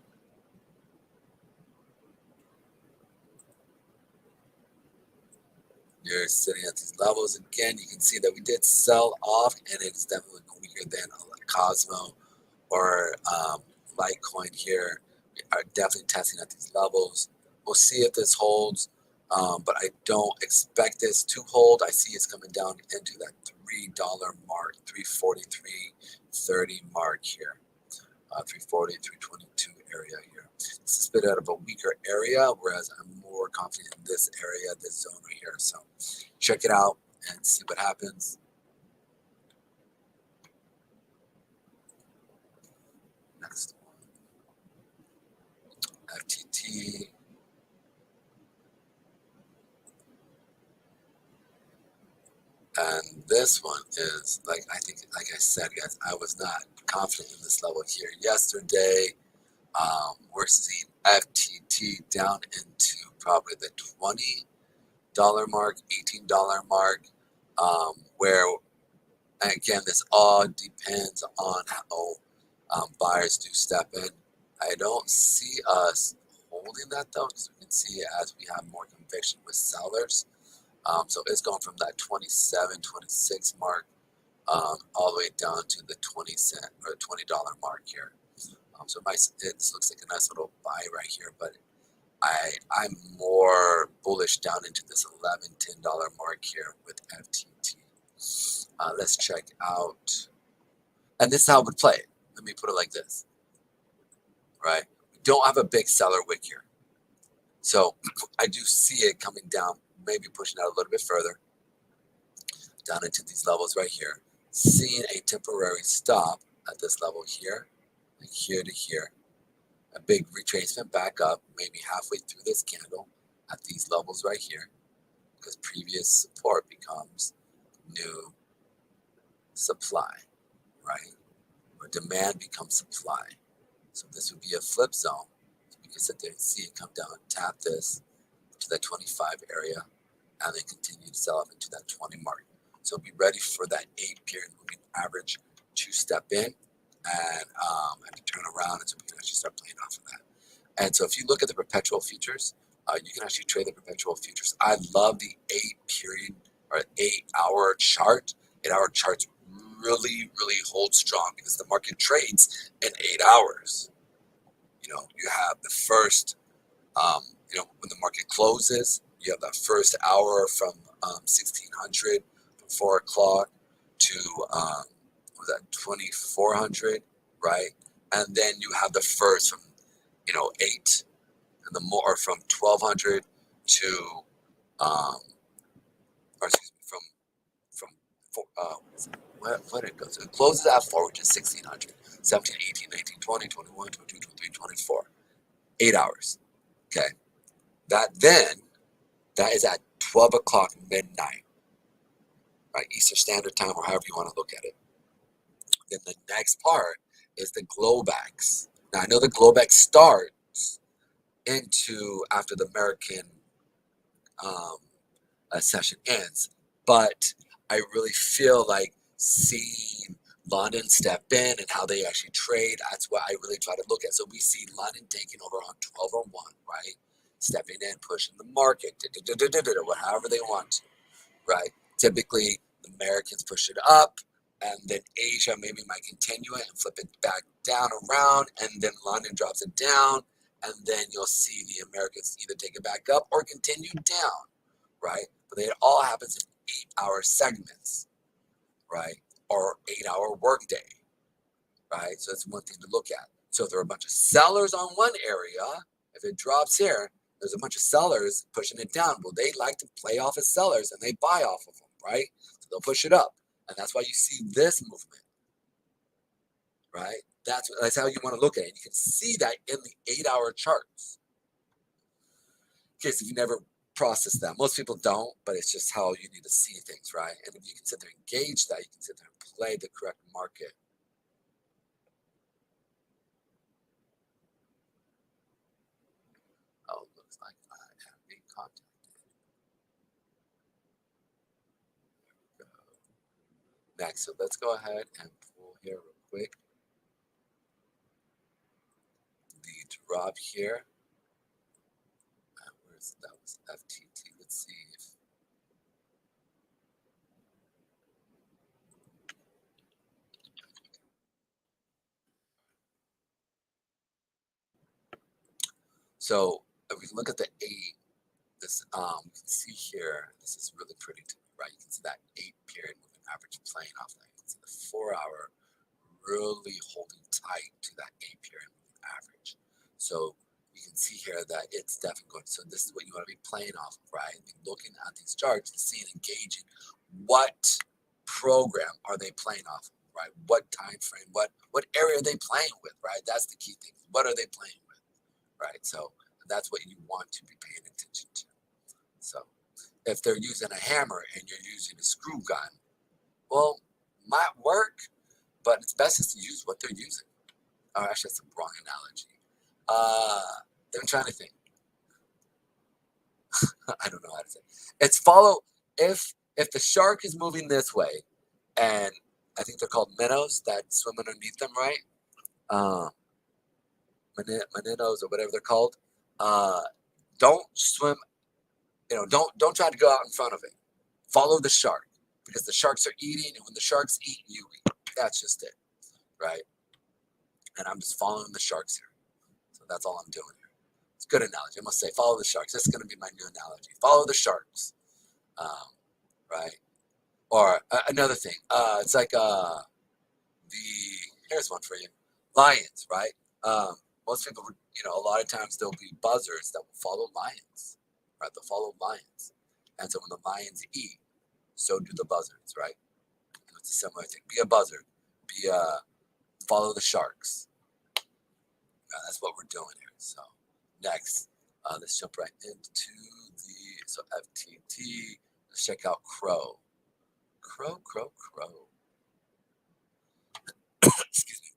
You're sitting at these levels again. You can see that we did sell off, and it's definitely weaker than Cosmo or Litecoin here. We are definitely testing at these levels. We'll see if this holds, but I don't expect this to hold. I see it's coming down into that $3 mark, 343.30 mark here. 340, 322 area here. This is a bit out of a weaker area, whereas I'm more confident in this area, this zone right here. So check it out and see what happens. Next one, FTT. And this one is like, I think, like I said, guys, I was not confident in this level here yesterday. We're seeing FTT down into probably the $20 mark, $18 mark, where, again, this all depends on how buyers do step in. I don't see us holding that though, because we can see as we have more conviction with sellers. So it's going from that 27, 26 mark all the way down to the 20 cent or $20 mark here. So it looks like a nice little buy right here, but I'm more bullish down into this $11, $10 mark here with FTT. Let's check out, and this is how I would play it. Let me put it like this, right? We don't have a big seller wick here. So I do see it coming down, maybe pushing out a little bit further, down into these levels right here. Seeing a temporary stop at this level here, like here to here. A big retracement back up, maybe halfway through this candle at these levels right here, because previous support becomes new supply, right? Or demand becomes supply. So this would be a flip zone. So we can sit there and see it come down, tap this to that 25 area, and then continue to sell off into that 20 mark. So be ready for that 8-period moving average to step in and to turn around, and so we can actually start playing off of that. And so if you look at the perpetual futures, you can actually trade the perpetual futures. I love the 8-period or 8-hour chart. 8-hour charts really, really hold strong because the market trades in 8 hours. You know, you have the first, when the market closes, you have that first hour from 1600, from 4 o'clock to, what was that, 2400, right? And then you have the first from 8 and the more from 1200 to or excuse me, from what it goes. It closes at 4, which is 1600, 17, 18, 19, 20, 21, 22, 23, 24. 8 hours. Okay. That is at 12 o'clock midnight, right? Eastern Standard Time, or however you want to look at it. Then the next part is the Globex. Now I know the Globex starts into after the American session ends, but I really feel like seeing London step in and how they actually trade, that's what I really try to look at. So we see London taking over on 12:01, right? Stepping in, pushing the market, however they want to, right? Typically, the Americans push it up, and then Asia maybe might continue it and flip it back down around, and then London drops it down, and then you'll see the Americans either take it back up or continue down, right? But it all happens in 8-hour segments, right? Or 8-hour workday, right? So that's one thing to look at. So if there are a bunch of sellers on one area, if it drops here, there's a bunch of sellers pushing it down. Well, they like to play off as sellers and they buy off of them, right? So they'll push it up. And that's why you see this movement, right? That's how you want to look at it. You can see that in the 8-hour charts. In case if you never process that. Most people don't, but it's just how you need to see things, right? And if you can sit there and gauge that, you can sit there and play the correct market. Oh, looks like I have been contacted. There we go. Next, so let's go ahead and pull here real quick. The drop here. That was FTT. Let's see if So if we look at the 8, this you can see here, this is really pretty to me, right? You can see that 8-period moving average playing off that. You can see the 4-hour really holding tight to that 8-period moving average. So you can see here that it's definitely going. So this is what you want to be playing off of, right? Be looking at these charts and seeing, engaging what program are they playing off of, right? What time frame, what area are they playing with, right? That's the key thing. What are they playing with, right? So that's what you want to be paying attention to. So if they're using a hammer and you're using a screw gun, well, might work, but it's best is to use what they're using. Oh, actually, that's a wrong analogy. I'm trying to think. I don't know how to say. It's follow if the shark is moving this way, and I think they're called minnows that swim underneath them, right? Uh, minnows or whatever they're called. Don't swim. Don't try to go out in front of it. Follow the shark because the sharks are eating, and when the sharks eat, you eat. That's just it, right? And I'm just following the sharks here. So that's all I'm doing here. It's a good analogy. I must say, follow the sharks. That's going to be my new analogy. Follow the sharks, right? Or another thing. It's like here's one for you. Lions, right? Most people, a lot of times there'll be buzzards that will follow lions, right? They'll follow lions. And so when the lions eat, so do the buzzards, right? And it's a similar thing. Be a buzzard. Follow the sharks. That's what we're doing here. So next, let's jump right into so FTT. Let's check out Crow. Crow. Excuse me.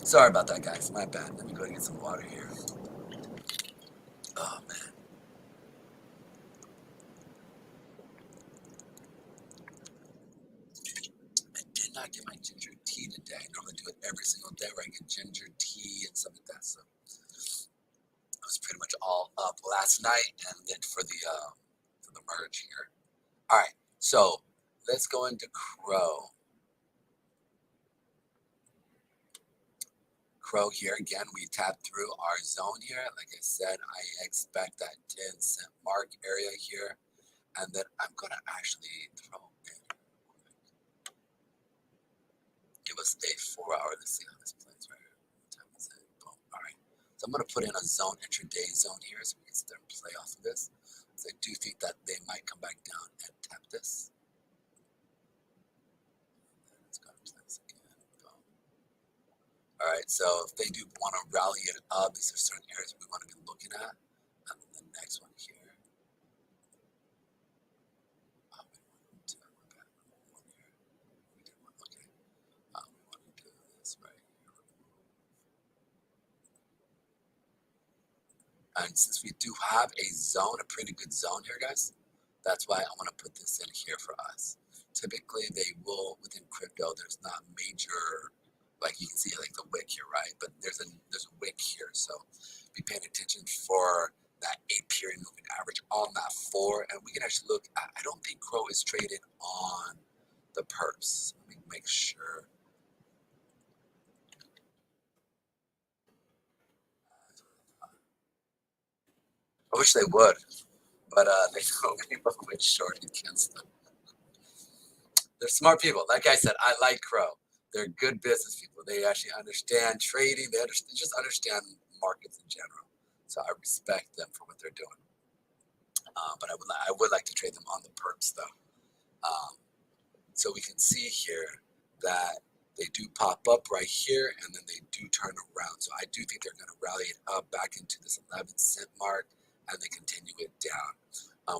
Sorry about that, guys. My bad. Let me go get some water here. Oh man. I did not get my ginger tea today. I normally do it every single day where I get ginger tea and stuff like that. So I was pretty much all up last night and then for the merge here. All right, so let's go into Crow. Crow here again. We tapped through our zone here. Like I said, I expect that 10-cent mark area here, and then I'm gonna actually throw in. Give us a 4-hour. Let's see how this plays right here. What time is it? Boom. All right. So I'm going to put in a zone, intraday zone here so we can sit there and play off of this. So I do think that they might come back down and tap this. Let's go to this again. Boom. All right. So if they do want to rally it up, these are certain areas we want to be looking at. And then the next one here. And since we do have a zone, a pretty good zone here, guys, that's why I want to put this in here for us. Typically, they will, within crypto, there's not major, like you can see like the wick here, right? But there's a wick here. So be paying attention for that 8-period moving average on that 4. And we can actually look, I don't think Crow is traded on the perps. Let me make sure. I wish they would, but they don't people went short against them. They're smart people. Like I said, I like Crow. They're good business people. They actually understand trading. They just understand markets in general. So I respect them for what they're doing. But I would like to trade them on the perps though. So we can see here that they do pop up right here and then they do turn around. So I do think they're going to rally it up back into this 11-cent mark and then continue it down.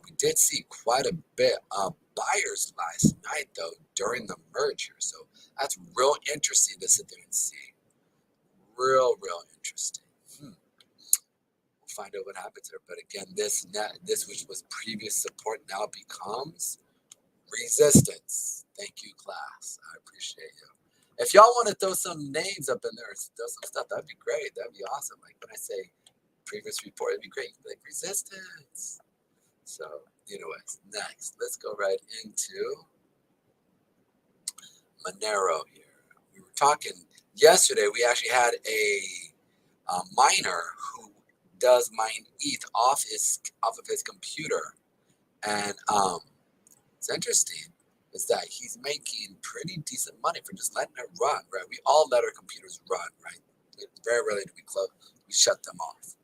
We did see quite a bit of buyers last night, though, during the merge here. So that's real interesting to sit there and see. Real interesting. We'll find out what happens here. But again, this which was previous support now becomes resistance. Thank you, class. I appreciate you. If y'all want to throw some names up in there, throw some stuff, that'd be great. That'd be awesome. Like when I say previous report, it'd be great. Like resistance. So Anyways, next, let's go right into Monero here. We were talking yesterday. We actually had a miner who does mine ETH off of his computer, and it's interesting is that he's making pretty decent money for just letting it run. Right? We all let our computers run. Right? Very rarely do we close. We shut them off.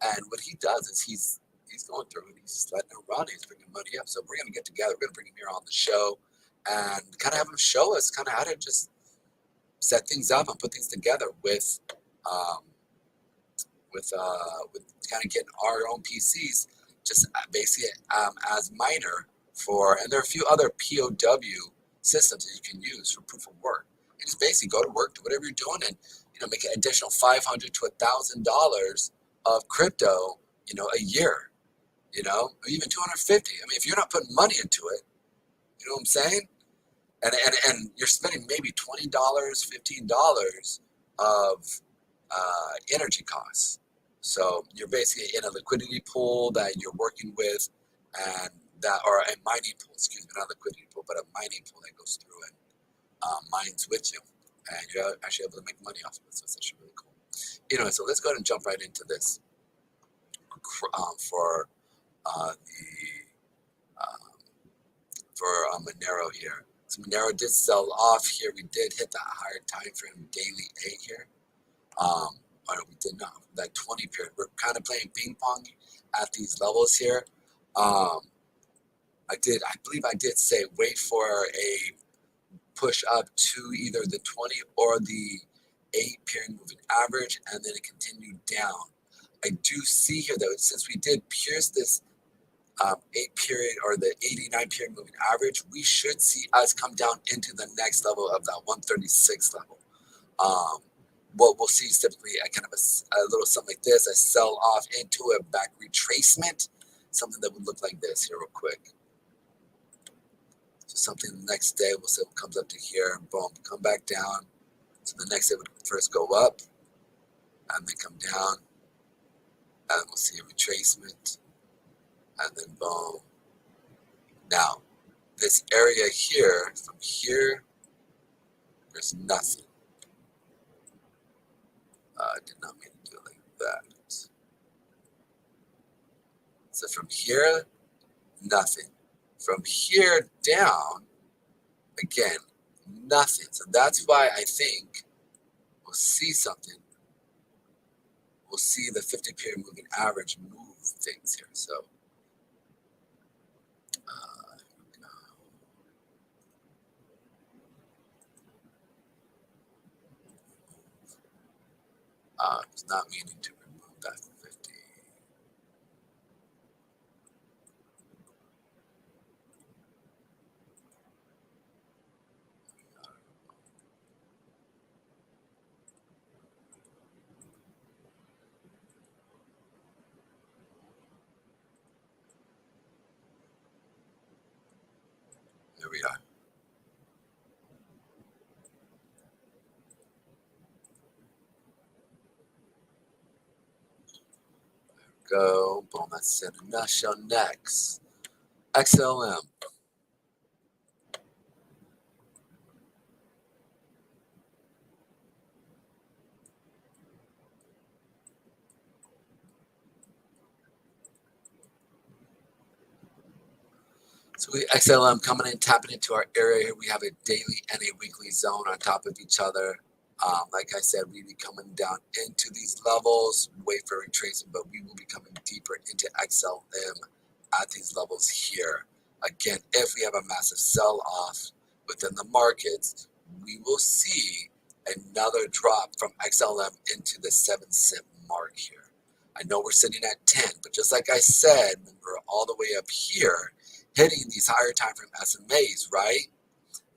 And what he does is he's going through and he's just letting it run. He's bringing money up. So we're gonna get together. We're gonna bring him here on the show and kind of have him show us kind of how to just set things up and put things together um, with kind of getting our own PCs, just basically as miner for, and there are a few other POW systems that you can use for proof of work. And just basically go to work, do whatever you're doing, and make an additional $500 to $1,000 of crypto, a year, or even 250. I mean, if you're not putting money into it, you know what I'm saying? And you're spending maybe $20, $15 of energy costs. So you're basically in a liquidity pool that you're working with, and that, or a mining pool, excuse me, not a liquidity pool, but a mining pool that goes through and mines with you, and you're actually able to make money off of it. So it's actually really cool. So let's go ahead and jump right into this for Monero here. So Monero did sell off here. We did hit that higher time frame daily A here. Or we did not. That 20 period. We're kind of playing ping pong at these levels here. I believe I did say wait for a push up to either the 20 or the 8 period moving average, and then it continued down. I do see here though, since we did pierce this 8 period or the 89 period moving average, we should see us come down into the next level of that 136 level. What we'll see is typically a kind of a little something like this, a sell off into a back retracement, something that would look like this here real quick. So something the next day, we'll say it comes up to here, and boom, come back down. So the next day would first go up, and then come down, and we'll see a retracement, and then boom. Now, this area here, from here, there's nothing. I did not mean to do it like that. So from here, nothing. From here down, again, nothing. So that's why I think we'll see something. We'll see the 50 period moving average move things here. So I was not meaning to remove that 50. There we are. Go. Boom. That's it. Enough. Show next. XLM. So XLM coming in, tapping into our area here. We have a daily and a weekly zone on top of each other. Like I said, we be coming down into these levels, wait for retracing, but we will be coming deeper into XLM at these levels here. Again, if we have a massive sell-off within the markets, we will see another drop from XLM into the 7-cent mark here. I know we're sitting at 10, but just like I said, when we're all the way up here, hitting these higher time frame SMAs, right?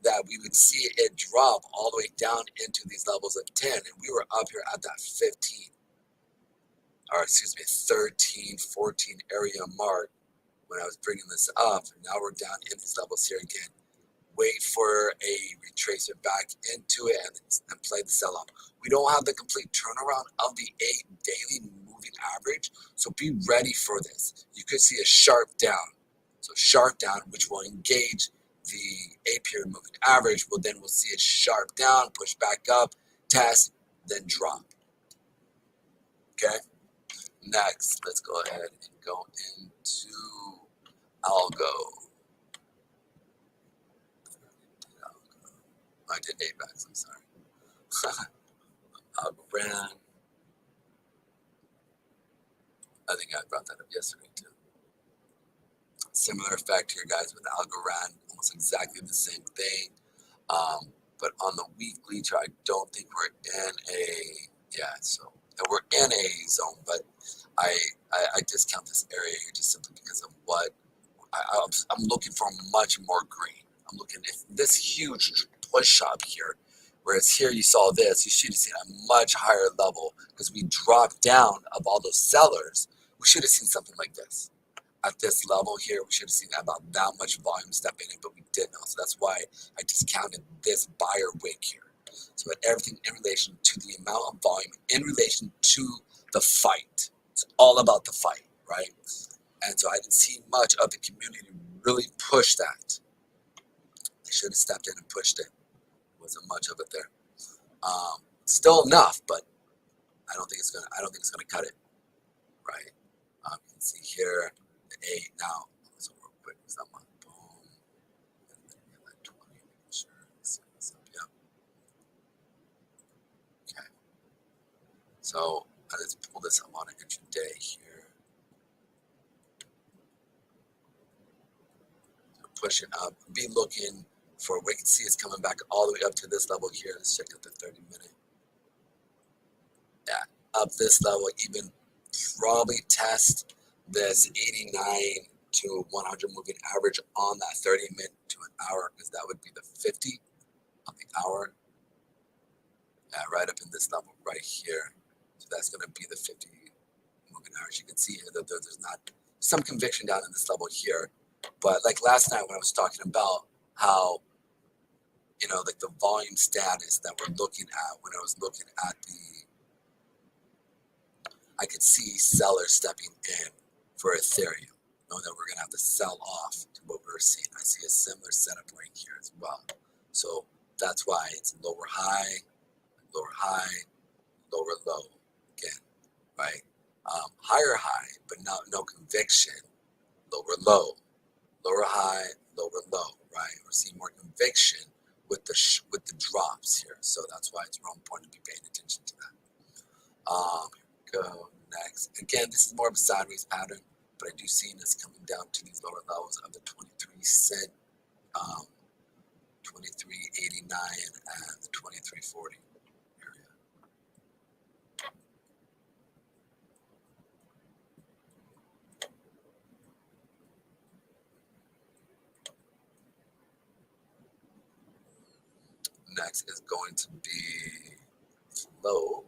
That we would see it drop all the way down into these levels of 10. And we were up here at that 15, or excuse me, 13, 14 area mark when I was bringing this up. And now we're down in these levels here again. Wait for a retracement back into it and play the sell off. We don't have the complete turnaround of the 8 daily moving average, so be ready for this. You could see a sharp down. So sharp down, which will engage the 8-period moving average. Well, then we'll see it sharp down, push back up, test, then drop. Okay. Next, let's go ahead and go into algo. I did AVAX, I'm sorry. Algo ran. I think I brought that up yesterday too. Similar effect here, guys, with Algorand, almost exactly the same thing. But on the weekly chart, I don't think we're in we're in a zone, but I discount this area here just simply because of what I'm looking for much more green. I'm looking if this huge push up here, whereas here you saw this, you should have seen a much higher level because we dropped down of all those sellers. We should have seen something like this. At this level here, we should have seen about that much volume step in it, but we didn't. So that's why I discounted this buyer wick here. So everything in relation to the amount of volume, in relation to the fight. It's all about the fight, right? And so I didn't see much of the community really push that. They should have stepped in and pushed it. Wasn't much of it there. Still enough, but I don't think it's gonna cut it, right? You can see here the 8 now. So real quick, is that one? Boom. And then we get like 20. Making sure this up. Yep. Okay. So let's pull this up on an intraday here. Pushing up. Be looking for we can see it's coming back all the way up to this level here. Let's check out the 30-minute. Yeah, up this level, even probably test this 89 to 100 moving average on that 30-minute to an hour, because that would be the 50 on the hour. Yeah, right up in this level right here. So that's going to be the 50 moving average. You can see here that there's not some conviction down in this level here. But like last night when I was talking about how, like the volume status that we're looking at, when I was looking at I could see sellers stepping in for Ethereum, knowing that we're going to have to sell off to what we're seeing. I see a similar setup right here as well. So that's why it's lower high, lower low again, right? Higher high, but no conviction, lower low, lower high, lower low, right? We're seeing more conviction with the drops here. So that's why it's real important to be paying attention to that. Go next. Again, this is more of a sideways pattern, but I do see this coming down to these lower levels of the 23 cent, 23.89 and the 23.40 area. Next is going to be flow.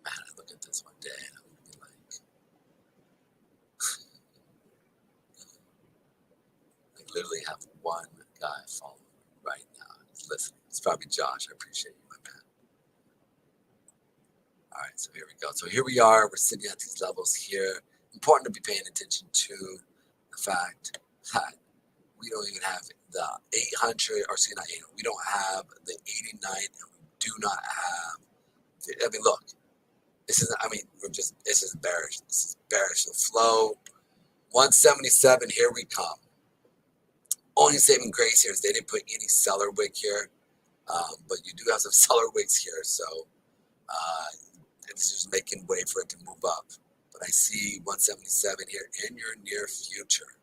Man, I look at this one day and I'm gonna be like, I literally have one guy following me right now. He's listening. It's probably Josh. I appreciate you, my man. All right, so here we go. So here we are. We're sitting at these levels here. Important to be paying attention to the fact that we don't even have the 800, or excuse me, not 800. We don't have the 89, and we do not have. I mean, look, this is. I mean, this is bearish. This is bearish. The flow, 177. Here we come. Only saving grace here is they didn't put any seller wick here, but you do have some seller wicks here, so it's just making way for it to move up. But I see 177 here in your near future.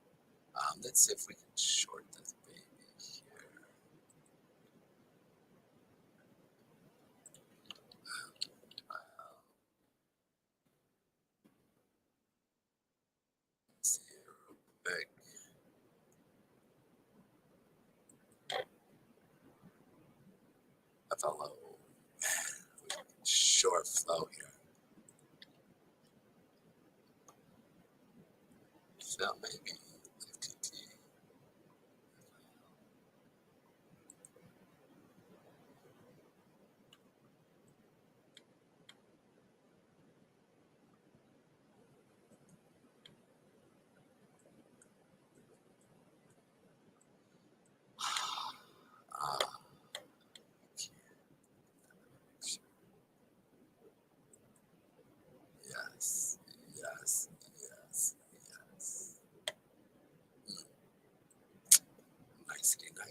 Let's see if we can short this baby here. Let's see here real quick. I felt like, oh man, short flow here. So maybe FTT.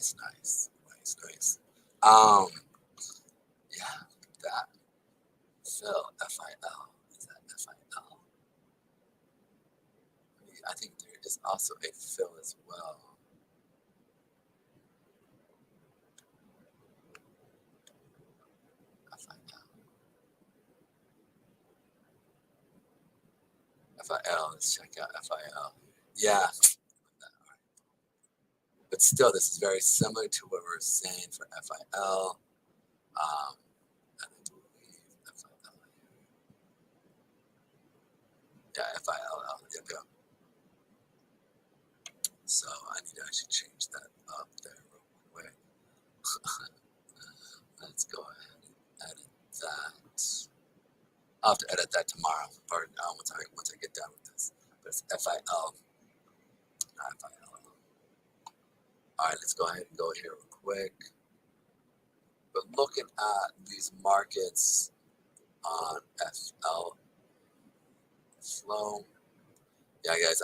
Nice. Yeah, that Phil, FIL. Is that FIL? I think there is also a Phil as well. FIL. FIL. Let's check out FIL. Yeah. But still, this is very similar to what we're saying for FIL. And I believe FIL. Yeah, FILL. Yep, yep. So I need to actually change that up there real quick. Let's go ahead and edit that. I'll have to edit that tomorrow, or once I get done with this. But it's FIL, not FIL. All right, let's go ahead and go here real quick. But looking at these markets on FL flow, yeah, guys,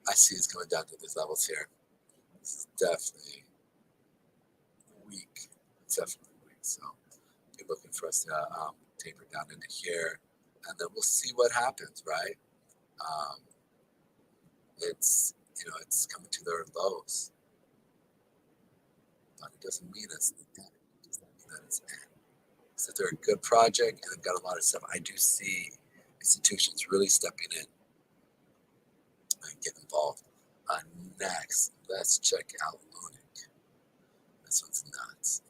I see it's coming down to these levels here. This is definitely weak. It's definitely weak. So be looking for us to taper down into here, and then we'll see what happens, right? It's it's coming to their lows, but it doesn't mean it's the end. It doesn't mean that it's end. So they're a good project and they've got a lot of stuff. I do see institutions really stepping in and get involved. Next, let's check out Lunic. This one's nuts.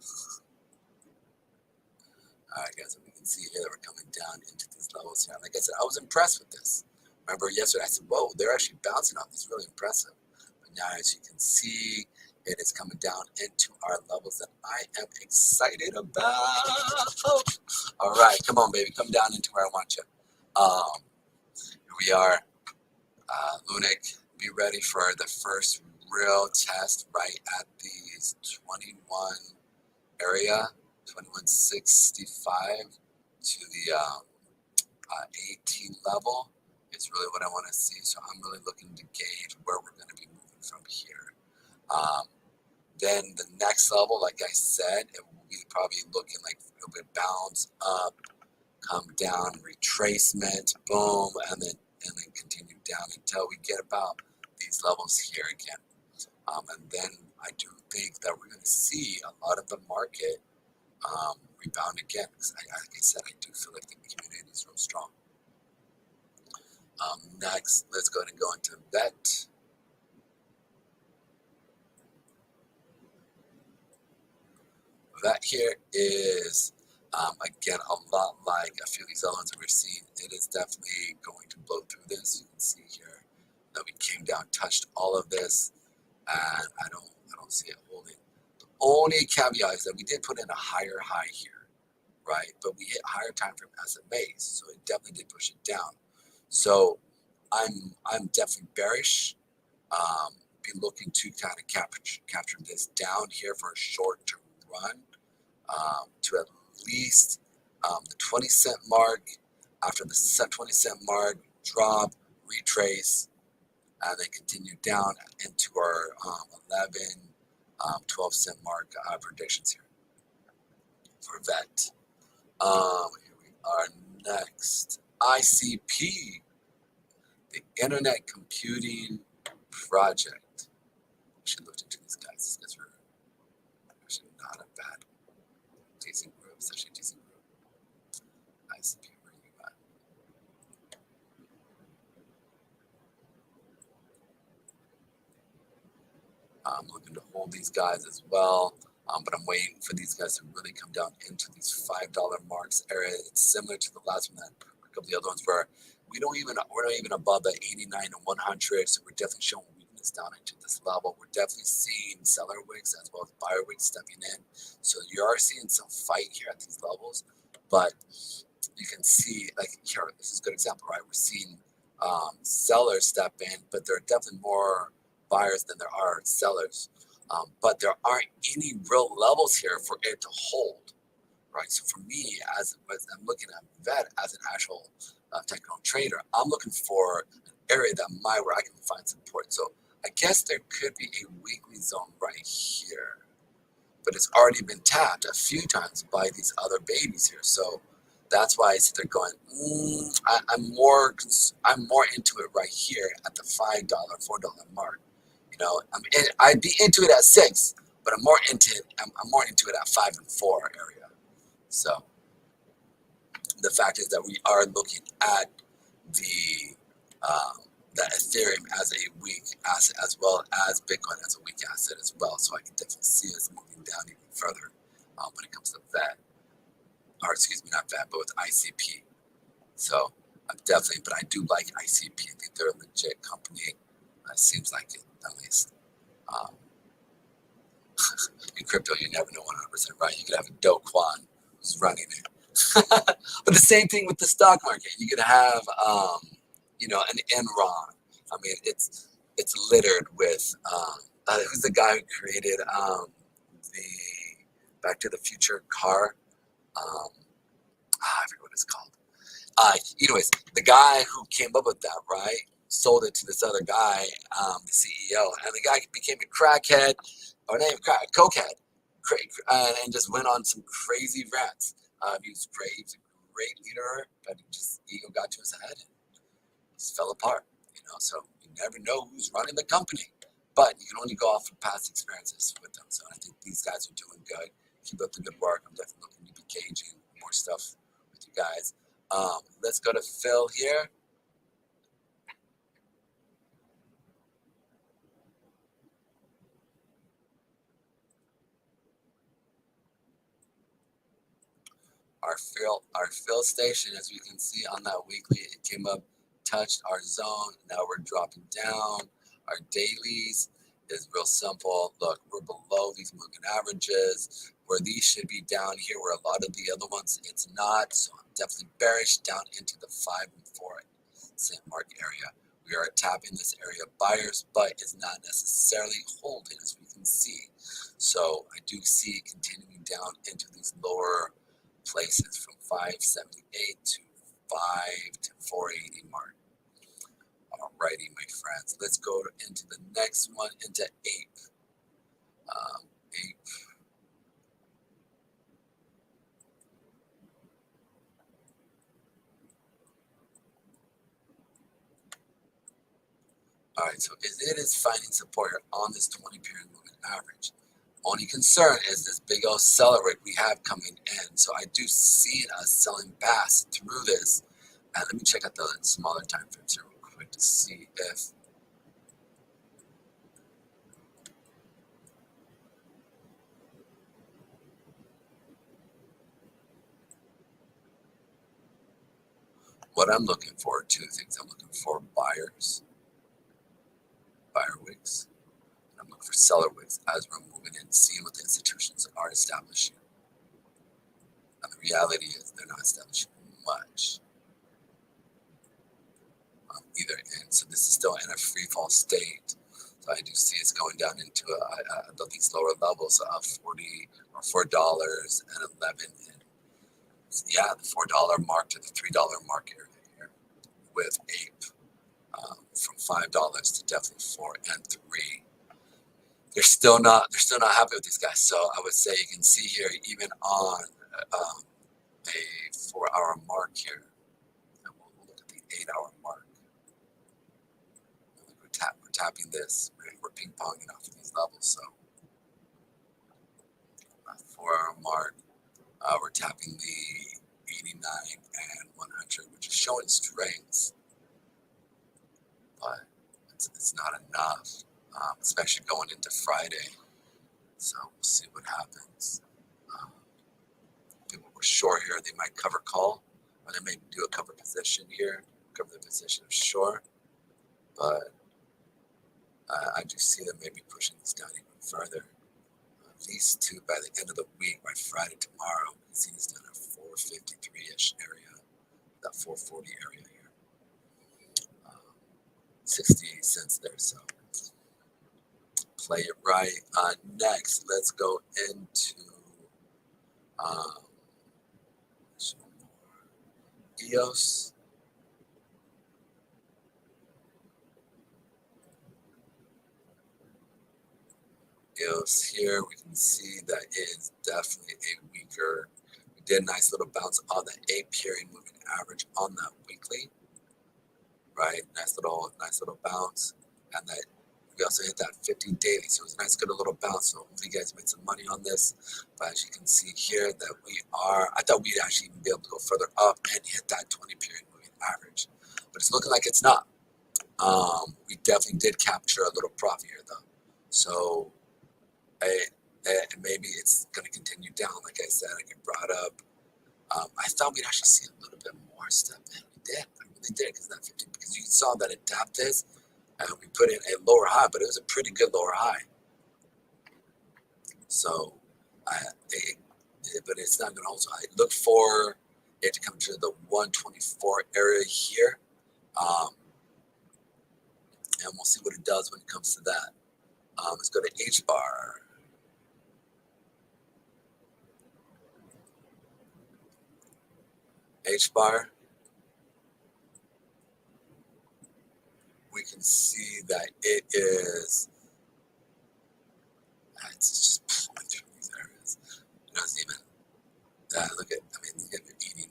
All right, guys, and we can see here that we're coming down into these levels here. Like I said, I was impressed with this. Remember yesterday, I said, whoa, they're actually bouncing off. This is really impressive. But now, as you can see, it is coming down into our levels that I am excited about. All right, come on, baby. Come down into where I want you. Here we are. Lunic, be ready for the first real test right at these 21 area, 2165 to the 18 level is really what I want to see. So I'm really looking to gauge where we're going to be moving from here. Then the next level, like I said, it will be probably looking like it will bounce up, come down, retracement, boom, and then continue down until we get about these levels here again. And then I do think that we're going to see a lot of the market rebound again. Because like I said, I do feel like the community is real strong. Next, let's go ahead and go into VET. That here is, again, a lot like a few of these other ones that we're seeing. It is definitely going to blow through this. You can see here that we came down, touched all of this, and I don't see it holding. The only caveat is that we did put in a higher high here, right? But we hit higher time frame SMAs, so it definitely did push it down. So I'm definitely bearish. Be looking to kind of capture this down here for a short-term run. To at least the 20-cent mark. After the 20-cent mark, drop, retrace, and then continue down into our 11, 12-cent mark predictions here for VET. Here we are next. ICP, the Internet Computing Project. We should look into these guys. These guys are actually not a bad decent group. It's actually a decent group. ICP, where you at? I'm looking to hold these guys as well, but I'm waiting for these guys to really come down into these $5 marks area. It's similar to the last one that a couple of the other ones where we're not even above the 89 and 100, so we're definitely showing weakness down into this level. We're definitely seeing seller wicks as well as buyer wicks stepping in, so you are seeing some fight here at these levels, but you can see, like here, this is a good example, right? We're seeing sellers step in, but there are definitely more buyers than there are sellers. But there aren't any real levels here for it to hold, right? So for me, as I'm looking at VET as an actual technical trader, I'm looking for an area where I can find support. So I guess there could be a weekly zone right here. but it's already been tapped a few times by these other babies here. So that's why they're going. I'm more into it right here at the $5, $4 mark. I'd be into it at 6, but I'm more into it. I'm more into it at 5 and 4 area. So the fact is that we are looking at the that Ethereum as a weak asset as well as Bitcoin as a weak asset as well. So I can definitely see us moving down even further when it comes to VET, or excuse me, not VET, but with ICP. So I'm definitely, but I do like ICP. I think they're a legit company. It seems like it, at least. Um, in crypto, you never know 100% right. You could have a Do Kwon who's running it. But the same thing with the stock market. You could have, an Enron. I mean, it's littered with who's the guy who created the Back to the Future car? I forget what it's called. Anyways, the guy who came up with that, right, sold it to this other guy, the CEO, and the guy became a crackhead, or not even crack, cokehead, and just went on some crazy rants. He was great. He was a great leader, but just ego got to his head and just fell apart. So you never know who's running the company, but you can only go off of past experiences with them. So I think these guys are doing good. Keep up the good work. I'm definitely looking to be gauging more stuff with you guys. Let's go to Phil here. Our fill station, as we can see on that weekly, it came up, touched our zone. Now we're dropping down. Our dailies is real simple. Look, we're below these moving averages, where these should be down here, where a lot of the other ones it's not. So I'm definitely bearish down into the 5 and 4 cent mark area. We are tapping this area of buyers, but it's not necessarily holding, as we can see. So I do see it continuing down into these lower places from 578 to 5 to 480 mark. Alrighty, my friends, let's go into the next one, into ape. Ape. All right, so it is finding support here on this 20 period moving average. Only concern is this big old seller rate we have coming in. So I do see us selling past through this. And let me check out the smaller time frames here real quick to see if what I'm looking for, two things. I'm looking for buyer wicks. I'm looking for seller wicks as we're moving in, seeing what the institutions are establishing. And the reality is they're not establishing much either. And so this is still in a free fall state. So I do see it's going down into these lower levels of 40 or $4 and 11. And yeah, the $4 mark to the $3 mark area here with ape from $5 to definitely 4 and 3. They're still not happy with these guys. So I would say you can see here, even on a 4-hour mark here, and we'll look at the 8-hour mark. We're tapping this, right? We're ping ponging off of these levels. So 4-hour mark, we're tapping the 89 and 100, which is showing strengths, but it's not enough, especially going into Friday. So we'll see what happens. People were short here, they might cover call, or they may do a cover position here, cover the position of short, but I do see them maybe pushing this down even further. At least to by the end of the week, by Friday tomorrow, you can see this down at 453-ish area, that 440 area here. 60 cents there, so play it right. Next, let's go into EOS. EOS here, we can see that it is definitely a weaker. We did a nice little bounce on the 8 period moving average on that weekly, right? Nice little bounce, and that we also hit that 50 daily, so it was a nice, good little bounce. So hopefully you guys made some money on this. But as you can see here, that I thought we'd actually even be able to go further up and hit that 20 period moving average, but it's looking like it's not. We definitely did capture a little profit here though, so maybe it's going to continue down. Like I said, I get brought up. I thought we'd actually see a little bit more step in. We did. I really did, because you saw that it tapped this, and we put in a lower high, but it was a pretty good lower high. So, but it's not going to also. I look for it to come to the 124 area here, and we'll see what it does when it comes to that. Let's go to H bar. H bar. We can see that it is. It's just pulling through these areas. You know, it's even. Look at. I mean, look at 89,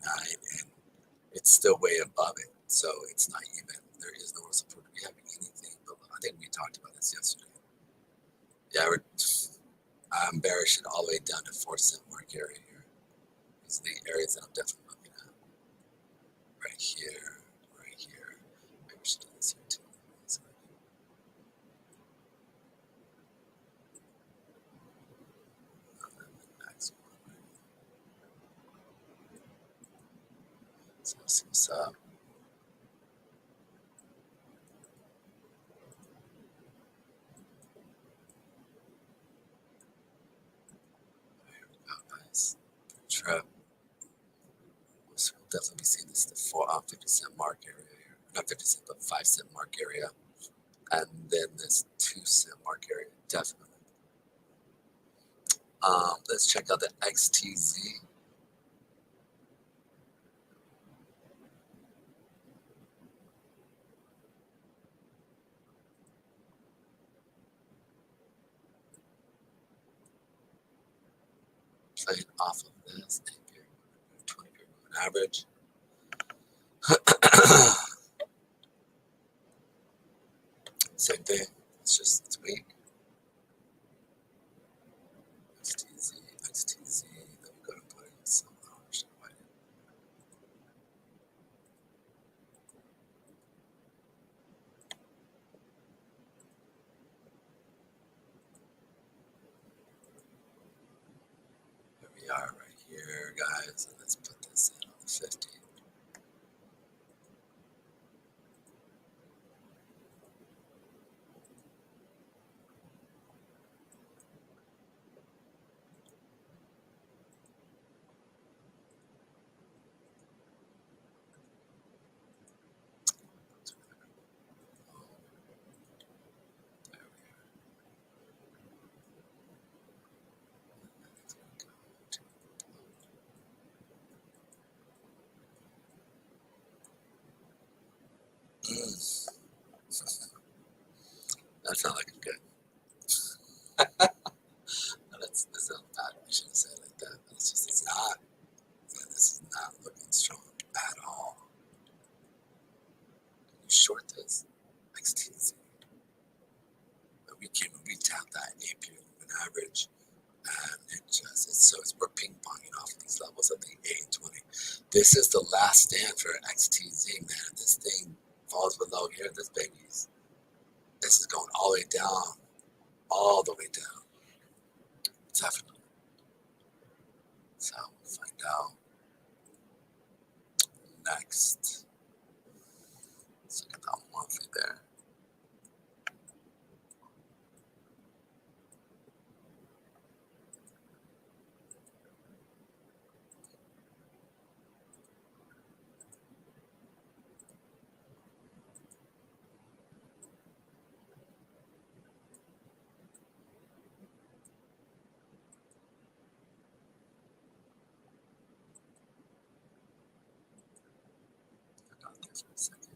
and it's still way above it. So it's not even. There is no support. Do we have anything below? I think we talked about this yesterday. Yeah, I'm bearish it all the way down to 4-cent mark area here. These are the areas that I'm definitely looking at. Right here, right here. Maybe we should do this here too. So let's see what's up. There we go, guys. Trap. So we'll definitely be seeing this the 50-cent mark area here. Not 50 cent, but 5-cent mark area. And then this 2-cent mark area, definitely. Let's check out the XTZ. Playing off of this 20 period moving average. Same thing. It's weak. XTZ. Then we go to put in some white. Here we are right here, guys. And let's put this in on the 50. That's not looking good. This is bad. I shouldn't say it like that, but it's not. Yeah, this is not looking strong at all. Can you short this? XTZ. We tapped that 8-period moving average, and we're ping ponging off of these levels of the 8 and 20. This is the last stand for XTZ, man. This thing falls below here. This is going all the way down, all the way down. Definitely. So we'll find out next. Let's look at that monthly there. For a second.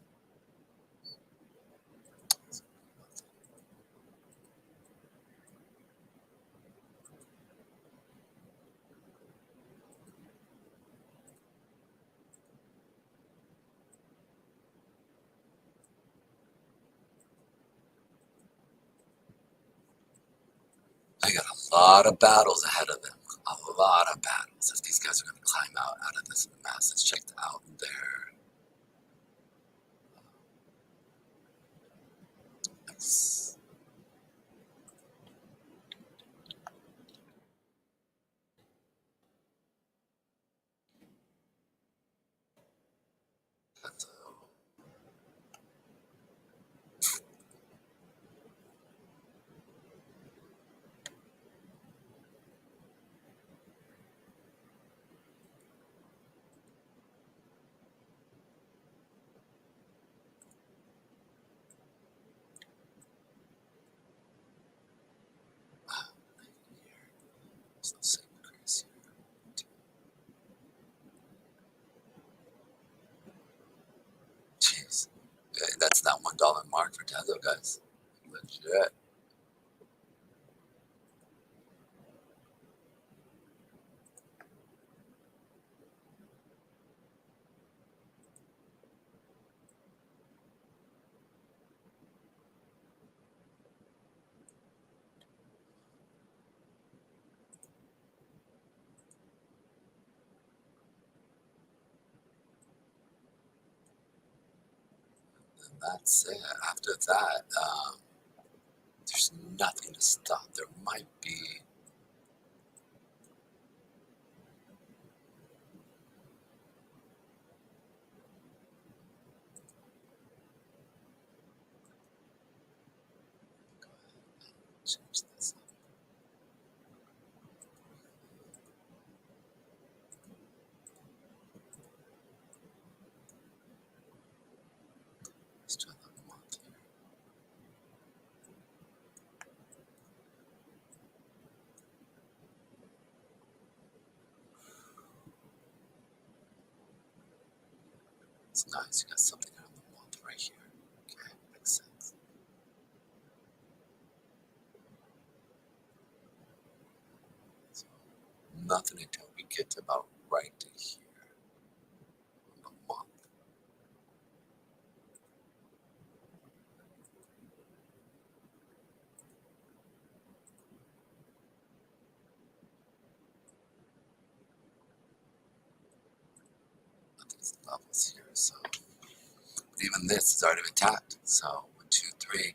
lot of battles ahead of them. A lot of battles if these guys are going to climb out of this mess. Let's check out their. Nice. Let's increase here. Jeez. Yeah, that's that $1 mark for Tether, guys. Legit. And that's it. After that, there's nothing to stop. There might be. Change this up. Let's try the month here. It's nice. You got something on the month right here. Okay, makes sense. So nothing until we get to about right to here on the month. These levels here. So but even this is already been tapped. So 1, 2, 3.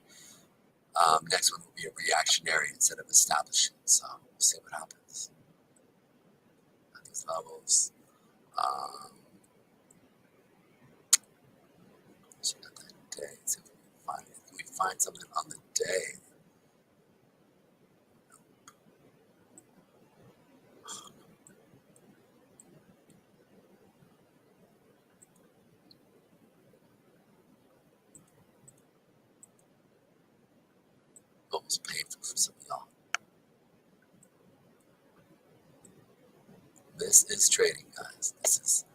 Next one will be a reactionary instead of establishing. So we'll see what happens at these levels. Check out that day. See if we can find it. Can we find something on the day? Almost painful for some of y'all. This is trading, guys. This is.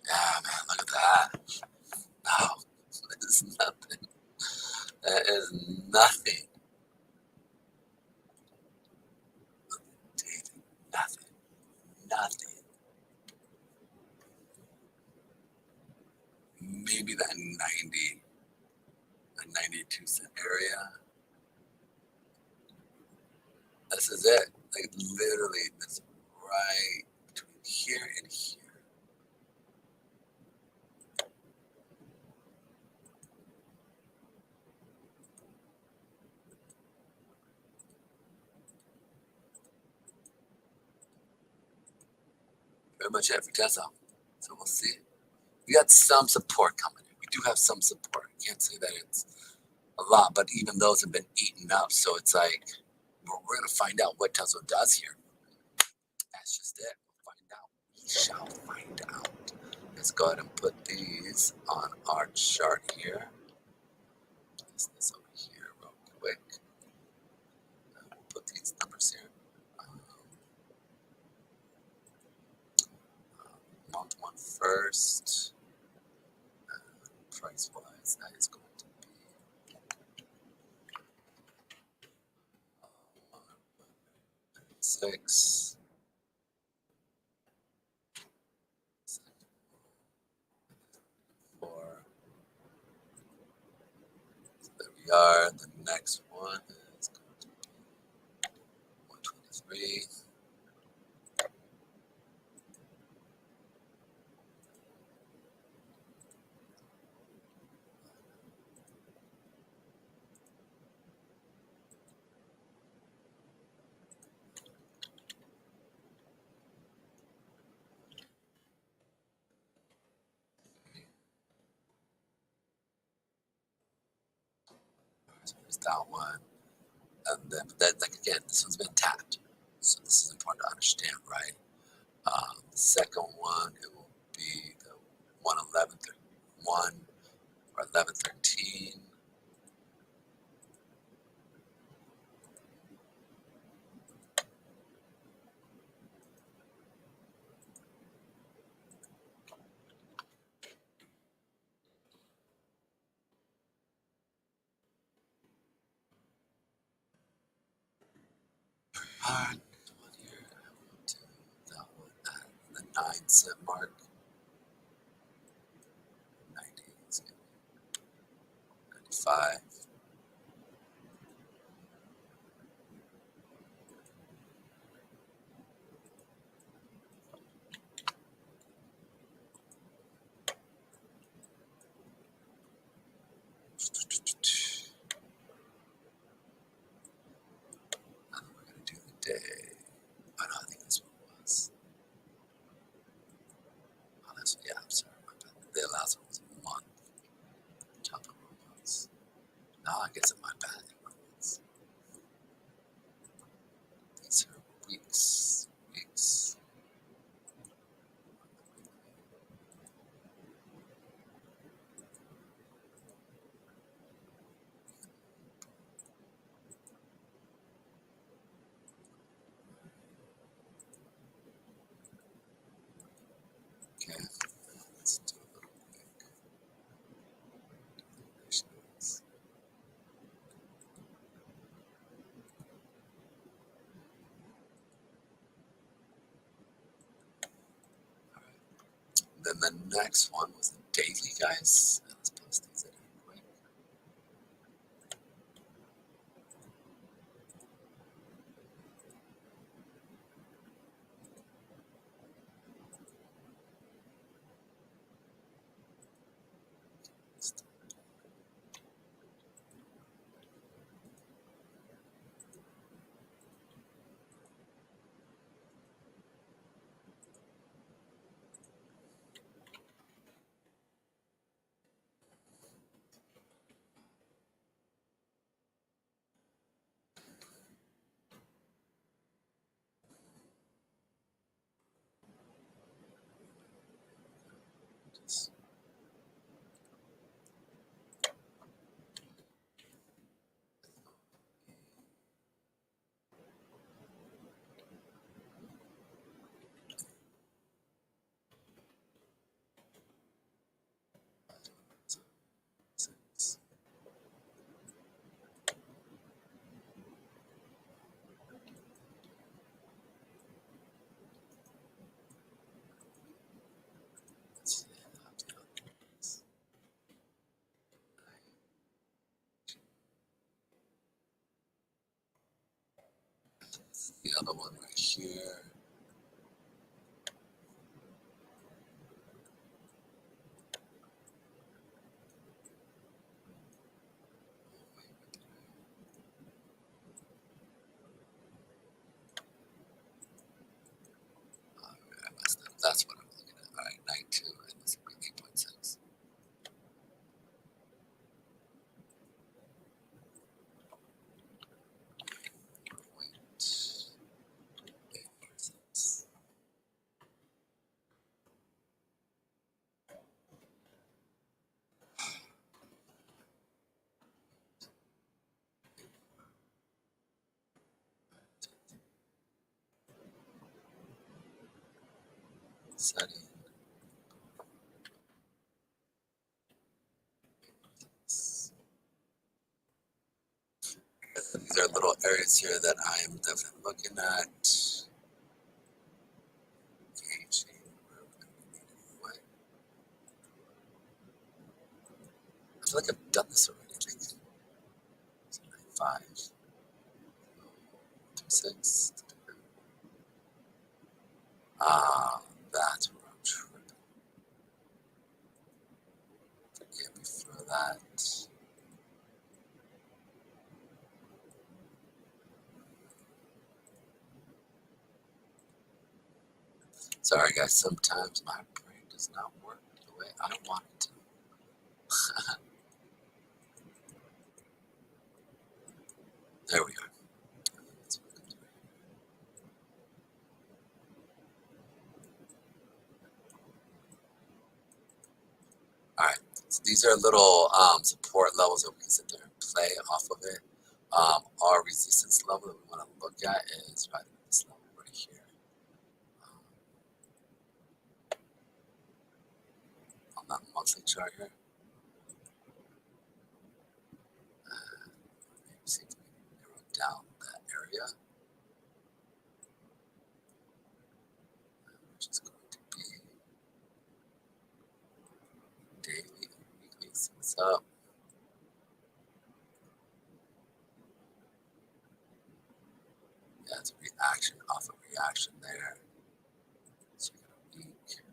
Yeah, man, look at that. No, that is nothing. That is nothing. Dude, nothing. Nothing. Maybe that 90, the 92 cent area. This is it. Like literally, this right between here and here. Very much every Tesla. So we'll see. We got some support coming in. We do have some support. I can't say that it's a lot, but even those have been eaten up. So it's like we're going to find out what Tesla does here. That's just it. We'll find out. We shall find out. Let's go ahead and put these on our chart here. Place this over here real quick. We'll put these numbers here. Month 1 first. Price wise, that is going to be fix. Four. So there we are. The next one is 123. So there's that one. And then, but then, like again, this one's been tapped. So this is important to understand, right? The second one, it will be the 111, 1 or 1113. One here, to that one at the 9 cent mark. 90, 95. And then we're going to do the day. Oh, no, I think this one was. Oh, this one, yeah, I'm sorry. My bad. The last one was a month. Top of months. No, I guess it's my bad. These are weeks. Weeks. Okay, let's do a little quick. Then the next one was the daily, guys. Let's post these in here quick. Just six. Let's see. The other one right here. I messed up. That's what I'm looking at. All right, 92, and this will be 8.6. Wait. 8.6. Setting. These are little areas here that I am definitely looking at. feel like I've done this already. I think 5, 6. That's where I'm tripping. Forgive me for that. Sorry, guys. Sometimes my brain does not work the way I want it to. There we are. All right. So these are little support levels that we can sit there and play off of it. Our resistance level that we want to look at is right at this level right here. On that monthly chart here. Maybe see if we can narrow down that area, which is going to be daily and weekly. See what's up. Yeah, it's a reaction off a reaction there. So we got a week.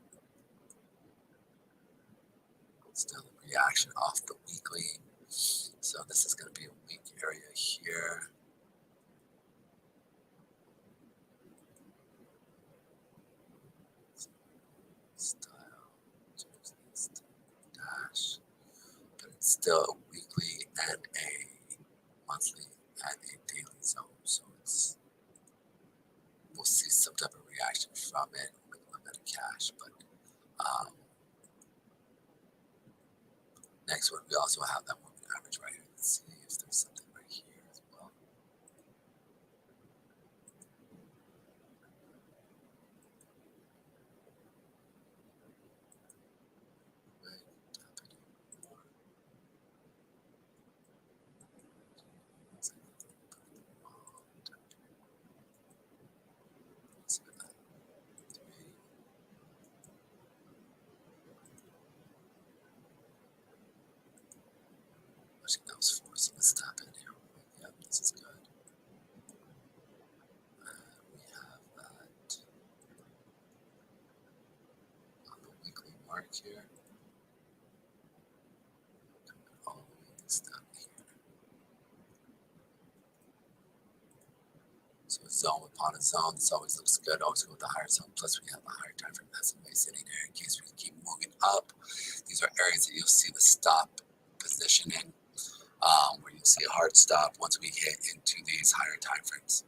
Still a reaction off the weekly. So this is going to be a weak area here. Style, dash, but it's still a weekly and a monthly and a daily zone. So we'll see some type of reaction from it with a little bit of cash. But next one, we also have that moving average right here. Let's see if there's something right here as well. That was forcing a stop in here. Yep, this is good. We have that on the weekly mark here. All the way down here. So zone upon a zone, this always looks good. Always go with the higher zone. Plus, we have a higher time frame SMA sitting there in case we keep moving up. These are areas that you'll see the stop position in, where you'll see a hard stop once we hit into these higher time frames.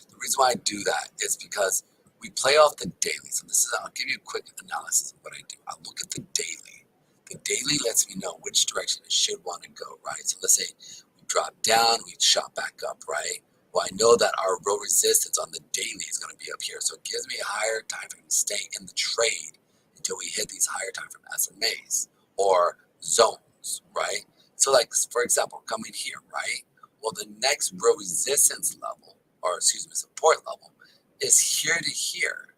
The reason why I do that is because we play off the daily. So this is, I'll give you a quick analysis of what I do. I look at the daily. The daily lets me know which direction it should want to go, right? So let's say we drop down, we shot back up, right? Well, I know that our row resistance on the daily is going to be up here. So it gives me a higher time frame to stay in the trade until we hit these higher time frame SMAs or zones, right? So like, for example, coming here, right? Well, the next row resistance level, or excuse me, support level, is here to here,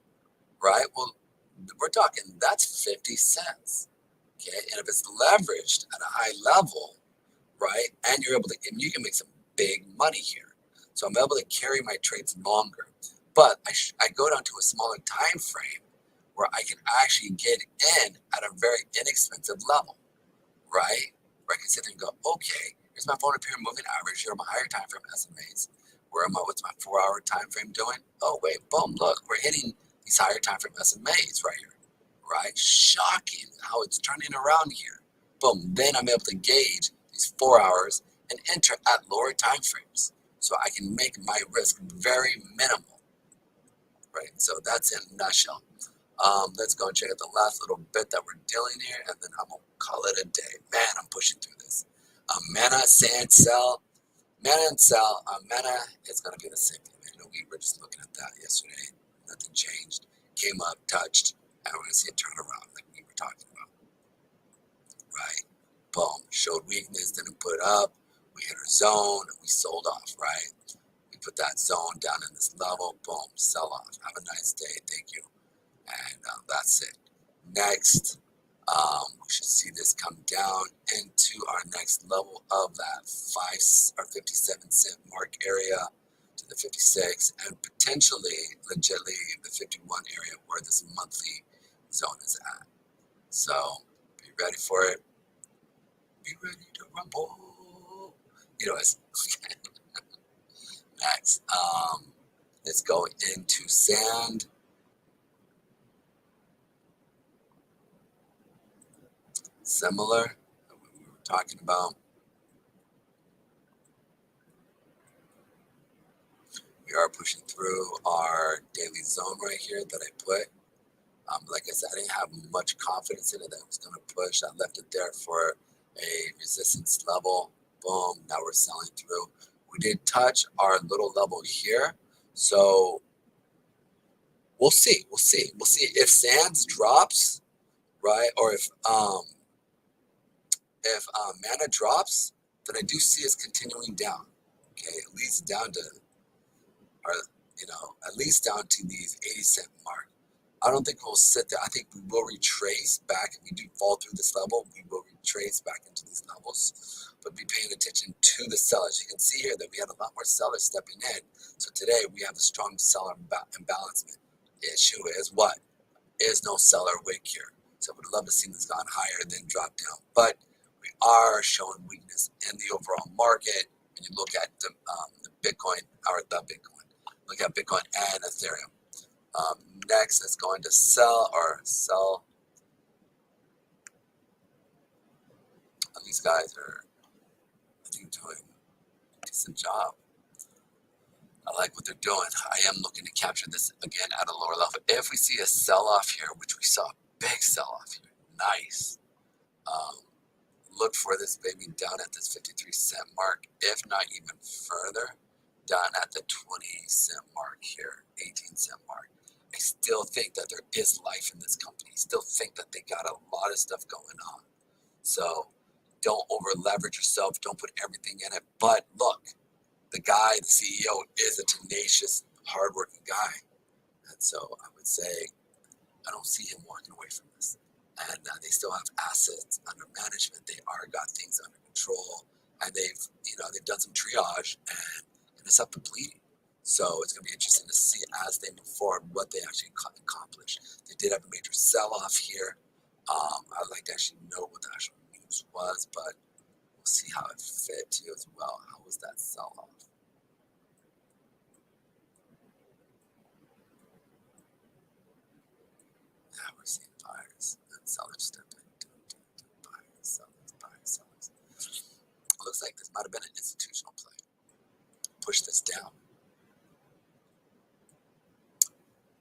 right? Well, we're talking, that's 50 cents, okay? And if it's leveraged at a high level, right, and you're able to, and you can make some big money here. So I'm able to carry my trades longer, but I go down to a smaller time frame where I can actually get in at a very inexpensive level, right? Where I can sit there and go, okay, here's my 400 period moving average. Here are my higher time frame SMAs. Where am I? What's my 4-hour time frame doing? Oh wait, boom! Look, we're hitting these higher time frame SMAs right here, right? Shocking how it's turning around here. Boom! Then I'm able to gauge these 4 hours and enter at lower time frames, so I can make my risk very minimal, right? So that's in a nutshell. Let's go and check out the last little bit that we're dealing here, and then I'm gonna call it a day. Man, I'm pushing through this. Mana, sand, cell. Mana and cell. Mana is gonna be the same thing. Man. We were just looking at that yesterday. Nothing changed. Came up, touched, and we're gonna see a turnaround like we were talking about. Right? Boom. Showed weakness, didn't put up. We hit our zone, we sold off, right? We put that zone down in this level. Boom. Sell off. Have a nice day. Thank you. And that's it. Next, We should see this come down into our next level of that 57 cent mark area to the 56 and potentially legitly the 51 area where this monthly zone is at. So be ready for it. Be ready to rumble. Anyways, next, let's go into sand. Similar, what we were talking about. We are pushing through our daily zone right here that I put. Like I said, I didn't have much confidence in it that it was going to push. I left it there for a resistance level. Boom, now we're selling through. We did touch our little level here. So we'll see. We'll see. We'll see if Sands drops, right? Or if mana drops, then I do see us continuing down. Okay, at least down to or at least down to these 80 cent mark. I don't think we'll sit there. I think we will retrace back. If we do fall through this level, we will retrace back into these levels, but be paying attention to the sellers. You can see here that we had a lot more sellers stepping in. So today we have a strong seller imbalancement. Issue is what? Is no seller wick here. So we'd love to see this gone higher than drop down. But we are showing weakness in the overall market. And you look at the Bitcoin, or the Bitcoin. Look at Bitcoin and Ethereum. Next is going to sell. These guys are, I think, doing a decent job. I like what they're doing. I am looking to capture this again at a lower level. If we see a sell-off here, which we saw a big sell-off here, nice. Look for this baby down at this 53 cent mark, if not even further, down at the 20 cent mark here, 18 cent mark. I still think that there is life in this company. I still think that they got a lot of stuff going on. So don't over leverage yourself. Don't put everything in it. But look, the guy, the CEO, is a tenacious, hardworking guy. And so I would say I don't see him walking away from this. And they still have assets under management. They are got things under control, and they've done some triage, and it's up to bleeding. So it's going to be interesting to see as they move forward what they actually accomplish. They did have a major sell-off here. I'd like to actually know what the actual news was, but we'll see how it fit too as well. How was that sell-off? Yeah, we're seeing buyers and sellers step in. Buyers, sellers. It looks like this might have been an institutional play. Push this down.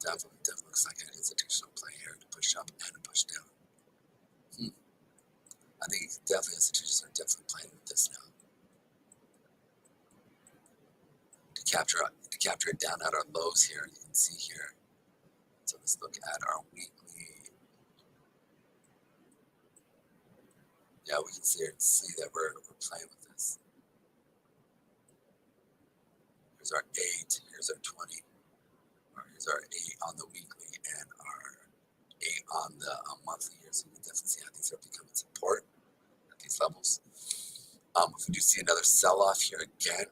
Definitely looks like an institutional play here to push up and to push down. I think definitely institutions are definitely playing with this now. To capture it down at our lows here, you can see here. So let's look at our weekly. Yeah, we can see that we're playing with this. Here's our 8, here's our 20, or here's our 8 on the weekly and our 8 on the monthly here. So you can definitely see how these are becoming support at these levels. If we do see another sell-off here again,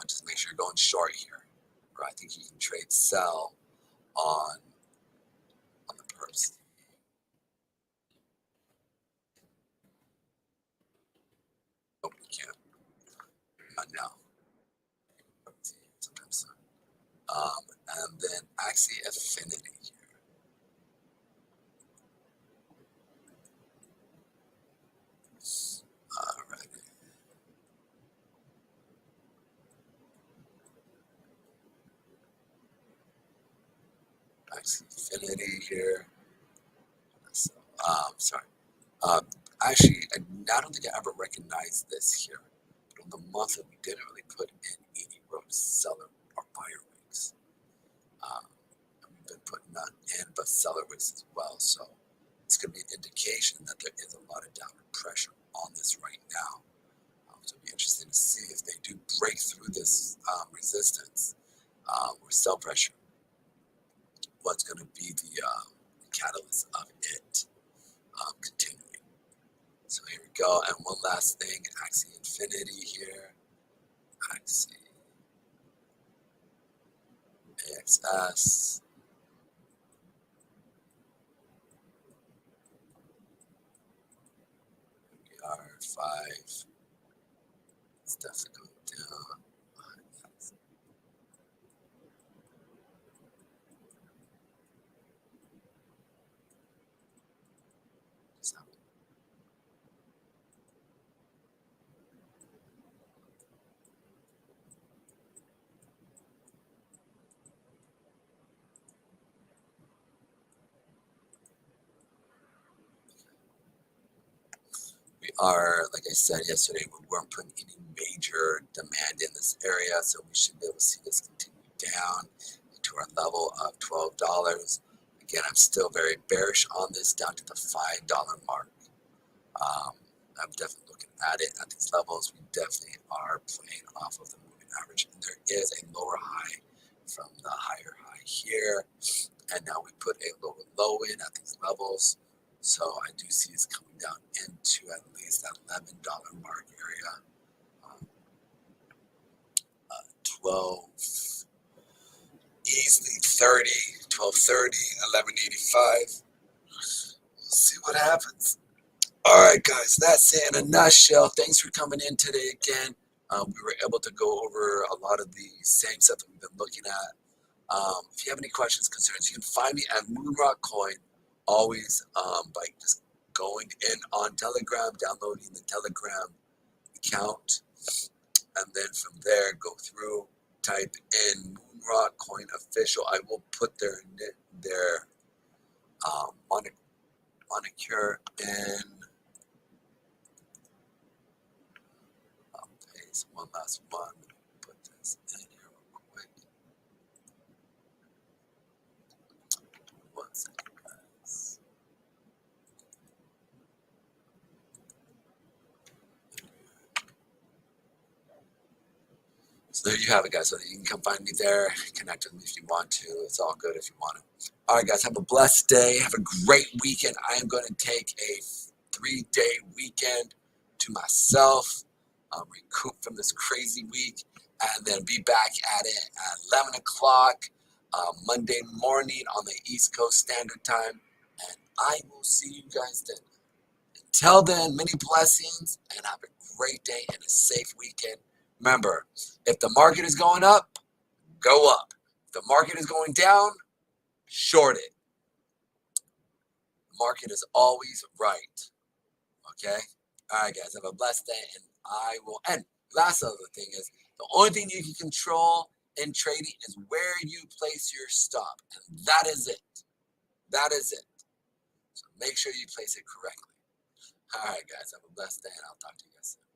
just make sure you're going short here. Or I think you can trade sell on the perps. Nope, we can't. Not now. Sometimes so. And then Axie Affinity here. Alright. Axie Affinity here. So, sorry. Actually, I don't think I ever recognized this here. But on the monthly, we didn't really put in any row seller or buyer wicks. We've been putting none in, but seller wicks as well. So it's going to be an indication that there is a lot of downward pressure on this right now. So it'll be interesting to see if they do break through this resistance or sell pressure. What's going to be the catalyst of it? go. And one last thing, Axie Infinity here. Axie AXS. R5. It's definitely going down. We are, like I said yesterday, we weren't putting any major demand in this area, so we should be able to see this continue down to our level of $12. Again, I'm still very bearish on this down to the $5 mark. I'm definitely looking at it at these levels. We definitely are playing off of the moving average. And there is a lower high from the higher high here. And now we put a lower low in at these levels. So I do see it's coming down into at least that $11 mark area. 12, easily 30, 1230, 1185. We'll see what happens. All right, guys, that's it in a nutshell. Thanks for coming in today again. We were able to go over a lot of the same stuff that we've been looking at. If you have any questions, concerns, you can find me at Moonrock Coin, always by just going in on Telegram, downloading the Telegram account, and then from there go through, type in Moonrock Coin Official. I will put their moniker in. One last one. Put this in here real quick. One second, guys. So there you have it, guys. So you can come find me there. Connect with me if you want to. It's all good if you want to. All right, guys. Have a blessed day. Have a great weekend. I am going to take a 3-day weekend to myself. Recoup from this crazy week, and then be back at it at 11 o'clock Monday morning on the East Coast Standard Time, and I will see you guys then. Until then, many blessings, and have a great day and a safe weekend. Remember, if the market is going up, go up. If the market is going down, short it. The market is always right. Okay? All right, guys, have a blessed day, and I will end. Last other thing is, the only thing you can control in trading is where you place your stop. And that is it. That is it. So make sure you place it correctly. All right, guys, have a blessed day, and I'll talk to you guys soon.